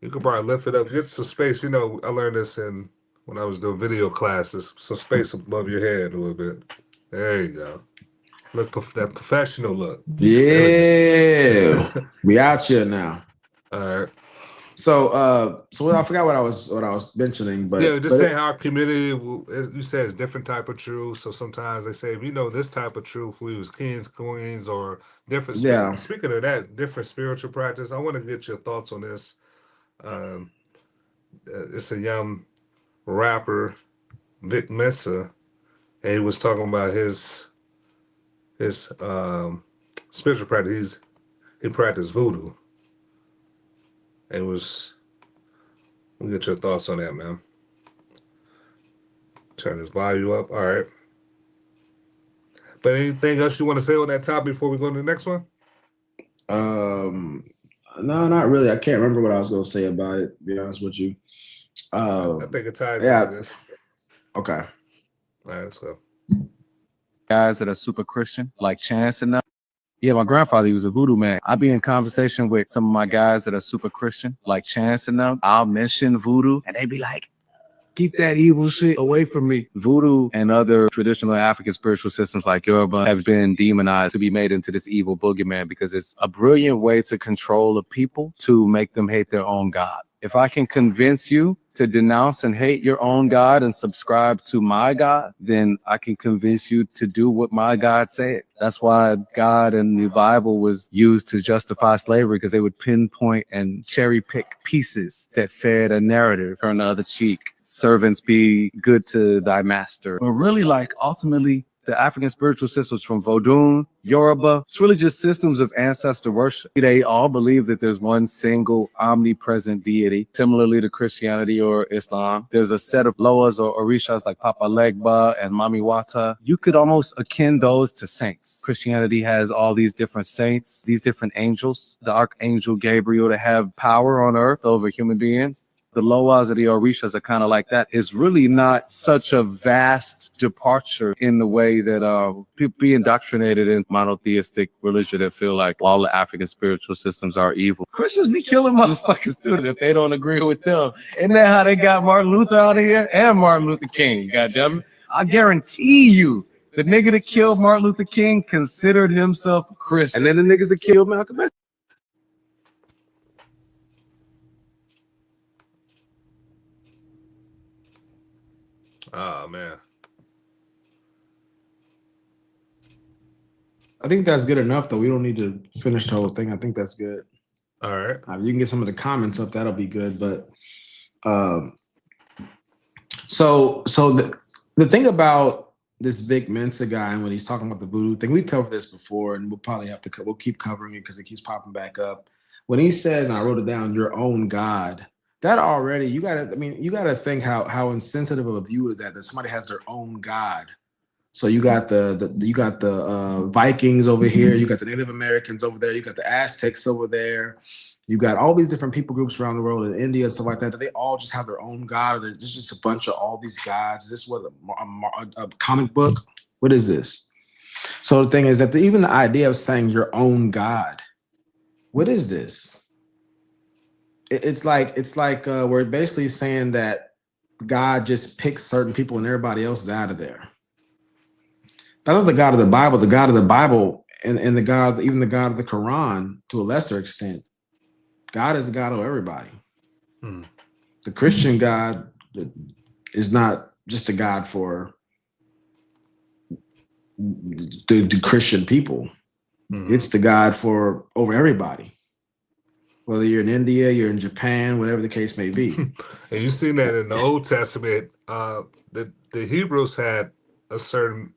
You could probably lift it up, get some space. You know, I learned this when I was doing video classes. Some space above your head a little bit. There you go. Look, that professional look. Yeah, we out here now. All right. So I forgot what I was mentioning, but yeah, just saying how our community, you said, it's different type of truth. So sometimes they say, if you know this type of truth, we was kings, queens, or different. Yeah. Speaking of that, different spiritual practice. I want to get your thoughts on this. It's a young rapper, Vic Mensa, and he was talking about his spiritual practice. He practiced voodoo. And we'll get your thoughts on that, man. Turn this volume up. All right. But anything else you want to say on that topic before we go to the next one? No, not really. I can't remember what I was going to say about it, to be honest with you. I think it ties into this. Okay. All right, let's go. Guys that are super Christian, like Chance and them. Yeah, my grandfather, he was a voodoo man. I'll be in conversation with some of my guys that are super Christian, like Chance and them. I'll mention voodoo, and they be like, keep that evil shit away from me. Voodoo and other traditional African spiritual systems like Yoruba have been demonized to be made into this evil boogeyman because it's a brilliant way to control a people to make them hate their own God. If I can convince you to denounce and hate your own God and subscribe to my God, then I can convince you to do what my God said. That's why God in the Bible was used to justify slavery, because they would pinpoint and cherry pick pieces that fed a narrative. Turn the other cheek. Servants, be good to thy master. But really, like, ultimately, the African spiritual systems from Vodun, Yoruba, it's really just systems of ancestor worship. They all believe that there's one single omnipresent deity, similarly to Christianity or Islam. There's a set of Loas or Orishas like Papa Legba and Mami Wata. You could almost akin those to saints. Christianity has all these different saints, these different angels, the Archangel Gabriel to have power on earth over human beings. The Loas or the Orishas are kind of like that. It's really not such a vast departure in the way that people be indoctrinated in monotheistic religion that feel like all the African spiritual systems are evil. Christians be killing motherfuckers too if they don't agree with them. Isn't that how they got Martin Luther out of here? And Martin Luther King, goddamn it. I guarantee you, the nigga that killed Martin Luther King considered himself a Christian. And then the niggas that killed Malcolm X. Oh, man. I think that's good enough, though. We don't need to finish the whole thing. I think that's good. All right. You can get some of the comments up. That'll be good. But so the thing about this Vic Mensa guy and when he's talking about the voodoo thing, we covered this before, and we'll probably have to we'll keep covering it because it keeps popping back up. When he says, and I wrote it down, your own God. That already, you gotta think how insensitive of a view is that somebody has their own God. So you got the Vikings over here, you got the Native Americans over there, you got the Aztecs over there, you got all these different people groups around the world in India and stuff like that they all just have their own God, or there's just a bunch of all these gods. Is this what a comic book? What is this? So the thing is that even the idea of saying your own God, what is this? It's like we're basically saying that God just picks certain people and everybody else is out of there. That's not the God of the Bible. The God of the Bible and even the God of the Quran, to a lesser extent, God is the God of everybody. The Christian God is not just a God for the Christian people. It's the God for over everybody. Whether you're in India, you're in Japan, whatever the case may be. And you've seen that in the Old Testament. The Hebrews had a certain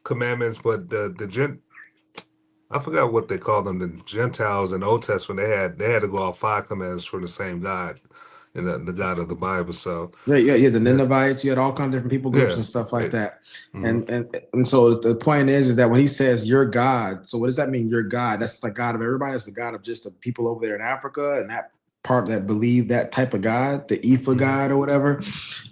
commandments, but I forgot what they called them, the Gentiles in the Old Testament, they had to go off 5 commandments for the same God. and the God of the Bible. So yeah. The Ninevites, you had all kinds of different people groups and stuff like that. And so the point is that when he says your God, so what does that mean? Your God? That's the God of everybody. That's the God of just the people over there in Africa and that part that believe that type of God, the Ifa God or whatever.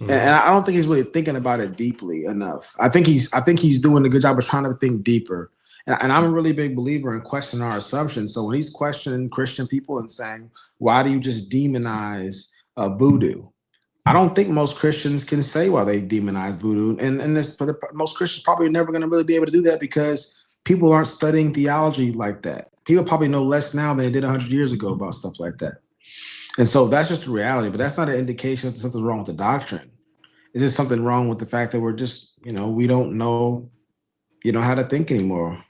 And I don't think he's really thinking about it deeply enough. I think he's doing a good job of trying to think deeper. And I'm a really big believer in questioning our assumptions. So when he's questioning Christian people and saying, why do you just demonize voodoo? I don't think most Christians can say why they demonize voodoo. And this, most Christians probably never going to really be able to do that because people aren't studying theology like that. People probably know less now than they did 100 years ago about stuff like that. And so that's just the reality. But that's not an indication that something's wrong with the doctrine. It's just something wrong with the fact that we're just, we don't know, how to think anymore.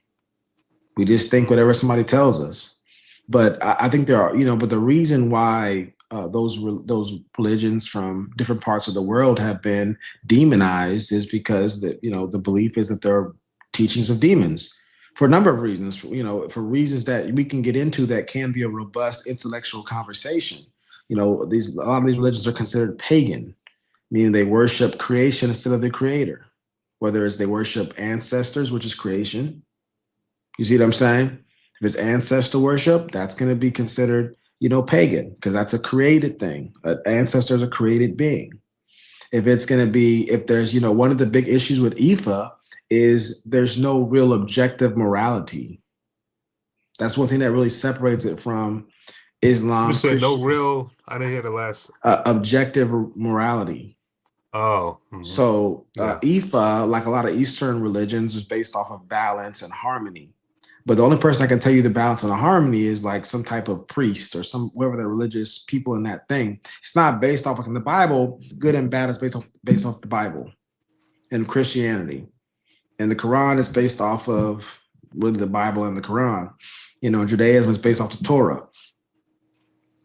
We just think whatever somebody tells us. But I think there are, but the reason why those religions from different parts of the world have been demonized is because the belief is that they're teachings of demons for a number of reasons, for reasons that we can get into that can be a robust intellectual conversation. A lot of these religions are considered pagan, meaning they worship creation instead of the creator, whether it's they worship ancestors, which is creation. You see what I'm saying? If it's ancestor worship, that's going to be considered, pagan, because that's a created thing. An ancestor is a created being. If it's going to be, if there's, one of the big issues with Ifa is there's no real objective morality. That's one thing that really separates it from Islam. You said no real, I didn't hear the last. Objective morality. Oh. So Ifa, like a lot of Eastern religions, is based off of balance and harmony. But the only person that can tell you the balance and the harmony is like some type of priest or whoever the religious people in that thing. It's not based off of in the Bible. Good and bad is based off the Bible and Christianity. And the Quran is based off of really the Bible and the Quran. Judaism is based off the Torah.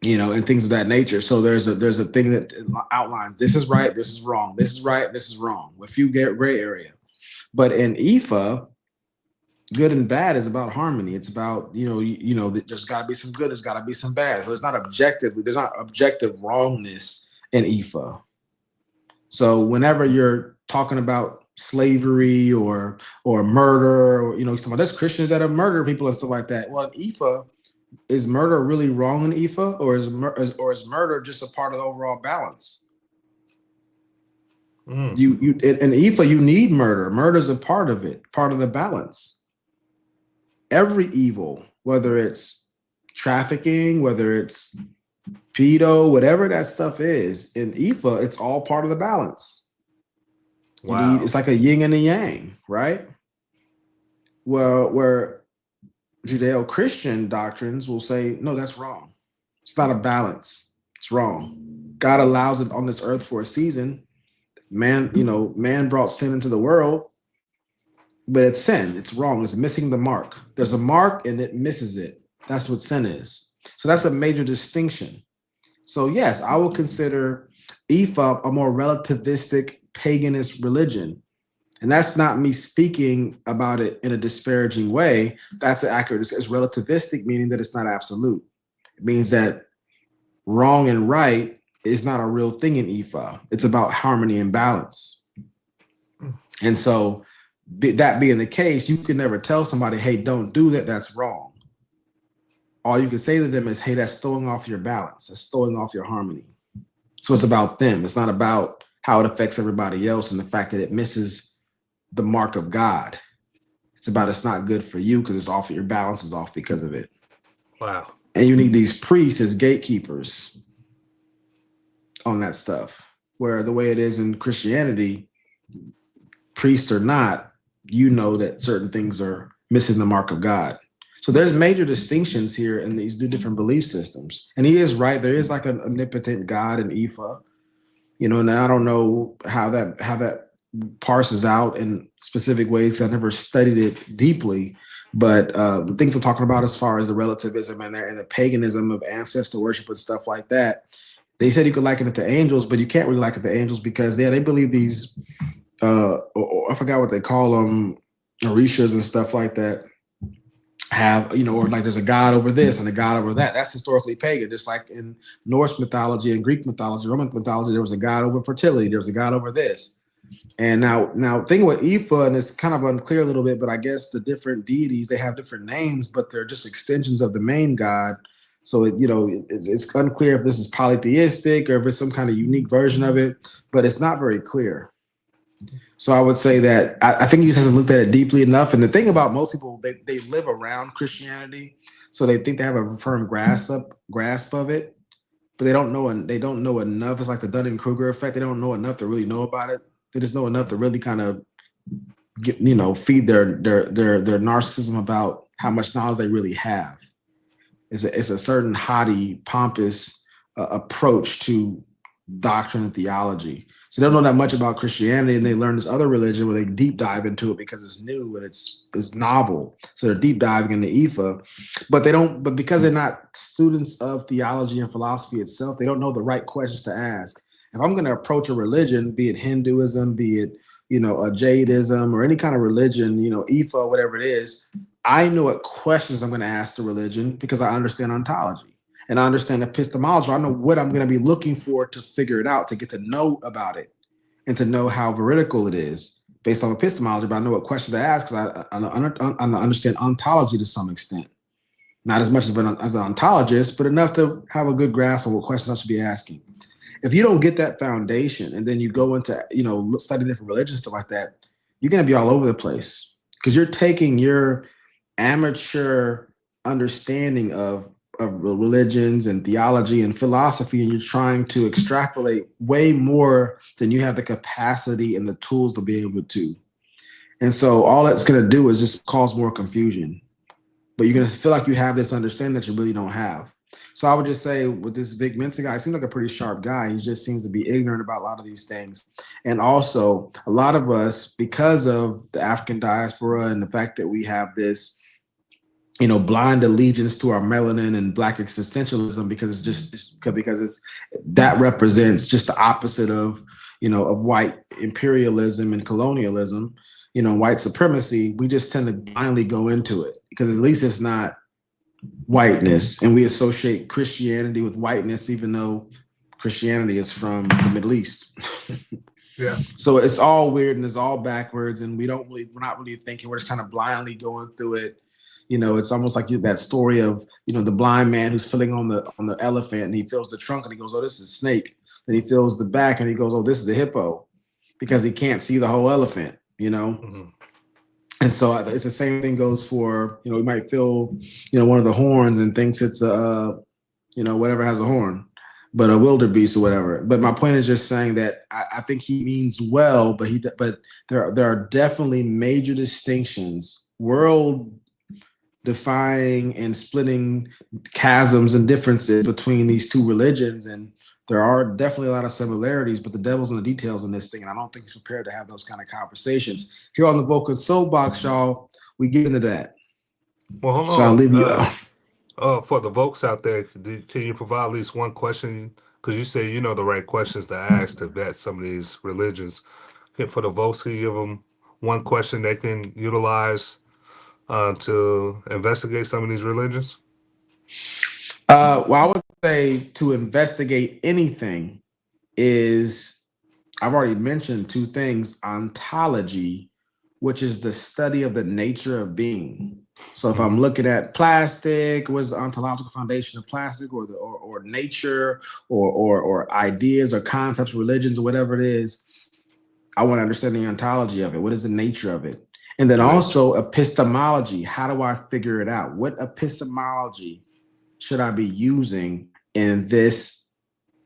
And things of that nature. So there's a thing that outlines this is right, this is wrong, this is right, this is wrong. A few gray area. But in Ifa, good and bad is about harmony. It's about, there's got to be some good, there's got to be some bad. So there's not objective wrongness in Ifa. So whenever you're talking about slavery or murder, or, you're talking about there's Christians that have murdered people and stuff like that. Well, in Ifa, is murder really wrong in Ifa, or is murder just a part of the overall balance? In Ifa, you need murder. Murder is a part of it, part of the balance. Every evil, whether it's trafficking, whether it's pedo, whatever that stuff is, in Ifa, it's all part of the balance. Wow. It's like a yin and a yang, right? Where Judeo-Christian doctrines will say, no, that's wrong. It's not a balance. It's wrong. God allows it on this earth for a season. Man brought sin into the world, but it's sin. It's wrong. It's missing the mark. There's a mark and it misses it. That's what sin is. So that's a major distinction. So yes, I will consider Ifa a more relativistic paganist religion. And that's not me speaking about it in a disparaging way. That's accurate. It's relativistic, meaning that it's not absolute. It means that wrong and right is not a real thing in Ifa. It's about harmony and balance. And so that being the case, you can never tell somebody, hey, don't do that. That's wrong. All you can say to them is, hey, that's throwing off your balance. That's throwing off your harmony. So it's about them. It's not about how it affects everybody else and the fact that it misses the mark of God. It's about it's not good for you because it's off, your balance is off because of it. Wow. And you need these priests as gatekeepers on that stuff. Where the way it is in Christianity, priest or not, that certain things are missing the mark of God. So there's major distinctions here in these two different belief systems. And he is right. There is like an omnipotent God in Ifa, and I don't know how that parses out in specific ways. I never studied it deeply, but the things I'm talking about as far as the relativism and the paganism of ancestor worship and stuff like that, they said you could liken it to angels, but you can't really liken it to angels because they believe these, or I forgot what they call them, orishas and stuff like that. have, or like there's a god over this and a god over that. That's historically pagan. Just like in Norse mythology and Greek mythology, Roman mythology, there was a god over fertility. There was a god over this. And now thing with Ifa, and it's kind of unclear a little bit, but I guess the different deities, they have different names, but they're just extensions of the main god. So it's unclear if this is polytheistic or if it's some kind of unique version of it, but it's not very clear. So I would say that I think he just hasn't looked at it deeply enough. And the thing about most people, they live around Christianity, so they think they have a firm grasp of it, but they don't know enough. It's like the Dunning-Kruger effect. They don't know enough to really know about it. They just know enough to really kind of get, feed their narcissism about how much knowledge they really have. It's a certain haughty, pompous approach to doctrine and theology. So they don't know that much about Christianity, and they learn this other religion where they deep dive into it because it's new and it's novel. So they're deep diving into Ifa, but because they're not students of theology and philosophy itself, they don't know the right questions to ask. If I'm going to approach a religion, be it Hinduism, be it, a Jadeism or any kind of religion, Ifa, whatever it is, I know what questions I'm going to ask the religion because I understand ontology. And I understand epistemology. I know what I'm going to be looking for to figure it out, to get to know about it, and to know how veridical it is based on epistemology. But I know what questions to ask because I understand ontology to some extent. Not as much as an ontologist, but enough to have a good grasp of what questions I should be asking. If you don't get that foundation and then you go into, study different religions, stuff like that, you're going to be all over the place because you're taking your amateur understanding of religions and theology and philosophy, and you're trying to extrapolate way more than you have the capacity and the tools to be able to. And so all it's going to do is just cause more confusion. But you're going to feel like you have this understanding that you really don't have. So I would just say with this Vic Mensa guy, he seems like a pretty sharp guy. He just seems to be ignorant about a lot of these things. And also a lot of us, because of the African diaspora and the fact that we have this blind allegiance to our melanin and Black existentialism, because that represents just the opposite of white imperialism and colonialism, white supremacy. We just tend to blindly go into it because at least it's not whiteness, and we associate Christianity with whiteness, even though Christianity is from the Middle East. Yeah. So it's all weird and it's all backwards, and we're not really thinking. We're just kind of blindly going through it. It's almost like that story of, the blind man who's filling on the elephant, and he feels the trunk and he goes, oh, this is a snake. Then he feels the back and he goes, oh, this is a hippo, because he can't see the whole elephant, Mm-hmm. And so it's the same thing goes for, we might feel, one of the horns and thinks it's whatever has a horn, but a wildebeest or whatever. But my point is just saying that I think he means well, but there are definitely major distinctions, world defying and splitting chasms and differences between these two religions. And there are definitely a lot of similarities, but the devil's in the details in this thing. And I don't think he's prepared to have those kind of conversations. Here on the Vulcan Soapbox, y'all, we get into that. Well, hold on. So I'll leave you for the folks out there, can you provide at least one question? Because you say the right questions to ask to vet some of these religions. For the folks, can you give them one question they can utilize to investigate some of these religions? Well, I would say to investigate anything is, I've already mentioned two things: ontology, which is the study of the nature of being. So if I'm looking at plastic, what's the ontological foundation of plastic, or nature, or ideas or concepts, religions, or whatever it is, I want to understand the ontology of it. What is the nature of it? And then also epistemology. How do I figure it out? What epistemology should I be using in this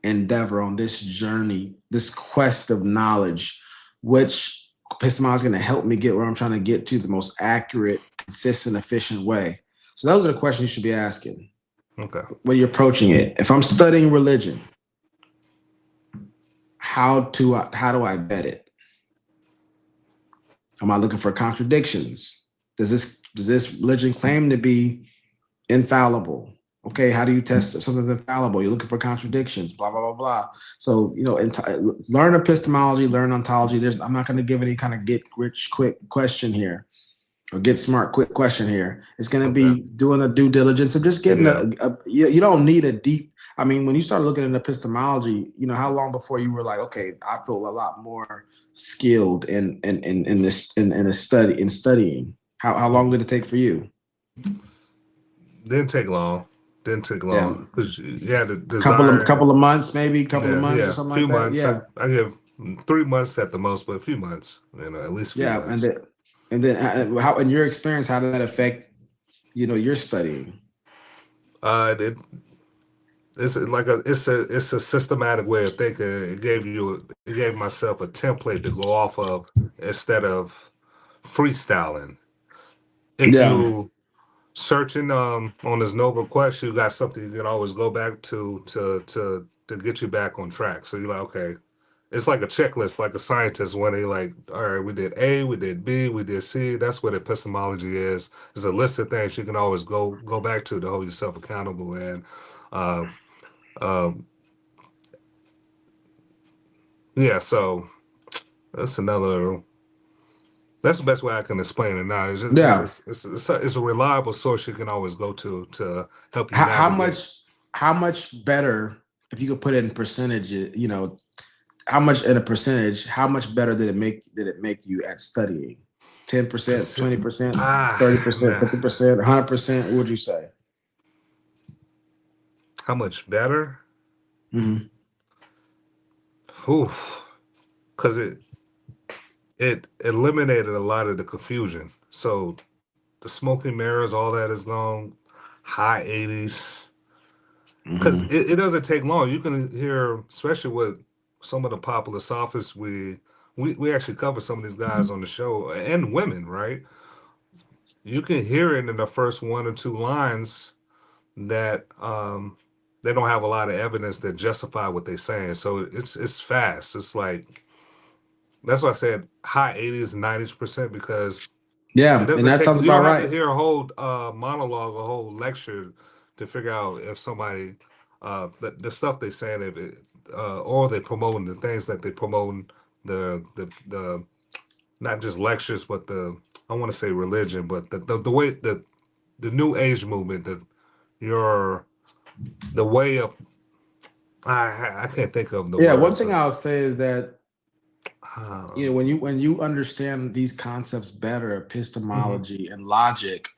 endeavor, on this journey, this quest of knowledge? Which epistemology is going to help me get where I'm trying to get to the most accurate, consistent, efficient way? So those are the questions you should be asking. Okay. When you're approaching it. If I'm studying religion, how do I vet it? Am I looking for contradictions? Does this religion claim to be infallible? Okay, how do you test if something's infallible? You're looking for contradictions, blah, blah, blah, blah. So, learn epistemology, learn ontology. I'm not going to give any kind of get rich quick question here. or get smart, quick question here. It's going to be doing a due diligence of just getting you don't need a deep. I mean, when you start looking at epistemology, you know, how long before you were like, okay, I feel a lot more skilled in studying. How long did it take for you? Didn't take long. Because you had to design. Couple of months, maybe couple of months or something few like months. that. I give 3 months at the most, but a few months. You know, at least a few months. And then how, in your experience, how did that affect, you know, your studying? It's a systematic way of thinking. It gave myself a template to go off of instead of freestyling. If you searching on this noble quest, you got something you can always go back to get you back on track. So you're like, okay, it's like a checklist, like a scientist when they like, all right, we did A, we did B, we did C. That's what epistemology is. It's a list of things you can always go back to hold yourself accountable. And yeah, so that's the best way I can explain it now. It's a reliable source you can always go to help you navigate. How much better, if you could put it in percentage, you know, how much in a percentage, how much better did it make you at studying? 10%, 20%, 30%, 50%, 100%? What would you say? How much better? Mm-hmm. Because it eliminated a lot of the confusion. So the smoking mirrors, all that is gone. High 80s. Because it doesn't take long. You can hear, especially with some of the popular sophists, we actually cover some of these guys on the show, and women, right? You can hear it in the first 1 or 2 lines that they don't have a lot of evidence that justify what they're saying. So it's fast. It's like, that's why I said high 80s, 90%, because and that sounds about right. You don't have to hear a whole monologue, a whole lecture to figure out if somebody the stuff they're saying, or they promoting the things that they promoting, the not just lectures, but I want to say religion, but the way the new age movement, the way of I can't think of the word. One thing I'll say is that you know, when you understand these concepts better, epistemology and logic,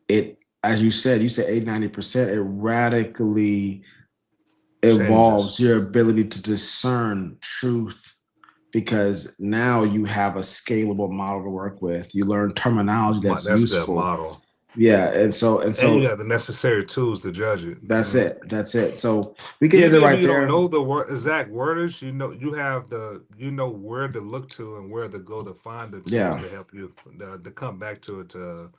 it, as you said 80-90%, it radically evolves your ability to discern truth, because now you have a scalable model to work with. You learn terminology that's useful. A good model. Yeah, and so you have the necessary tools to judge it. That's it. So we can end it right there. You don't know the exact wordage, you know, you have where to look to and where to go to find the tools to help you to come back to it to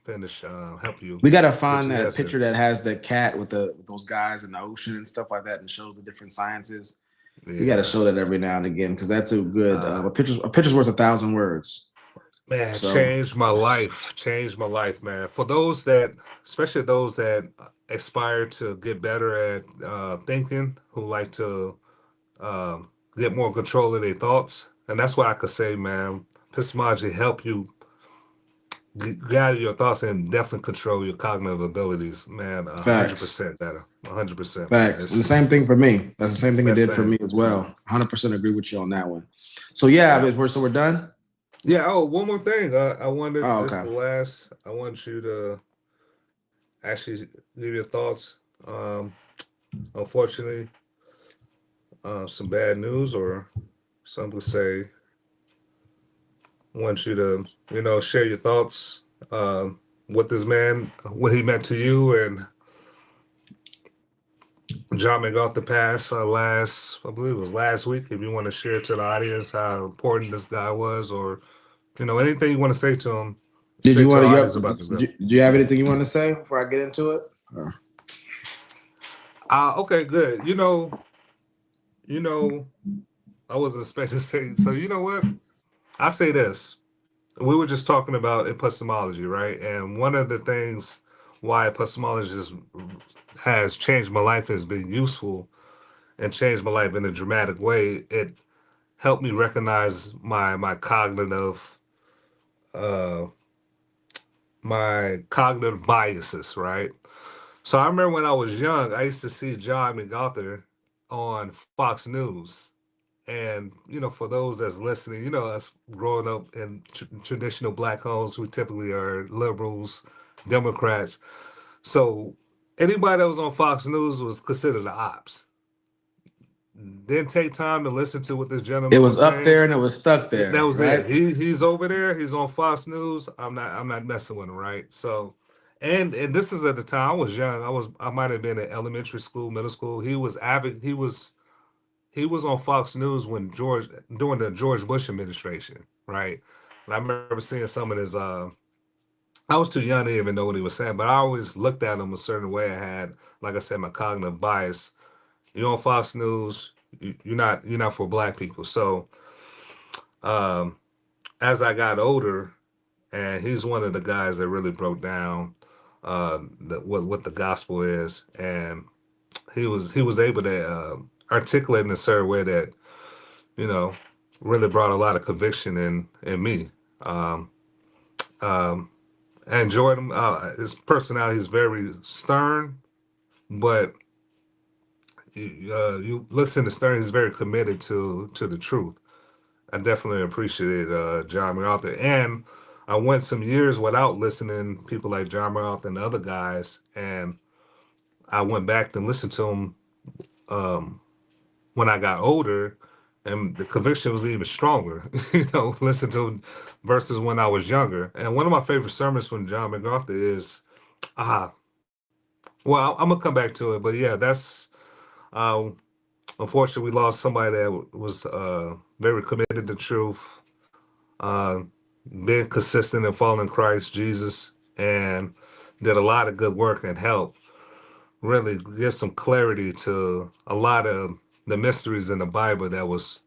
finish, help you. We got to find that picture that has the cat with those guys in the ocean and stuff like that, and shows the different sciences. Yeah. We got to show that every now and again, because that's a good a picture's worth 1,000 words. Man, changed my life, man. For those that, especially those that aspire to get better at thinking, who like to get more control of their thoughts, and that's why I could say, man, epistemology help you gather your thoughts and definitely control your cognitive abilities, man. 100% better, 100%. Facts. And the same thing for me. That's the same thing it did for me as well. 100% agree with you on that one. So we're done. Yeah. Oh, one more thing. I wanted this is the last. I want you to actually give your thoughts. Unfortunately, some bad news, or some would say, I want you to, share your thoughts. What this man, what he meant to you, and John McGough passed I believe it was last week. If you want to share to the audience how important this guy was, or anything you want to say to him. Do you have anything you want to say before I get into it? Okay, good. I wasn't expecting to say. So you know what? I say this. We were just talking about epistemology, right? And one of the things why epistemology has changed my life, has been useful, and changed my life in a dramatic way. It helped me recognize my cognitive my cognitive biases, right? So I remember when I was young, I used to see John MacArthur on Fox News. And, for those that's listening, us growing up in traditional black homes, we typically are liberals, Democrats. So anybody that was on Fox News was considered the ops. Didn't take time to listen to what this It gentleman was was up saying. there and it was stuck That there, was right? it. He's over there. He's on Fox News. I'm not messing with him, right? So, and this is at the time I was young. I might have been in elementary school, middle school. He was on Fox News when during the George Bush administration, right? And I remember seeing some of his. I was too young to even know what he was saying, but I always looked at him a certain way. I had, like I said, my cognitive bias. You're on Fox News. You're not for black people. So, um, as I got older, and he's one of the guys that really broke down what the gospel is, and he was able to articulate in a certain way that you know really brought a lot of conviction in me. Um, um, I enjoyed him. His personality is very stern, but you listen to Stern. He's very committed to the truth. I definitely appreciated John MacArthur, and I went some years without listening to people like John MacArthur and other guys, and I went back and listened to him when I got older, and the conviction was even stronger. Listen to him versus when I was younger. And one of my favorite sermons from John MacArthur is, ah, well, I'm gonna come back to it, but yeah, that's uh, unfortunately we lost somebody that was very committed to truth, uh, being consistent in following Christ Jesus, and did a lot of good work and helped really give some clarity to a lot of the mysteries in the Bible that was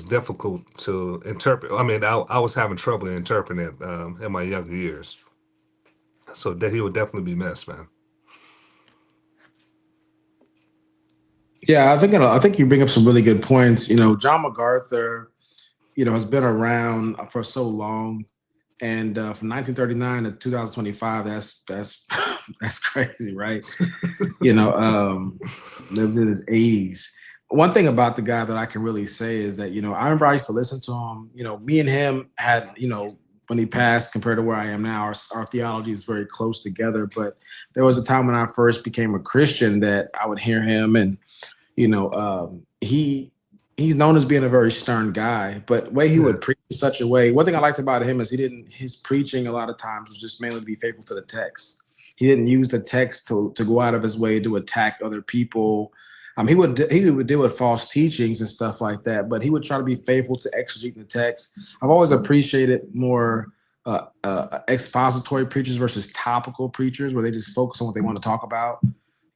difficult to interpret. I mean, I was having trouble interpreting it in my younger years. So that he would definitely be missed, man. Yeah, I think you bring up some really good points. John MacArthur, has been around for so long, and from 1939 to 2025, that's that's crazy, right? Lived in his 80s. One thing about the guy that I can really say is that I remember I used to listen to him. Me and him had when he passed, compared to where I am now, our theology is very close together. But there was a time when I first became a Christian that I would hear him, and he's known as being a very stern guy, but way he would preach in such a way. One thing I liked about him is his preaching a lot of times was just mainly to be faithful to the text. He didn't use the text to go out of his way to attack other people. He would deal with false teachings and stuff like that, but he would try to be faithful to exegeting the text. I've always appreciated more expository preachers versus topical preachers, where they just focus on what they want to talk about.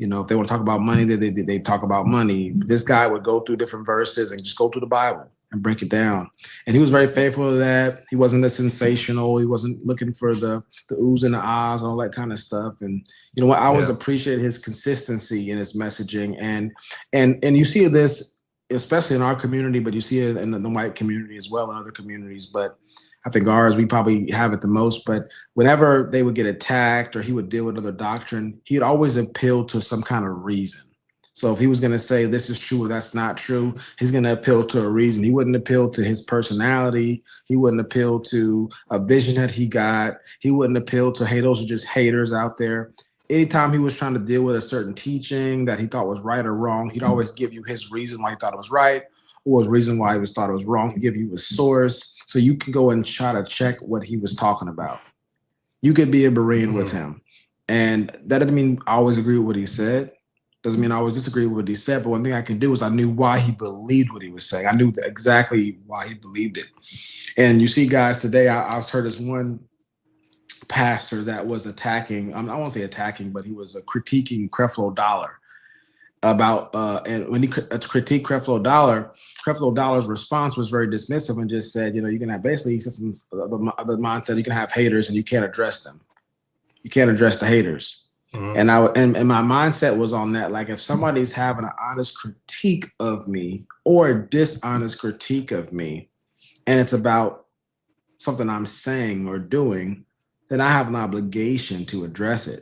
If they want to talk about money, they talk about money. This guy would go through different verses and just go through the Bible and break it down. And he was very faithful to that. He wasn't a sensational. He wasn't looking for the oohs and the ahs and all that kind of stuff. And I always appreciate his consistency in his messaging. And you see this, especially in our community, but you see it in the white community as well, in other communities. But I think ours, we probably have it the most, but whenever they would get attacked or he would deal with other doctrine, he'd always appeal to some kind of reason. So if he was going to say this is true or that's not true, he's going to appeal to a reason. He wouldn't appeal to his personality. He wouldn't appeal to a vision that he got. He wouldn't appeal to, hey, those are just haters out there. Anytime he was trying to deal with a certain teaching that he thought was right or wrong, he'd always give you his reason why he thought it was right, or his reason why he thought it was wrong. He'd give you his source, so you can go and try to check what he was talking about. You could be a Berean with him. And that doesn't mean I always agree with what he said. Doesn't mean I always disagree with what he said. But one thing I can do is I knew why he believed what he was saying. I knew exactly why he believed it. And you see guys today, I heard this one pastor that was attacking, I won't say attacking, but he was critiquing Creflo Dollar about and when he critiqued Creflo Dollar's response was very dismissive and just said, you can have, basically he said the mindset, you can have haters and you can't address them. You can't address the haters. And my mindset was on that, like, if somebody's having an honest critique of me or a dishonest critique of me, and it's about something I'm saying or doing, then I have an obligation to address it,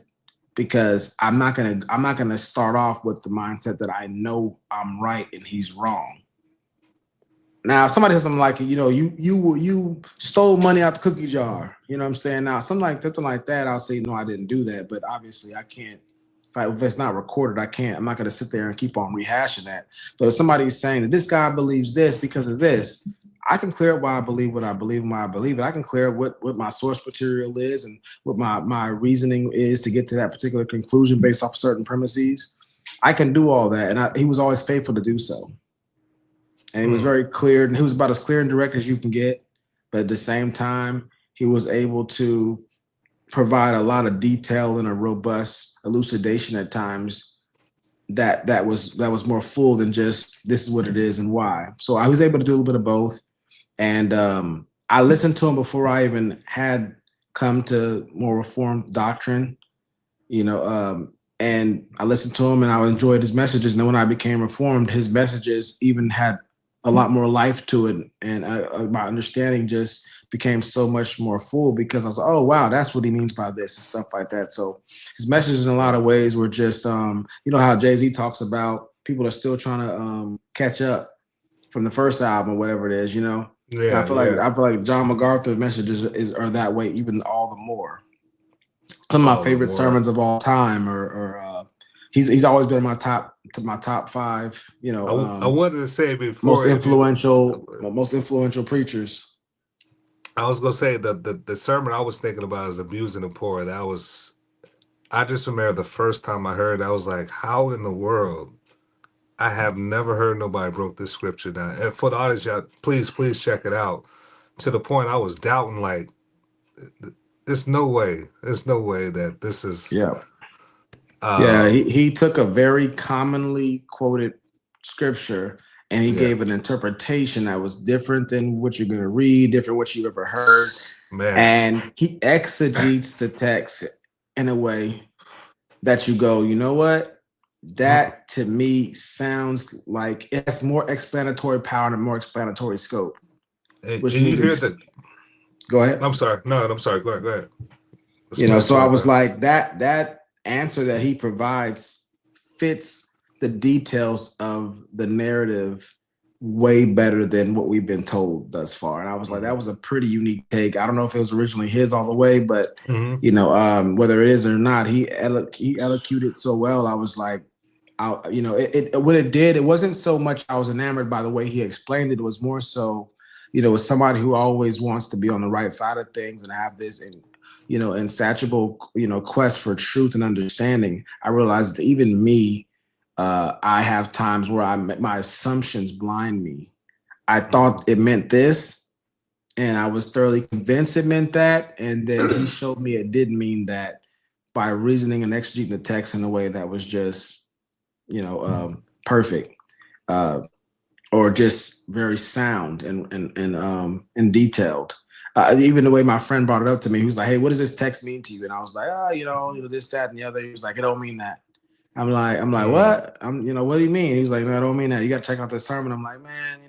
because I'm not gonna start off with the mindset that I know I'm right and he's wrong. Now, if somebody says something like, you stole money out the cookie jar, you know what I'm saying? Now, something like that, I'll say, no, I didn't do that. But obviously, I can't. If it's not recorded, I'm not going to sit there and keep on rehashing that. But if somebody's saying that this guy believes this because of this, I can clear up why I believe what I believe and why I believe it. I can clear up what my source material is and what my reasoning is to get to that particular conclusion based off certain premises. I can do all that. And he was always faithful to do so. And he was very clear, and he was about as clear and direct as you can get. But at the same time, he was able to provide a lot of detail and a robust elucidation at times that was more full than just this is what it is and why. So I was able to do a little bit of both. And I listened to him before I even had come to more Reformed doctrine, and I listened to him and I enjoyed his messages. And then when I became Reformed, his messages even had a lot more life to it, and my understanding just became so much more full, because I was like, oh wow, that's what he means by this and stuff like that. So his messages in a lot of ways were just how Jay-Z talks about people are still trying to catch up from the first album or whatever it is, I feel like John MacArthur's messages are that way, even all the more. Some of my favorite sermons of all time are he's always been in my top 5, I wanted to say before, most influential preachers. I was gonna say the sermon I was thinking about is abusing the poor. I just remember the first time I heard it, I was like, how in the world? I have never heard nobody broke this scripture down. And for the audience, y'all, please check it out. To the point I was doubting, like, there's no way that this is. Yeah. He took a very commonly quoted scripture and he gave an interpretation that was different than what you're going to read, different what you've ever heard. Man. And he exegetes the text in a way that you go, you know what? That to me sounds like it has more explanatory power and more explanatory scope. Which means go ahead. I'm sorry. No, I'm sorry. Go ahead. So I was like, that answer that he provides fits the details of the narrative way better than what we've been told thus far. And I was like, that was a pretty unique take. I don't know if it was originally his all the way, but whether it is or not, he elocuted so well. I was like, what it did, it wasn't so much I was enamored by the way he explained it. It was more so, as somebody who always wants to be on the right side of things and have this insatiable, quest for truth and understanding. I realized that even me, I have times where my assumptions blind me. I thought it meant this, and I was thoroughly convinced it meant that, and then he showed me it didn't mean that by reasoning and exegeting the text in a way that was just, perfect, or just very sound and detailed. Even the way my friend brought it up to me, he was like, "Hey, what does this text mean to you?" And I was like, this, that, and the other. He was like, "It don't mean that." I'm like, what? What do you mean? He was like, "No, I don't mean that. You got to check out this sermon." I'm like, man,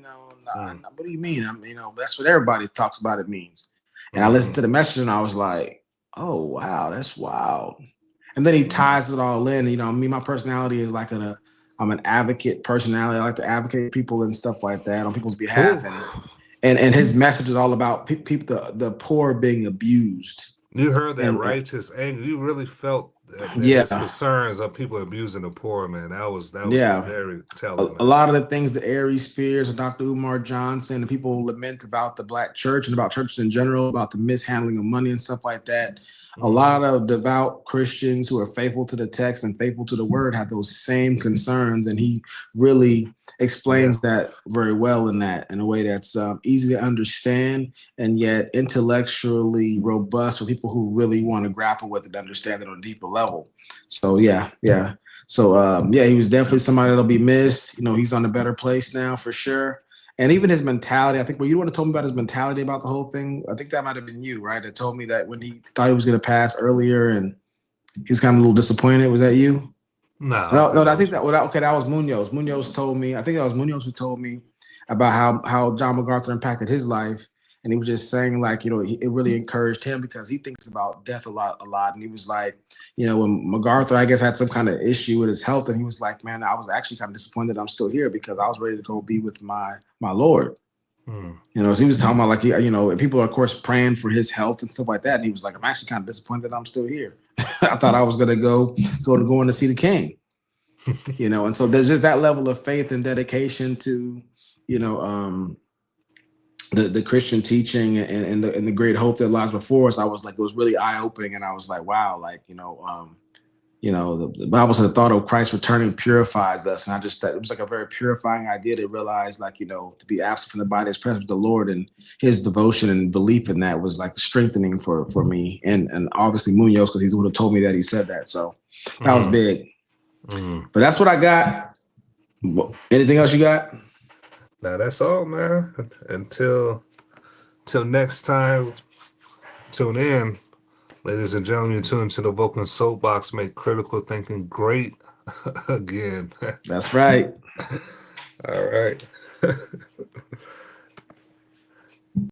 what do you mean? That's what everybody talks about it means. And I listened to the message and I was like, oh, wow, that's wild. And then he ties it all in. My personality is like I'm an advocate personality. I like to advocate people and stuff like that on people's behalf. And his message is all about people, the poor being abused. You heard that righteous anger. You really felt his concerns of people abusing the poor, man. That was very telling. A lot of the things that Aries Spears and Dr. Umar Johnson and people lament about the Black church and about churches in general, about the mishandling of money and stuff like that. A lot of devout Christians who are faithful to the text and faithful to the word have those same concerns, and he really explains that very well in a way that's easy to understand and yet intellectually robust for people who really want to grapple with it, understand it on a deeper level. So So he was definitely somebody that'll be missed. He's on a better place now for sure. And even his mentality, I think, you want to tell me about his mentality about the whole thing. I think that might have been you, right? That told me that when he thought he was going to pass earlier and he was kind of a little disappointed. Was that you? No, I think that was Munoz. Munoz told me, I think that was Munoz who told me about how John MacArthur impacted his life. and he was just saying like, you know, it really encouraged him because he thinks about death a lot. And he was like, you know, when MacArthur, I guess, had some kind of issue with his health, and he was like, man, I was actually kind of disappointed I'm still here because I was ready to go be with my Lord. You know, so he was talking about like, you know, people are of course praying for his health and stuff like that. And he was like, I'm actually kind of disappointed I'm still here. I thought I was going to go in to see the king, you know? And so there's just that level of faith and dedication to, you know, the Christian teaching and the great hope that lies before us. I was like, it was really eye opening. And I was like, wow, like, you know, the Bible said the thought of Christ returning purifies us. And I just thought it was like a very purifying idea to realize, like, you know, to be absent from the body is present with the Lord, and his devotion and belief in that was like strengthening for me. And obviously Munoz, because he's the one who told me that he said that. So that was big. But that's what I got. Anything else you got? Now that's all, man. Until next time, tune in. Ladies and gentlemen, tune into the Vulcan Soapbox. Make critical thinking great again. That's right. All right.